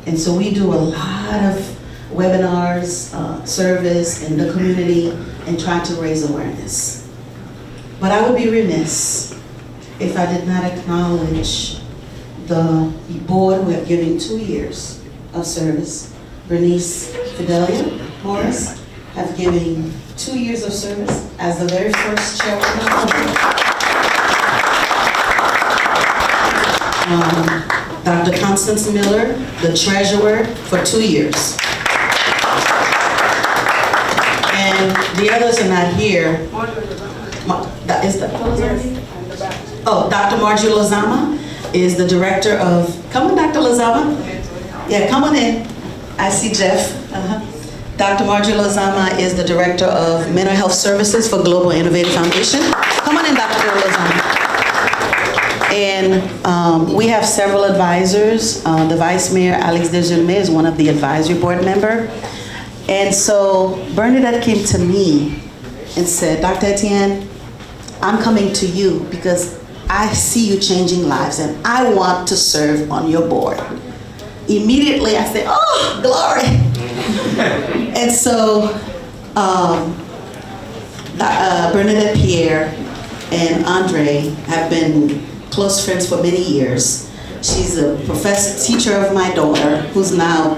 And so we do a lot of webinars, service in the community, and try to raise awareness. But I would be remiss if I did not acknowledge the board who have given 2 years of service. Bernice Fidelia Morris have given 2 years of service as the very first chairwoman of the board. Dr. Constance Miller, the treasurer, for 2 years. And the others are not here. Dr. Margie Lozama is the director of, come on, Dr. Lozama. Yeah, come on in. I see Jeff. Dr. Margie Lozama is the director of mental health services for Global Innovative Foundation. Come on in, Dr. Lozama. And we have several advisors. The Vice Mayor, Alex Desjardins, is one of the advisory board member. And so Bernadette came to me and said, Dr. Etienne, I'm coming to you because I see you changing lives and I want to serve on your board. Immediately I said, oh, glory. And so Bernadette Pierre and Andre have been close friends for many years. She's a professor, teacher of my daughter, who's now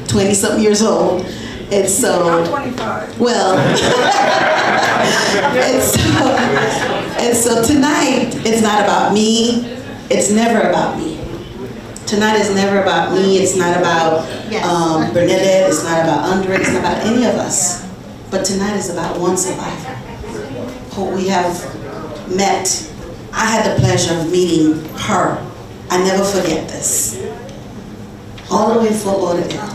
20-something years old. And so, I'm 25. Well, and so tonight, it's not about me. It's never about me. Tonight is never about me. It's not about Bernadette. It's not about Andre. It's not about any of us. But tonight is about one survivor who we have met. I had the pleasure of meeting her. I never forget this. All the way in Fort Lauderdale.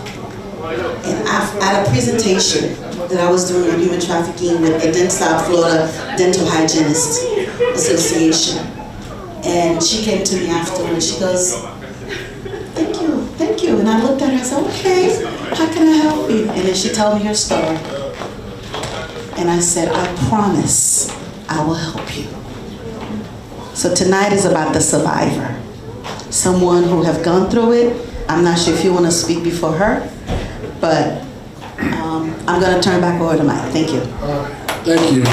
And at a presentation that I was doing on human trafficking with the South Florida Dental Hygienists Association. And she came to me afterwards and she goes, thank you. And I looked at her and said, okay, how can I help you? And then she told me her story. And I said, I promise I will help you. So tonight is about the survivor. Someone who have gone through it. I'm not sure if you want to speak before her, but I'm going to turn back over to Mike. Thank you. Thank you.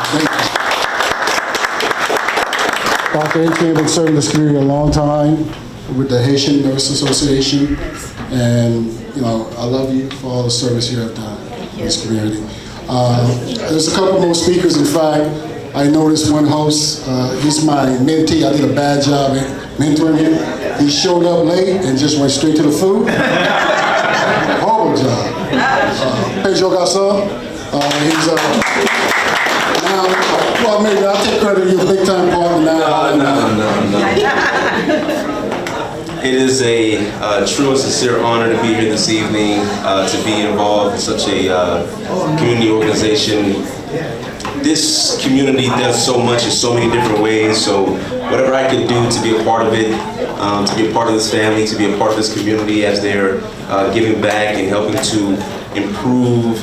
Dr. Etienne been serving this community a long time with the Haitian Nurse Association, and you know I love you for all the service you have done in this community. There's a couple more speakers. In fact, I noticed one host. He's my mentee. I did a bad job at mentoring him. He showed up late and just went straight to the food. Horrible job. Pedro Garçon. He's now, well, maybe I'll take credit to your big time partner now. No. It is a true and sincere honor to be here this evening, to be involved in such a community organization. This community does so much in so many different ways, so whatever I could do to be a part of it, to be a part of this family, to be a part of this community as they're giving back and helping to improve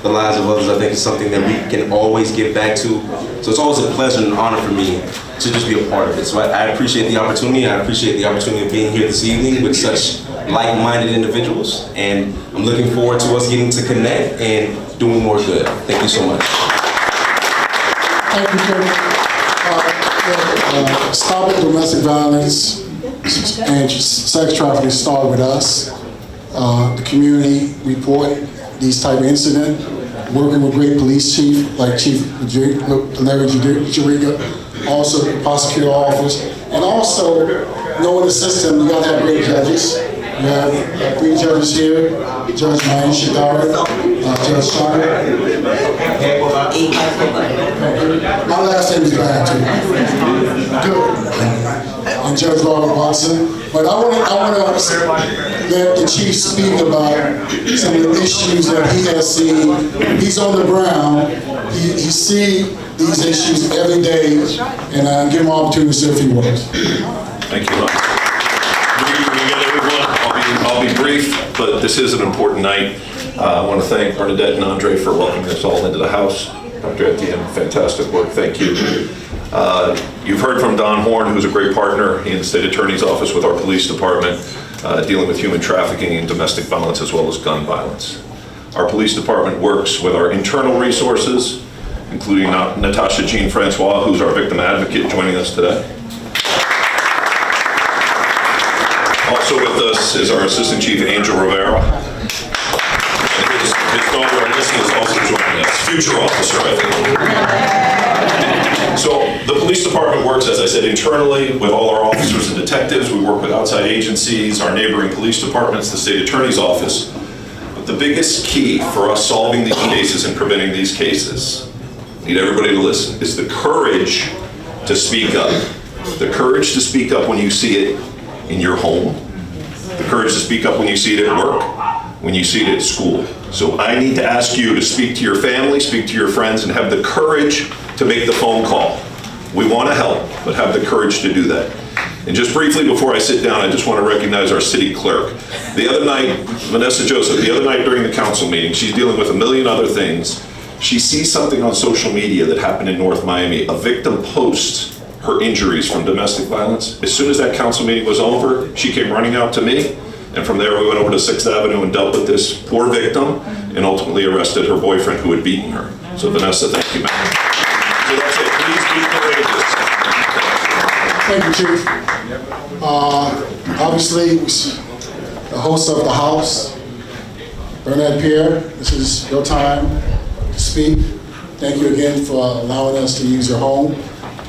the lives of others, I think is something that we can always give back to. So it's always a pleasure and an honor for me to just be a part of it. So I appreciate the opportunity. I appreciate the opportunity of being here this evening with such like-minded individuals. And I'm looking forward to us getting to connect and doing more good. Thank you so much. Thank you, Kevin. Stopping domestic violence and sex trafficking started with us. The community reported these type of incidents, working with great police chief, like Chief Larry Juriga, also the prosecutor office, and also knowing the system, you gotta have great judges. You have 3 judges here, Judge Mayan Shadari, Judge Shiner. My last name is bad too. Good. And Judge Robert Watson. But I want to let the chief speak about some of the issues that he has seen. He's on the ground. He sees these issues every day, and I give him an opportunity to say a few words. Thank you. I'll be brief, but this is an important night. I want to thank Bernadette and Andre for welcoming us all into the house. Dr. Etienne, fantastic work. Thank you. You've heard from Don Horn, who's a great partner in the State Attorney's Office with our police department, dealing with human trafficking and domestic violence as well as gun violence. Our police department works with our internal resources, including Natasha Jean Francois, who's our victim advocate, joining us today. Also with us is our Assistant Chief Angel Rivera. And his daughter Alyssa is also joining us, future officer, I think. So The police department works, as I said, internally with all our officers and detectives. We work with outside agencies, our neighboring police departments, the state attorney's office. But the biggest key for us solving these cases and preventing these cases, I need everybody to listen, is the courage to speak up. The courage to speak up when you see it in your home. The courage to speak up when you see it at work, when you see it at school. So I need to ask you to speak to your family, speak to your friends, and have the courage to make the phone call. We want to help, but have the courage to do that. And just briefly before I sit down, I just want to recognize our city clerk. The other night, Vanessa Joseph, the other night during the council meeting, she's dealing with a million other things. She sees something on social media that happened in North Miami. A victim posts her injuries from domestic violence. As soon as that council meeting was over, she came running out to me. And from there, we went over to 6th Avenue and dealt with this poor victim and ultimately arrested her boyfriend who had beaten her. So Vanessa, thank you, ma'am. So that's it. Please be courageous. Thank you, Chief. Obviously, the host of the House, Bernadette Pierre, this is your time to speak. Thank you again for allowing us to use your home.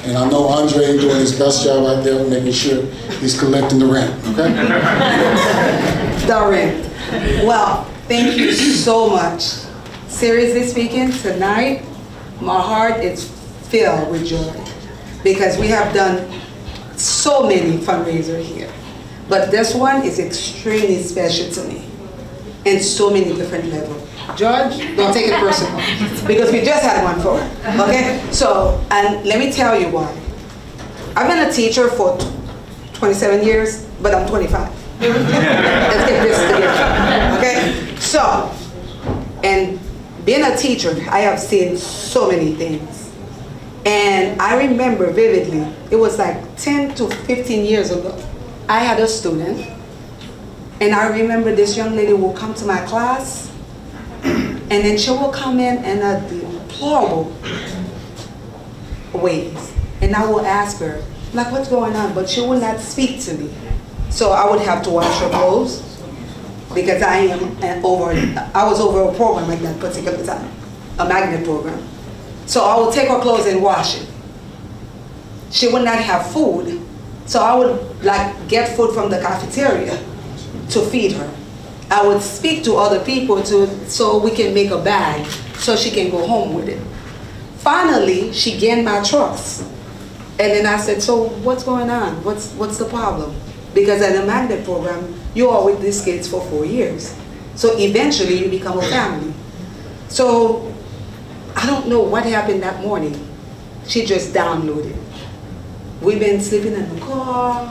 And I know Andre doing his best job out there making sure he's collecting the rent, okay? The rent. Well, thank you so much. Seriously speaking, tonight, my heart is filled with joy because we have done so many fundraisers here. But this one is extremely special to me in so many different levels. George, don't take it personal because we just had one for it, okay? So, and let me tell you why. I've been a teacher for 27 years, but I'm 25. Let's get this together, okay? So, and being a teacher, I have seen so many things. And I remember vividly, it was like 10 to 15 years ago, I had a student, and I remember this young lady will come to my class, and then she will come in a deplorable ways. And I will ask her, like, what's going on? But she will not speak to me. So I would have to wash her clothes because I was over a program at that particular time, a magnet program. So I would take her clothes and wash it. She would not have food. So I would like get food from the cafeteria to feed her. I would speak to other people so we can make a bag so she can go home with it. Finally, she gained my trust. And then I said, so what's going on? What's the problem? Because in the magnet program, you are with these kids for 4 years. So eventually you become a family. So I don't know what happened that morning. She just downloaded. We've been sleeping in the car.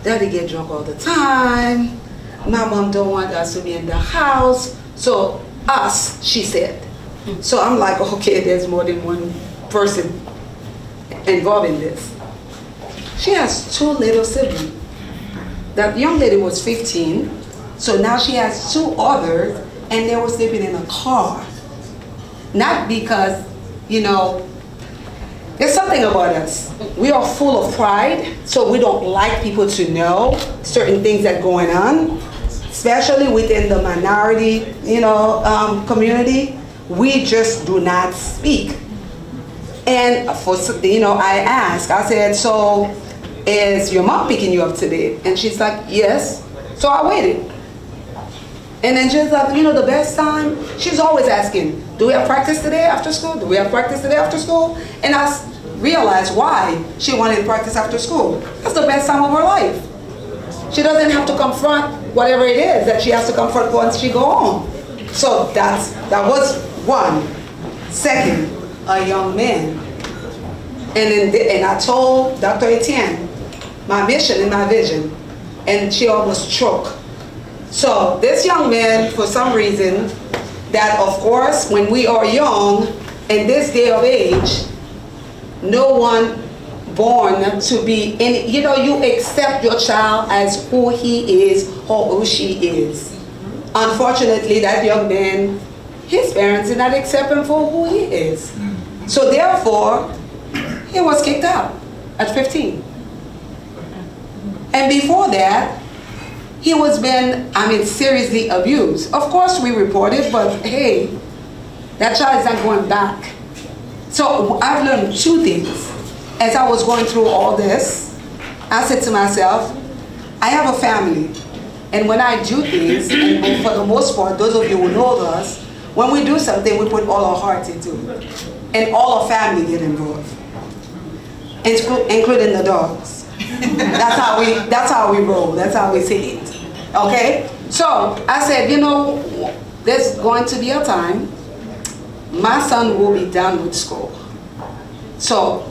Daddy get drunk all the time. My mom don't want us to be in the house. So us, she said. So I'm like, okay, there's more than one person involved in this. She has 2 little siblings. That young lady was 15, so now she has 2 others, and they were sleeping in a car. Not because, you know, there's something about us. We are full of pride, so we don't like people to know certain things that are going on, especially within the minority, community. We just do not speak. And I asked, I said, so is your mom picking you up today? And she's like, yes. So I waited. And then she's like, the best time, she's always asking, do we have practice today after school? Do we have practice today after school? And I realized why she wanted practice after school. That's the best time of her life. She doesn't have to confront whatever it is that she has to confront once she go home. So that was one. Second, a young man. And I told Dr. Etienne my mission and my vision, and she almost choked. So this young man, for some reason, that of course, when we are young, in this day of age, no one born to be any, you accept your child as who he is or who she is. Unfortunately, that young man, his parents did not accept him for who he is. So therefore, he was kicked out at 15. And before that, he was seriously abused. Of course we reported, but hey, that child is not going back So I've learned two things. As I was going through all this, I said to myself, I have a family. And when I do things, and for the most part, those of you who know us, when we do something, we put all our heart into it. And all our family get involved, including the dogs. That's how we roll. That's how we see it. Okay? So I said, you know, there's going to be a time my son will be done with school. So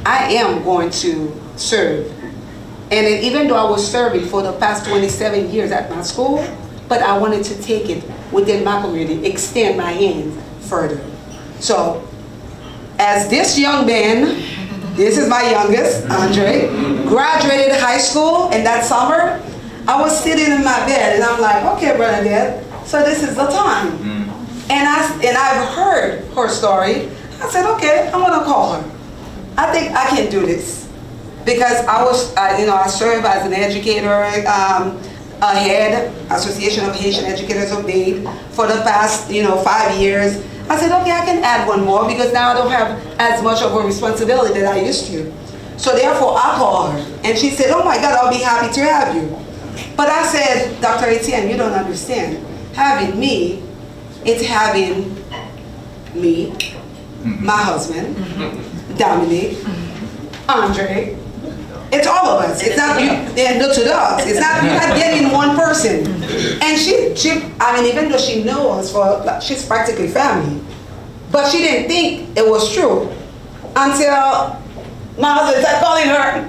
I am going to serve. And even though I was serving for the past 27 years at my school, but I wanted to take it within my community, extend my hand further. So as this young man, this is my youngest, Andre, graduated high school, and that summer, I was sitting in my bed and I'm like, okay, Bernadette, so this is the time. And I've heard her story. I said, okay, I'm gonna call her. I think I can do this. Because I serve as an educator, a head, Association of Haitian Educators of Dade, for the past 5 years. I said, okay, I can add one more because now I don't have as much of a responsibility that I used to. So therefore, I called her. And she said, oh my God, I'll be happy to have you. But I said, Dr. Etienne, you don't understand. Having me, it's having me, my husband, Dominique, Andre. It's all of us. It's not you and the two dogs. It's not, you're not getting one person. And she, I mean, even though she knows she's practically family, but she didn't think it was true until my husband started calling her.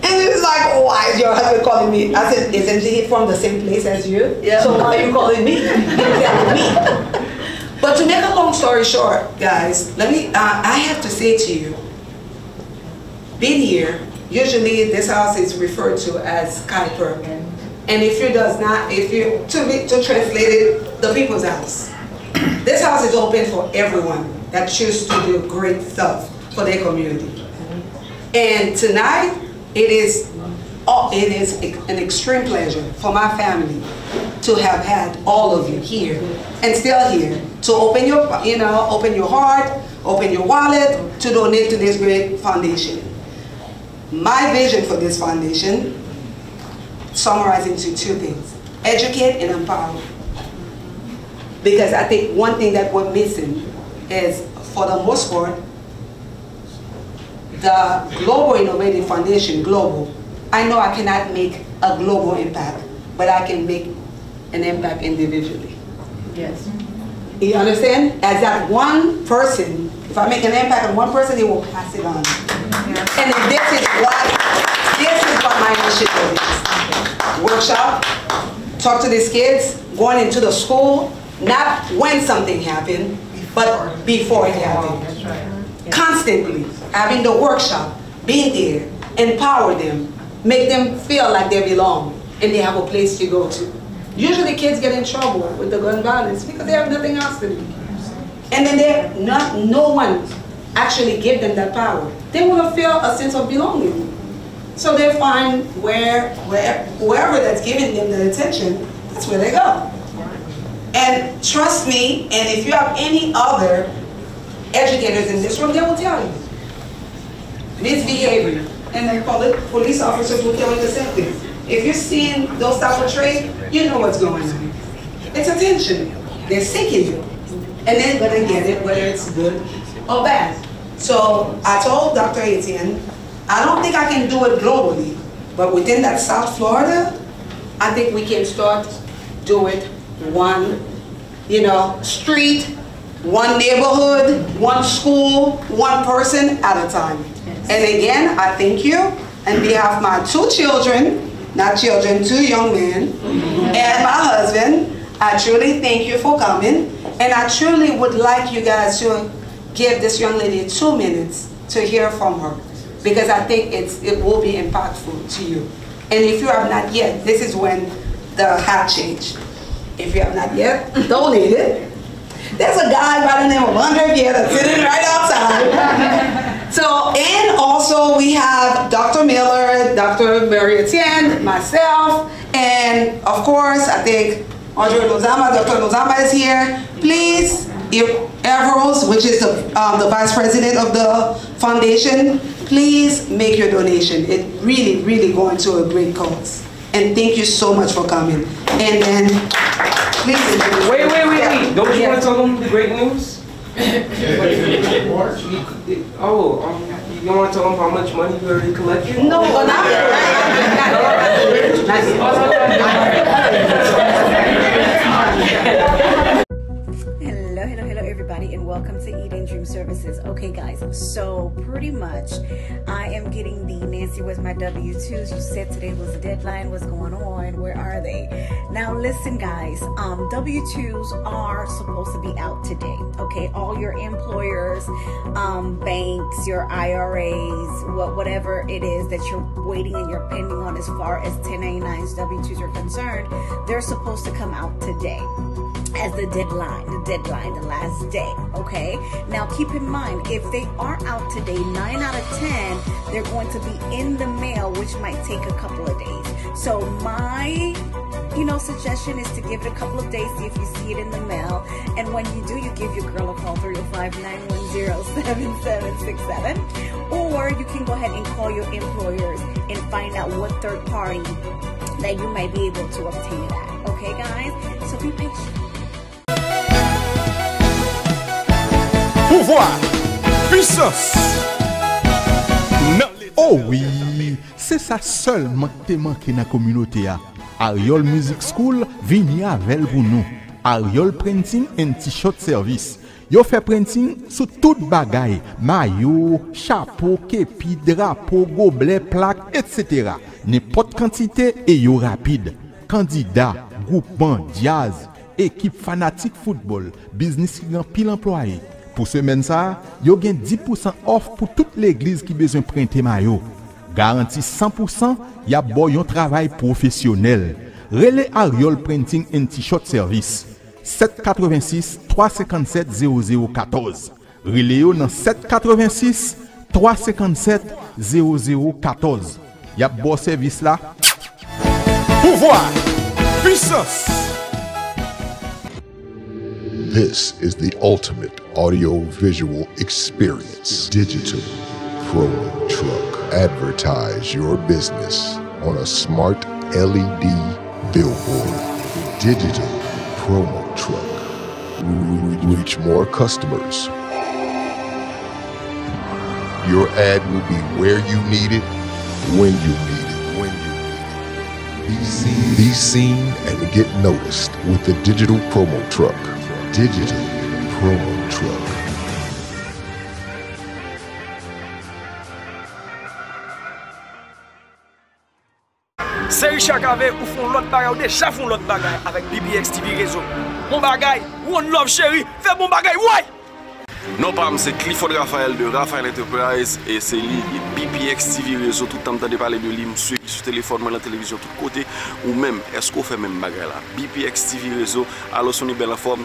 And it was like, oh, why is your husband calling me? I said, isn't he from the same place as you? Yeah. So why are you calling me? But to make a long story short, guys, I have to say to you, being here, usually this house is referred to as Kuiper. And if to translate it, the people's house. This house is open for everyone that chooses to do great stuff for their community. And tonight, it is an extreme pleasure for my family to have had all of you here and still here to open your heart, open your wallet to donate to this great foundation. My vision for this foundation summarized into two things: educate and empower. Because I think one thing that we're missing is, for the most part, the Global Innovative Foundation, global. I know I cannot make a global impact, but I can make an impact individually. Yes. You understand? As that one person, if I make an impact on one person, he will pass it on. And this is what my initiative is. Workshop, talk to these kids, going into the school, not when something happened, but before it happened. Constantly having the workshop, being there, empower them, make them feel like they belong and they have a place to go to. Usually kids get in trouble with the gun violence because they have nothing else to do. And then no one actually give them that power. They want to feel a sense of belonging. So they find wherever that's giving them the attention, that's where they go. And trust me, and if you have any other educators in this room, they will tell you. Misbehavior. And they call it, police officers will tell you the same thing. If you're seeing those type of traits, you know what's going on. It's attention. They're seeking you. And they're going to get it, whether it's good or bad. So I told Dr. Etienne, I don't think I can do it globally, but within that South Florida, I think we can start do it one, street, one neighborhood, one school, one person at a time. And again, I thank you on behalf of my two children, not children, two young men, and my husband. I truly thank you for coming, and I truly would like you guys to give this young lady 2 minutes to hear from her, because I think it will be impactful to you. And if you have not yet, this is when the hat changed. If you have not yet donated, there's a guy by the name of Andre here that's sitting right outside. So, and also we have Dr. Miller, Dr. Mary Etienne, myself, and of course, I think Dr. Lozama is here. Please Everals, which is the vice president of the foundation, please make your donation. It really, really going to a great cause. And thank you so much for coming. And then, please. Wait. Don't you want to tell them the great news? You don't want to tell them how much money you already collected? No, not Hello everybody, and welcome to Eden Dream Services. Okay guys, so pretty much I am getting the Nancy Where's My W-2s. You said today was the deadline. What's going on? Where are they? Now listen guys, W-2s are supposed to be out today. Okay, all your employers, banks, your IRAs, whatever it is that you're waiting and you're pending on as far as 1099s, W-2s are concerned, they're supposed to come out today as the deadline, the last day. Okay, now keep in mind, if they are out today, 9 out of 10 they're going to be in the mail, which might take a couple of days. So my suggestion is to give it a couple of days, see if you see it in the mail, and when you do, you give your girl a call, 305-910-7767, or you can go ahead and call your employers and find out what third party that you might be able to obtain it at. Okay guys, so be patient. Pouvoir, puissance. Oh oui, c'est ça seulement qui manqué dans la communauté. Ariol Music School vini avec pour nous. Ariol Printing and T-shirt Service. Yo fait printing sur tout bagay, maillot, chapeau, képi, drapeau, gobelet, plaque, etc. N'importe quantité et yo rapide. Candidat, groupement, jazz, équipe fanatique football, business qui gagne pile employé. Pour semaine ça, yo gen 10% off pour toute l'église qui besoin printer maillot. Garantie 100%, y a boy yon travail professionnel. Relais Ariol Printing and T-shirt Service. 786 357 0014. Relais yo dans 786 357 0014. Y a bon service là. Pouvoir, puissance. This is the ultimate audio-visual experience. Digital Promo Truck. Advertise your business on a smart LED billboard. Digital Promo Truck. Reach more customers. Your ad will be where you need it, when you need it. Be seen and get noticed with the Digital Promo Truck. Digital Promo Truck. C'est Richard Gavé ou font l'autre bagaille ou déjà font l'autre bagaille avec BPX TV Réseau. Mon bagaille, one love chérie, fais mon bagaille, ouais! Non, pas c'est Clifford Raphaël de Raphaël Enterprise et c'est lui BPX TV Réseau. Tout le temps de parler de lui, sur téléphone, dans la télévision, tout côté. Ou même, est-ce qu'on fait même bagaille là? BPX TV Réseau, alors son belle forme.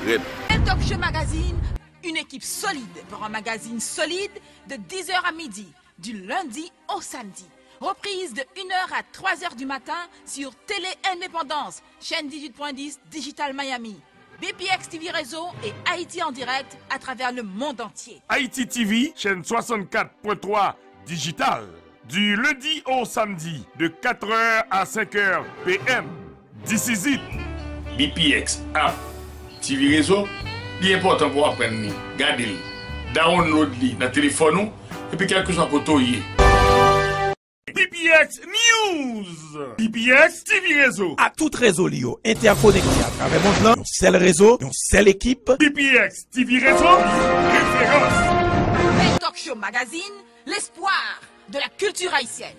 Red. Talk Show Magazine, une équipe solide pour un magazine solide de 10h à midi, du lundi au samedi. Reprise de 1h à 3h du matin sur Télé Indépendance, chaîne 18.10 Digital Miami, BPX TV Réseau et Haïti en direct à travers le monde entier. Haïti TV, chaîne 64.3 Digital, du lundi au samedi de 4h à 5h PM. This is it. BPX app TV Réseau, il est important pour apprendre. Gardez-le, download-le dans le téléphone et puis quelque chose à côté. BPX News, BPX TV Réseau. À tout réseau Lio, interconnecté à travers mon plan, un seul réseau, une seule équipe. BPX TV Réseau, référence. Talk Show Magazine, l'espoir de la culture haïtienne.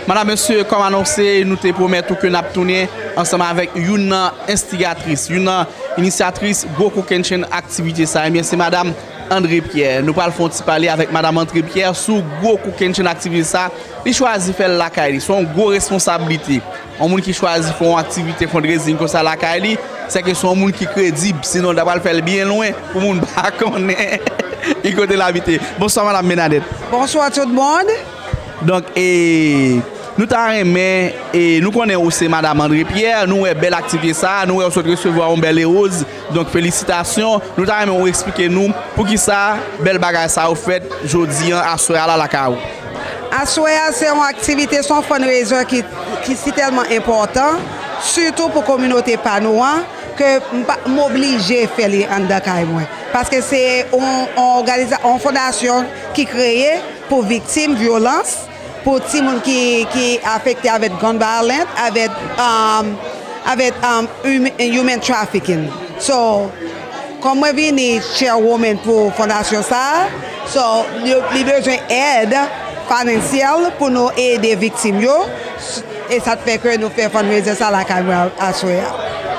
Madame, monsieur, comme annoncé, nous te promettons que nous allons tourner ensemble avec une instigatrice, une initiatrice, beaucoup de activités. C'est madame André Pierre. Nous allons parler avec madame André Pierre sur beaucoup de activités. Il choisit de faire la CAILI, c'est une grosse responsabilité. Un monde qui choisit de faire une activité fundraising comme ça la CAILI, c'est que c'est un monde qui est crédible, sinon d'abord le faire bien loin pour monde pas connaître. Il côté l'habiter. Bonsoir madame Benadette. Bonsoir tout le monde. Donc nous t'a aimé et nous connaissons aussi Madame André Pierre, nous avons belle activité ça, nous avons recevoir une belle rose. Donc félicitations, nous t'a aimé expliquer nous pour qui ça belle bagage ça au fait jodi à soir là la CAO. À soir c'est une activité son fundraiser qui c'est tellement important, surtout pour la communauté panois que m'obliger à faire les andakaï moi parce que c'est une fondation qui créée pour victimes de violence, pour les gens qui affectés avec gun violence, avec human trafficking. So, comme je viens chairwoman pour la fondation ça, so, les besoin d'aide financière pour nous aider les victimes. Et ça fait que nous faisons fundraiser ça à la caméra à Soya.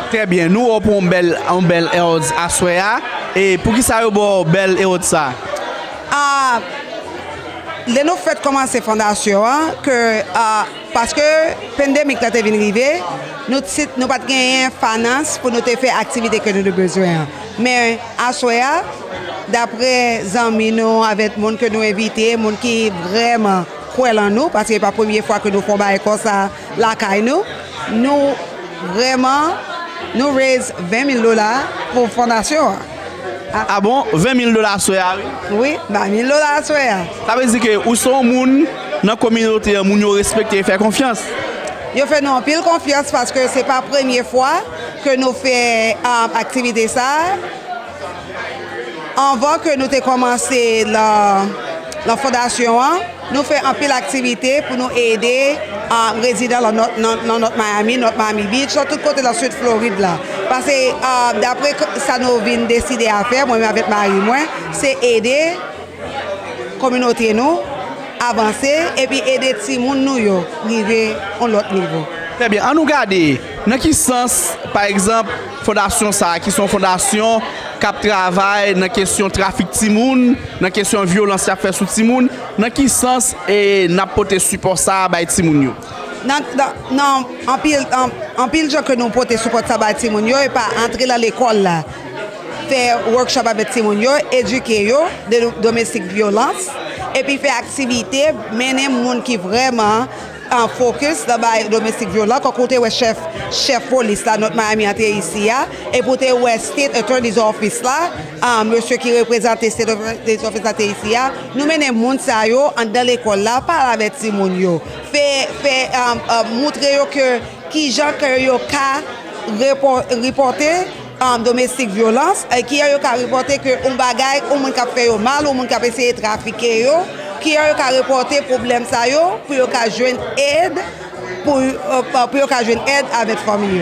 Très bien, nous avons une belle à Soya. Et pour qui ça a une belle éode ça? Nous faisons commencer la fondation parce que la pandémie est arrivée, nous n'avons pas de finance pour nous faire activité que nous avons besoin. Mais à Soya, d'après les amis, avec les gens que nous invitons, les gens qui vraiment croient en nous, parce que ce n'est pas la première fois que nous faisons comme ça, nous vraiment nous raisons $20,000 pour la fondation. Ah bon? $20,000 Soya? Oui, $20,000 Soya. Ça veut dire que où sont les gens dans la communauté qui respectent et font confiance? Ils font non pile confiance parce que ce n'est pas la première fois que nous faisons activité ça. Avant que nous ayons commencé la fondation, nous faisons un peu d'activité pour nous aider à résider dans notre Miami Beach, sur tout côté de la Sud Floride là. Parce que d'après ça nous vient décider à faire, moi avec Marie, c'est aider la communauté nous avancer et puis aider les gens nous arriver à l'autre niveau. Très bien, on nous regarde, dans quel sens, par exemple, fondation ça, qui sont fondations qui travaillent dans la question de trafic de Timoun, dans la question de violence qui fait sous Timoun, dans quel sens n'a pas support ça à Timoun? Non, en pile gens que nous portons support ça à Timoun, et pas entrer dans l'école là, faire workshop avec Timoun, éduquer de domestique violence, et puis faire activité, mener les gens qui vraiment en focus dans la domestique violence, quand côté chef police là, notre Miami ici, et pour le State Attorney's Office là, monsieur qui représente le State Attorney's Office là ici, nous menons les gens dans l'école là, parler avec les gens, montrer que qui gens que yo ka reporter domestique violence, qui a reporté que un bagay ou moun ka fait mal ou moun ka essayer de trafiquer yo, qui a reporté problème ça yo pour yo ka joindre aide pour yo ka joindre aide avec famille.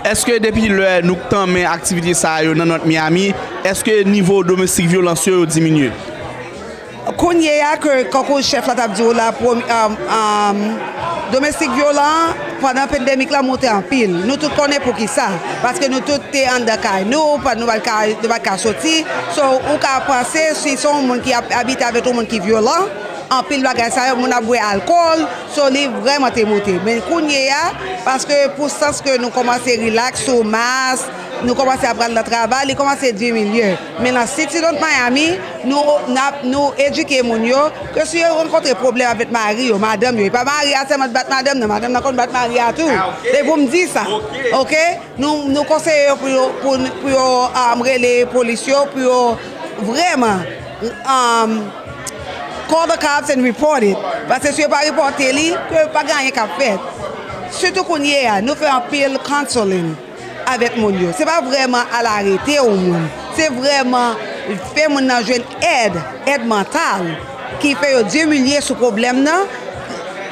Est-ce que depuis le nous temme activité ça yo dans notre Miami, est-ce que niveau domestique violence yo diminue? Kounye a que quand le chef la t'a dit la domestique violent pendant la pandémie la monté en pile. Nous tous connaissons pour qui ça parce que nous tous en Dakar nous pas nous pas sortir. So ou ka penser si son monde qui habite avec tout monde qui violent en pile bagage ça on a bu alcool, so li vraiment te monté. Mais kounye a parce que pour sens que nous commencer relax au masse, nous commençons à prendre le travail, il commence à dire milieu. Mais dans la cité de Miami, nous éduquons les gens que si vous rencontrez un problème avec Marie ou madame, pas Marie, c'est madame, non, madame n'a pas battre Marie à tout. Et vous me dites ça. OK? Nous conseillons pour les policiers, pour vraiment call the cops and report it. Parce que si vous ne pas reporter, vous ne pouvez pas gagner qu'à faire. Surtout qu'on y est, nous faisons un pile counseling avec mon Dieu. Ce n'est pas vraiment à l'arrêter au monde. C'est vraiment faire mon jeune aide mentale, qui fait diminuer ce problème,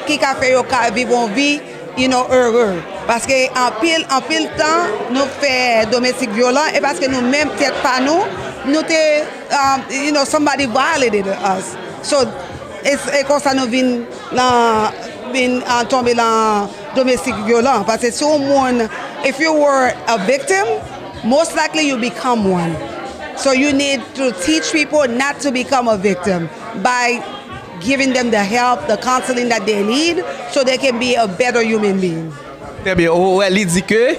qui fait vivre une vie heureux. Parce qu'en pile temps, nous faisons domestique violent et parce que nous même peut-être pas nous somebody violated us. So, et comme ça nous vient tomber dans domestique violent. Parce que si if you were a victim, most likely you become one. So you need to teach people not to become a victim by giving them the help, the counseling that they need so they can be a better human being. Très bien. Il dit que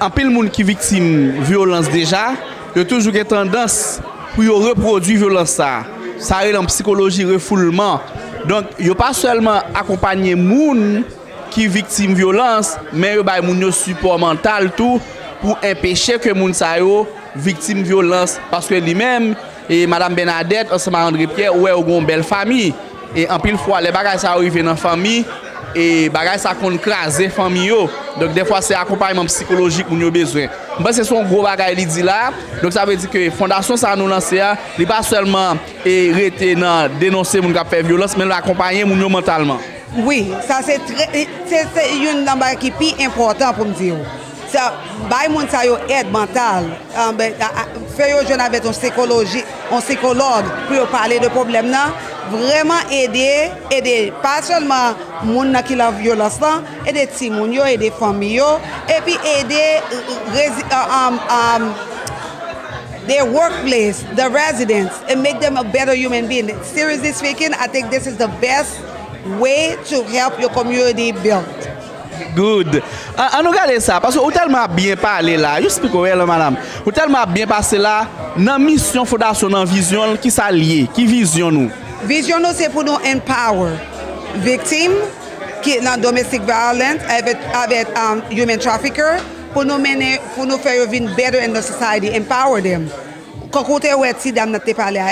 en pile monde qui victime violence déjà, il y a toujours une tendance pour reproduire violence ça. Ça est en psychologie refoulement. Donc, yo pas seulement accompagner moun qui victime violence, mais yo bay moun yo support mental tout pour empêcher que moun sa yo victime violence parce que lui-même et madame Bernadette ensemble André Pierre ouais ont une belle famille et en pile fois les bagages ça arrive dans famille et bagages ça qu'on craser famille yo. Donc des fois c'est accompagnement psychologique moun yo besoin. Moi c'est son gros bagage il dit là. Donc ça veut dire que fondation ça nous lancer il pas seulement et rester dans dénoncer moun qui fait violence mais l'accompagner moun yo mentalement. Oui, ça c'est une number qui est plus important pour me dire. Ça bay moun sa yo aide mentale. Faire yo jeune avec un psychologue pour parler de problème là, vraiment aider pas seulement moun qui la violence là, aider ti moun yo, aider famille yo et puis aider their workplace, the residents, and make them a better human being. Seriously speaking, I think this is the best way to help your community build. Good. On regarde ça parce que vous tellement bien parlé là. You speak well madame. Vous tellement bien passé là dans mission fondation dans vision qui s'allié, qui vision nous. Vision nous c'est pour nous empower victimes qui dans domestic violence avec human trafficker pour nous mener pour nous faire vivre better in the society, empower them. Quand on est si dame n'a parlé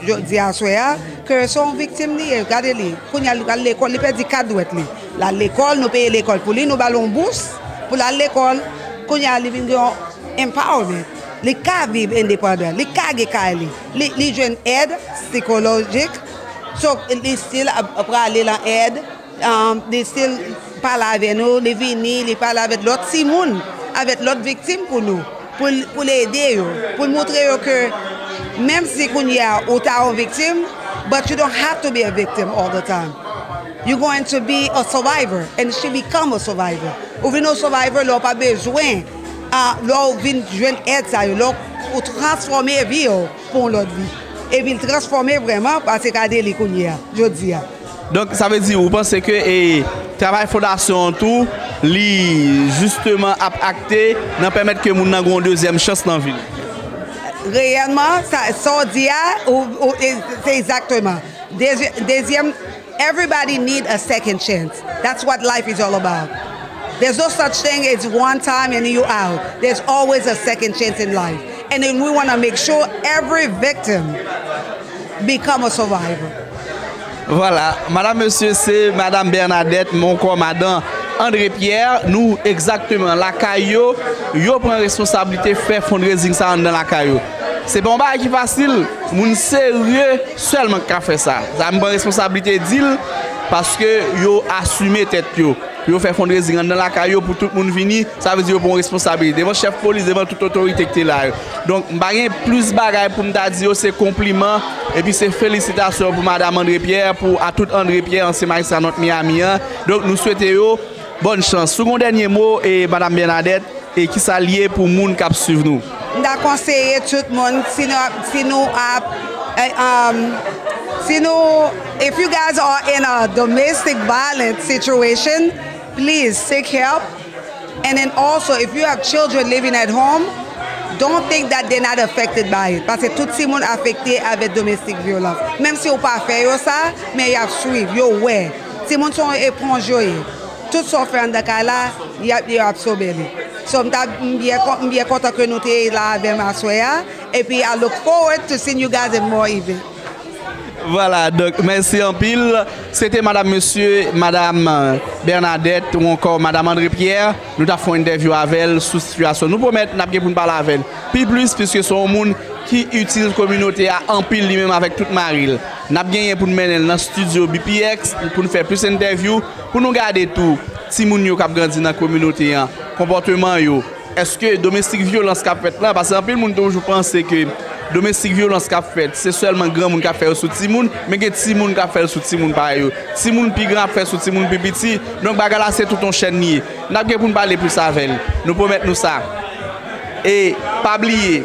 jodi à soya que sont victimes li regardez li quand y a l'école il perd 4 douette li la l'école nous payer l'école pour lui nous ballon bourse pour la l'école quand y a living empowerment les cas vivre indépendant les cas les jeunes aide psychologique so les still après aller dans aide les still parler avec nous les venir les parler avec l'autre Simone avec l'autre victime pour nous pour l'aider, pour montrer que même si vous êtes une victime, but you don't have to be a victim all the time. You're going to be a survivor and she become a survivor. Ou vin un survivor, l'on pas besoin, l'on vin joindre aide ça, l'on transformer vie pour l'autre vie. Et puis transformer vraiment parce que regardez les kounia, je dis. Donc ça veut dire vous pensez que travail fondation tout li justement acté dans permettre que moun nan gon deuxième chance dans ville. Réellement ça dit c'est exactement. Deuxième everybody need a second chance. That's what life is all about. There's no such thing as one time and you out. There's always a second chance in life. And then we want to make sure every victim become a survivor. Voilà, madame, monsieur, c'est madame Bernadette, mon commandant André Pierre. Nous, exactement, la caillou, yo prend responsabilité faire fundraising ça dans la caillou. C'est bon bah qui facile, moun sérieux seulement qui fait ça. Ça me prend responsabilité d'il parce que yo assumer tête yo. Yo fait fundraising dans la caillou pour tout le monde venir, ça veut dire yo prend responsabilité devant chef police, devant toute autorité qui est là. Donc m'bagay plus bagaille pour m'ta dire c'est compliment et puis c'est félicitations pour madame André Pierre pour à tout André Pierre ancien magistrat notre Miami. Donc nous souhaitons yo bonne chance. Second dernier mot et madame Bernadette et qui s'allier pour moun qui suivre nous. N'a conseillé tout le monde if you guys are in a domestic violence situation, please seek help. And then also, if you have children living at home, don't think that they're not affected by it. Parce que tout le monde est affecté avec domestic violence. Même si vous pas fait ça, mais il y a suivre, yo ouais. Si monde sont étrangers, tout ce fait en cas là, il y a absorbé. So I'm bien content que nous sommes là avec ma soeur. Et puis I look forward to seeing you guys in more events. Voilà, donc merci en pile. C'était madame, monsieur, madame Bernadette ou encore madame André Pierre. Nous avons fait une interview avec elle sous situation. Nous promettons pour nous parler avec elle. Puis plus, puisque c'est un monde qui utilise la communauté en pile lui-même avec toute Maril. Nous avons gagné pour nous mener dans le studio BPX, pour nous faire plus d'interviews, pour nous garder tout. Si nous avons grandi dans la communauté, comportement, est-ce que domestique violence qu'a fait là? Parce que en pile, nous toujours penser que domestique violence qu'a fait, c'est seulement grand monde qui a fait sur petit monde, mais que petit monde qui a fait sur petit monde pareil. Petit monde plus grand fait sur petit monde plus petit. Donc bagarre c'est tout ton chaîne nié. N'a pas pour nous parler plus avec elle. Nous promettons nous ça. Et pas oublier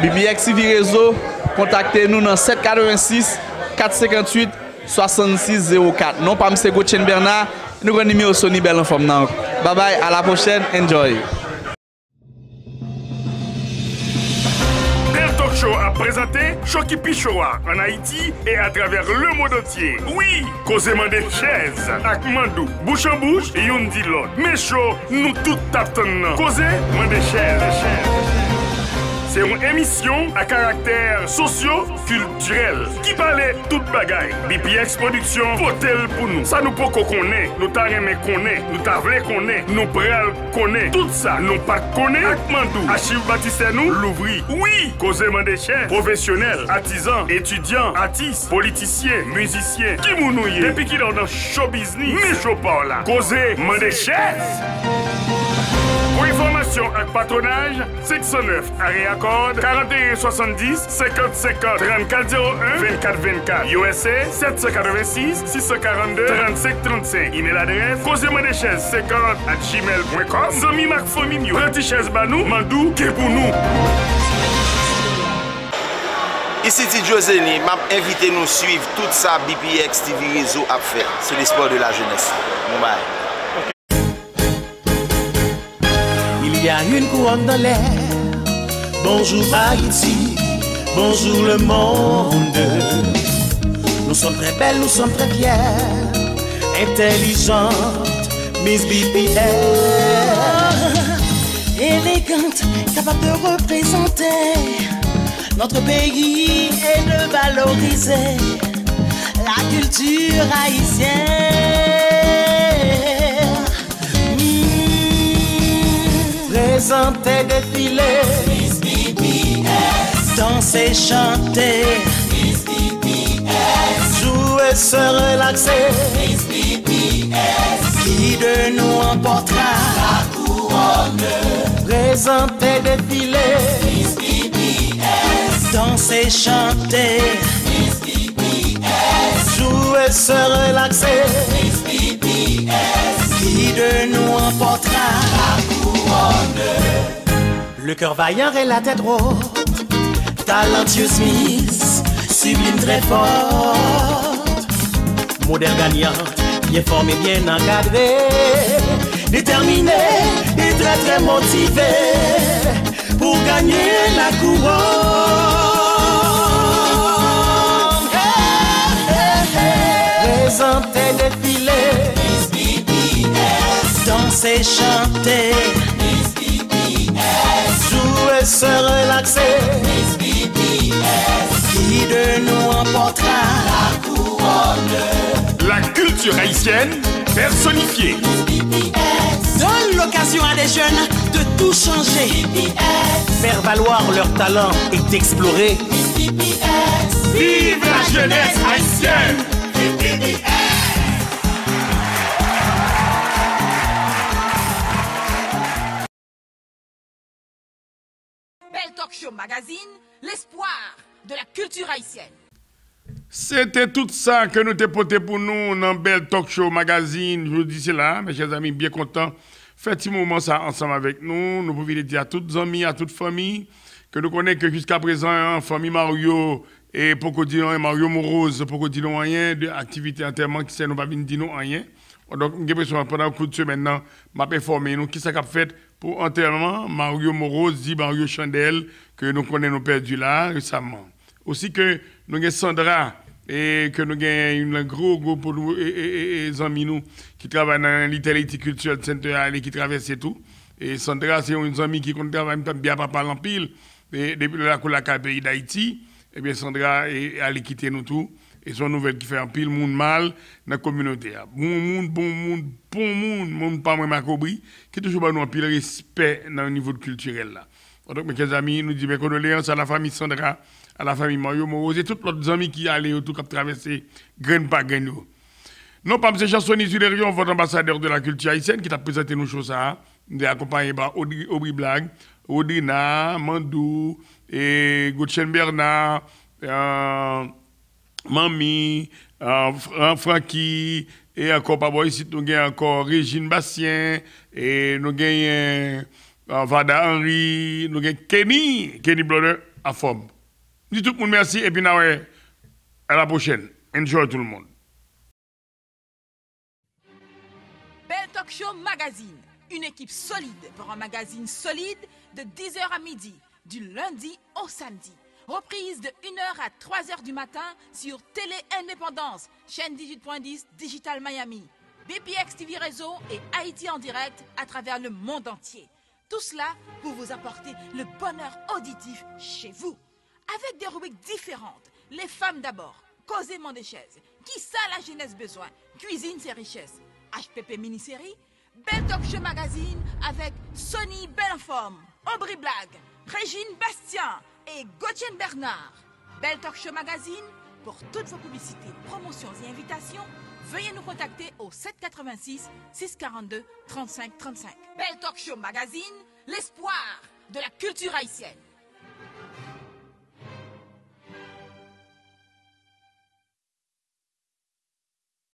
BPX TV réseau, contactez-nous dans 786 458 6604. Non pas monsieur Gauthier Bernard, nous avons numéro Sony Belle en forme. Bye bye, à la prochaine, enjoy. Show a présenté Choki Pichoa en Haïti et à travers le monde entier. Oui, causément des chaises, avec Mandou, bouche en bouche, et on dit l'autre. Mais chaud, nous tout tapons. Causément des chaises. C'est une émission à caractère socio-culturel qui parlait toute bagaille. BPX Production, potel pour nous. Ça nous peut qu'on connaît, nous t'a aimé connaît, nous t'a voulu connaît, nous pral connaît. Tout ça, nous pas connaît. Akmandou, Archive Baptiste nous, l'ouvri. Oui, causément des chefs, professionnels, artisans, étudiants, artistes, politiciens, musiciens, qui mounouye, depuis qu'il est dans show business, mais show par là. Causément des chefs. Pour information et patronage, 609 area code 41 70 50 50 34 01 24 24 USA 786 642 35 35. Email adresse causemandechaises50@gmail.com. Zami Mac Famille, Rantichaises Banou, Mandou, Kebounou. Ici Ti Joseni, m'a invité nous suivre tout ça BPX TV Réseau à faire. C'est l'espoir de la jeunesse. Bye. Il y a une couronne dans l'air. Bonjour Haïti, bonjour le monde. Nous sommes très belles, nous sommes très fiers, intelligentes, Miss BPX. Élégante, capable de représenter notre pays et de valoriser la culture haïtienne. Présenter, défiler, Miss BPX. Danser, chanter, Miss BPX. Jouer, se relaxer, Miss BPX. Qui de nous emportera la couronne? Présenter, défiler, Miss BPX. Danser, chanter, Miss BPX. Jouer, se relaxer, Miss BPX. Qui de nous emportera la couronne? Le cœur vaillant et la tête haute, talentueuse Miss, sublime très forte, modèle gagnante, bien formée, bien encadrée, déterminée et très très motivée pour gagner la couronne. Présenter, défiler, Miss BPX. Danser, chanter, Miss BPX. Jouer, se relaxer, Miss BPX. Qui de nous emportera la couronne? La culture haïtienne personnifiée. Miss BPX. Donne l'occasion à des jeunes de tout changer, faire valoir leur talent et d'explorer. Miss BPX. Vive la jeunesse haïtienne! Miss BPX. Belle Talk Show Magazine, l'espoir de la culture haïtienne. C'était tout ça que nous t'ai porté pour nous dans Belle Talk Show Magazine. Je vous dis cela, mes chers amis, bien contents. Faites un petit moment ça ensemble avec nous. Nous pouvons dire à toutes les amis, à toute famille, que nous connaissons que jusqu'à présent, famille Mario et Pocodilon et Mario Morose, Pocodilon rien, de activités entièrement qui ne nous pas venir dire rien. Donc, j'ai besoin pendant un coup de semaine maintenant, m'a informé nous qui ça qu'a fait pour enterrement Mario Morose, dit Mario Chandel, que nous connaissons perdu là récemment. Aussi que nous avons Sandra et que nous avons un gros groupe et amis nous qui travaillent dans l'Italie Cultural Center et qui traversent tout. Et Sandra, c'est une amie qui travaille bien papa en pile. Et depuis la pays d'Haïti, eh bien Sandra allait quitter nous tout. Et son nouvelle qui fait un pile monde mal dans la communauté. Bon monde, pas moins macobri, qui toujours nous un pile respect dans le niveau culturel là. Donc mes amis, nous disons condoléances à la famille Sandra, à la famille Mario Morose et tous les amis qui allaient autour qui traverser graine par graine. Non pas M. Chansonnier Zulérion, votre ambassadeur de la culture haïtienne qui t'a présenté nos choses ça, nous accompagné par Aubry Blague, Odina, Mandou et Gautchen Bernard, Mami, Francky, et encore pas bon ici, nous avons encore Régine Bastien, et nous avons Vada Henry, nous avons Kenny Blonner à forme. Dis tout le monde merci, et puis à la prochaine. Enjoy tout le monde. Belle Talk Show Magazine, une équipe solide pour un magazine solide de 10h à midi, du lundi au samedi. Reprise de 1h à 3h du matin sur Télé Indépendance, chaîne 18.10 Digital Miami, BPX TV Réseau et Haïti en direct à travers le monde entier. Tout cela pour vous apporter le bonheur auditif chez vous. Avec des rubriques différentes. Les femmes d'abord, causément des chaises. Qui ça la jeunesse besoin? Cuisine c'est richesse. HPP mini-série, Belle Talk Show Magazine avec Sonny Belleforme, Aubry Blague, Régine Bastien et Gauthier Bernard. Belle Talk Show Magazine, pour toutes vos publicités, promotions et invitations, veuillez nous contacter au 786 642 35 35. Belle Talk Show Magazine, l'espoir de la culture haïtienne.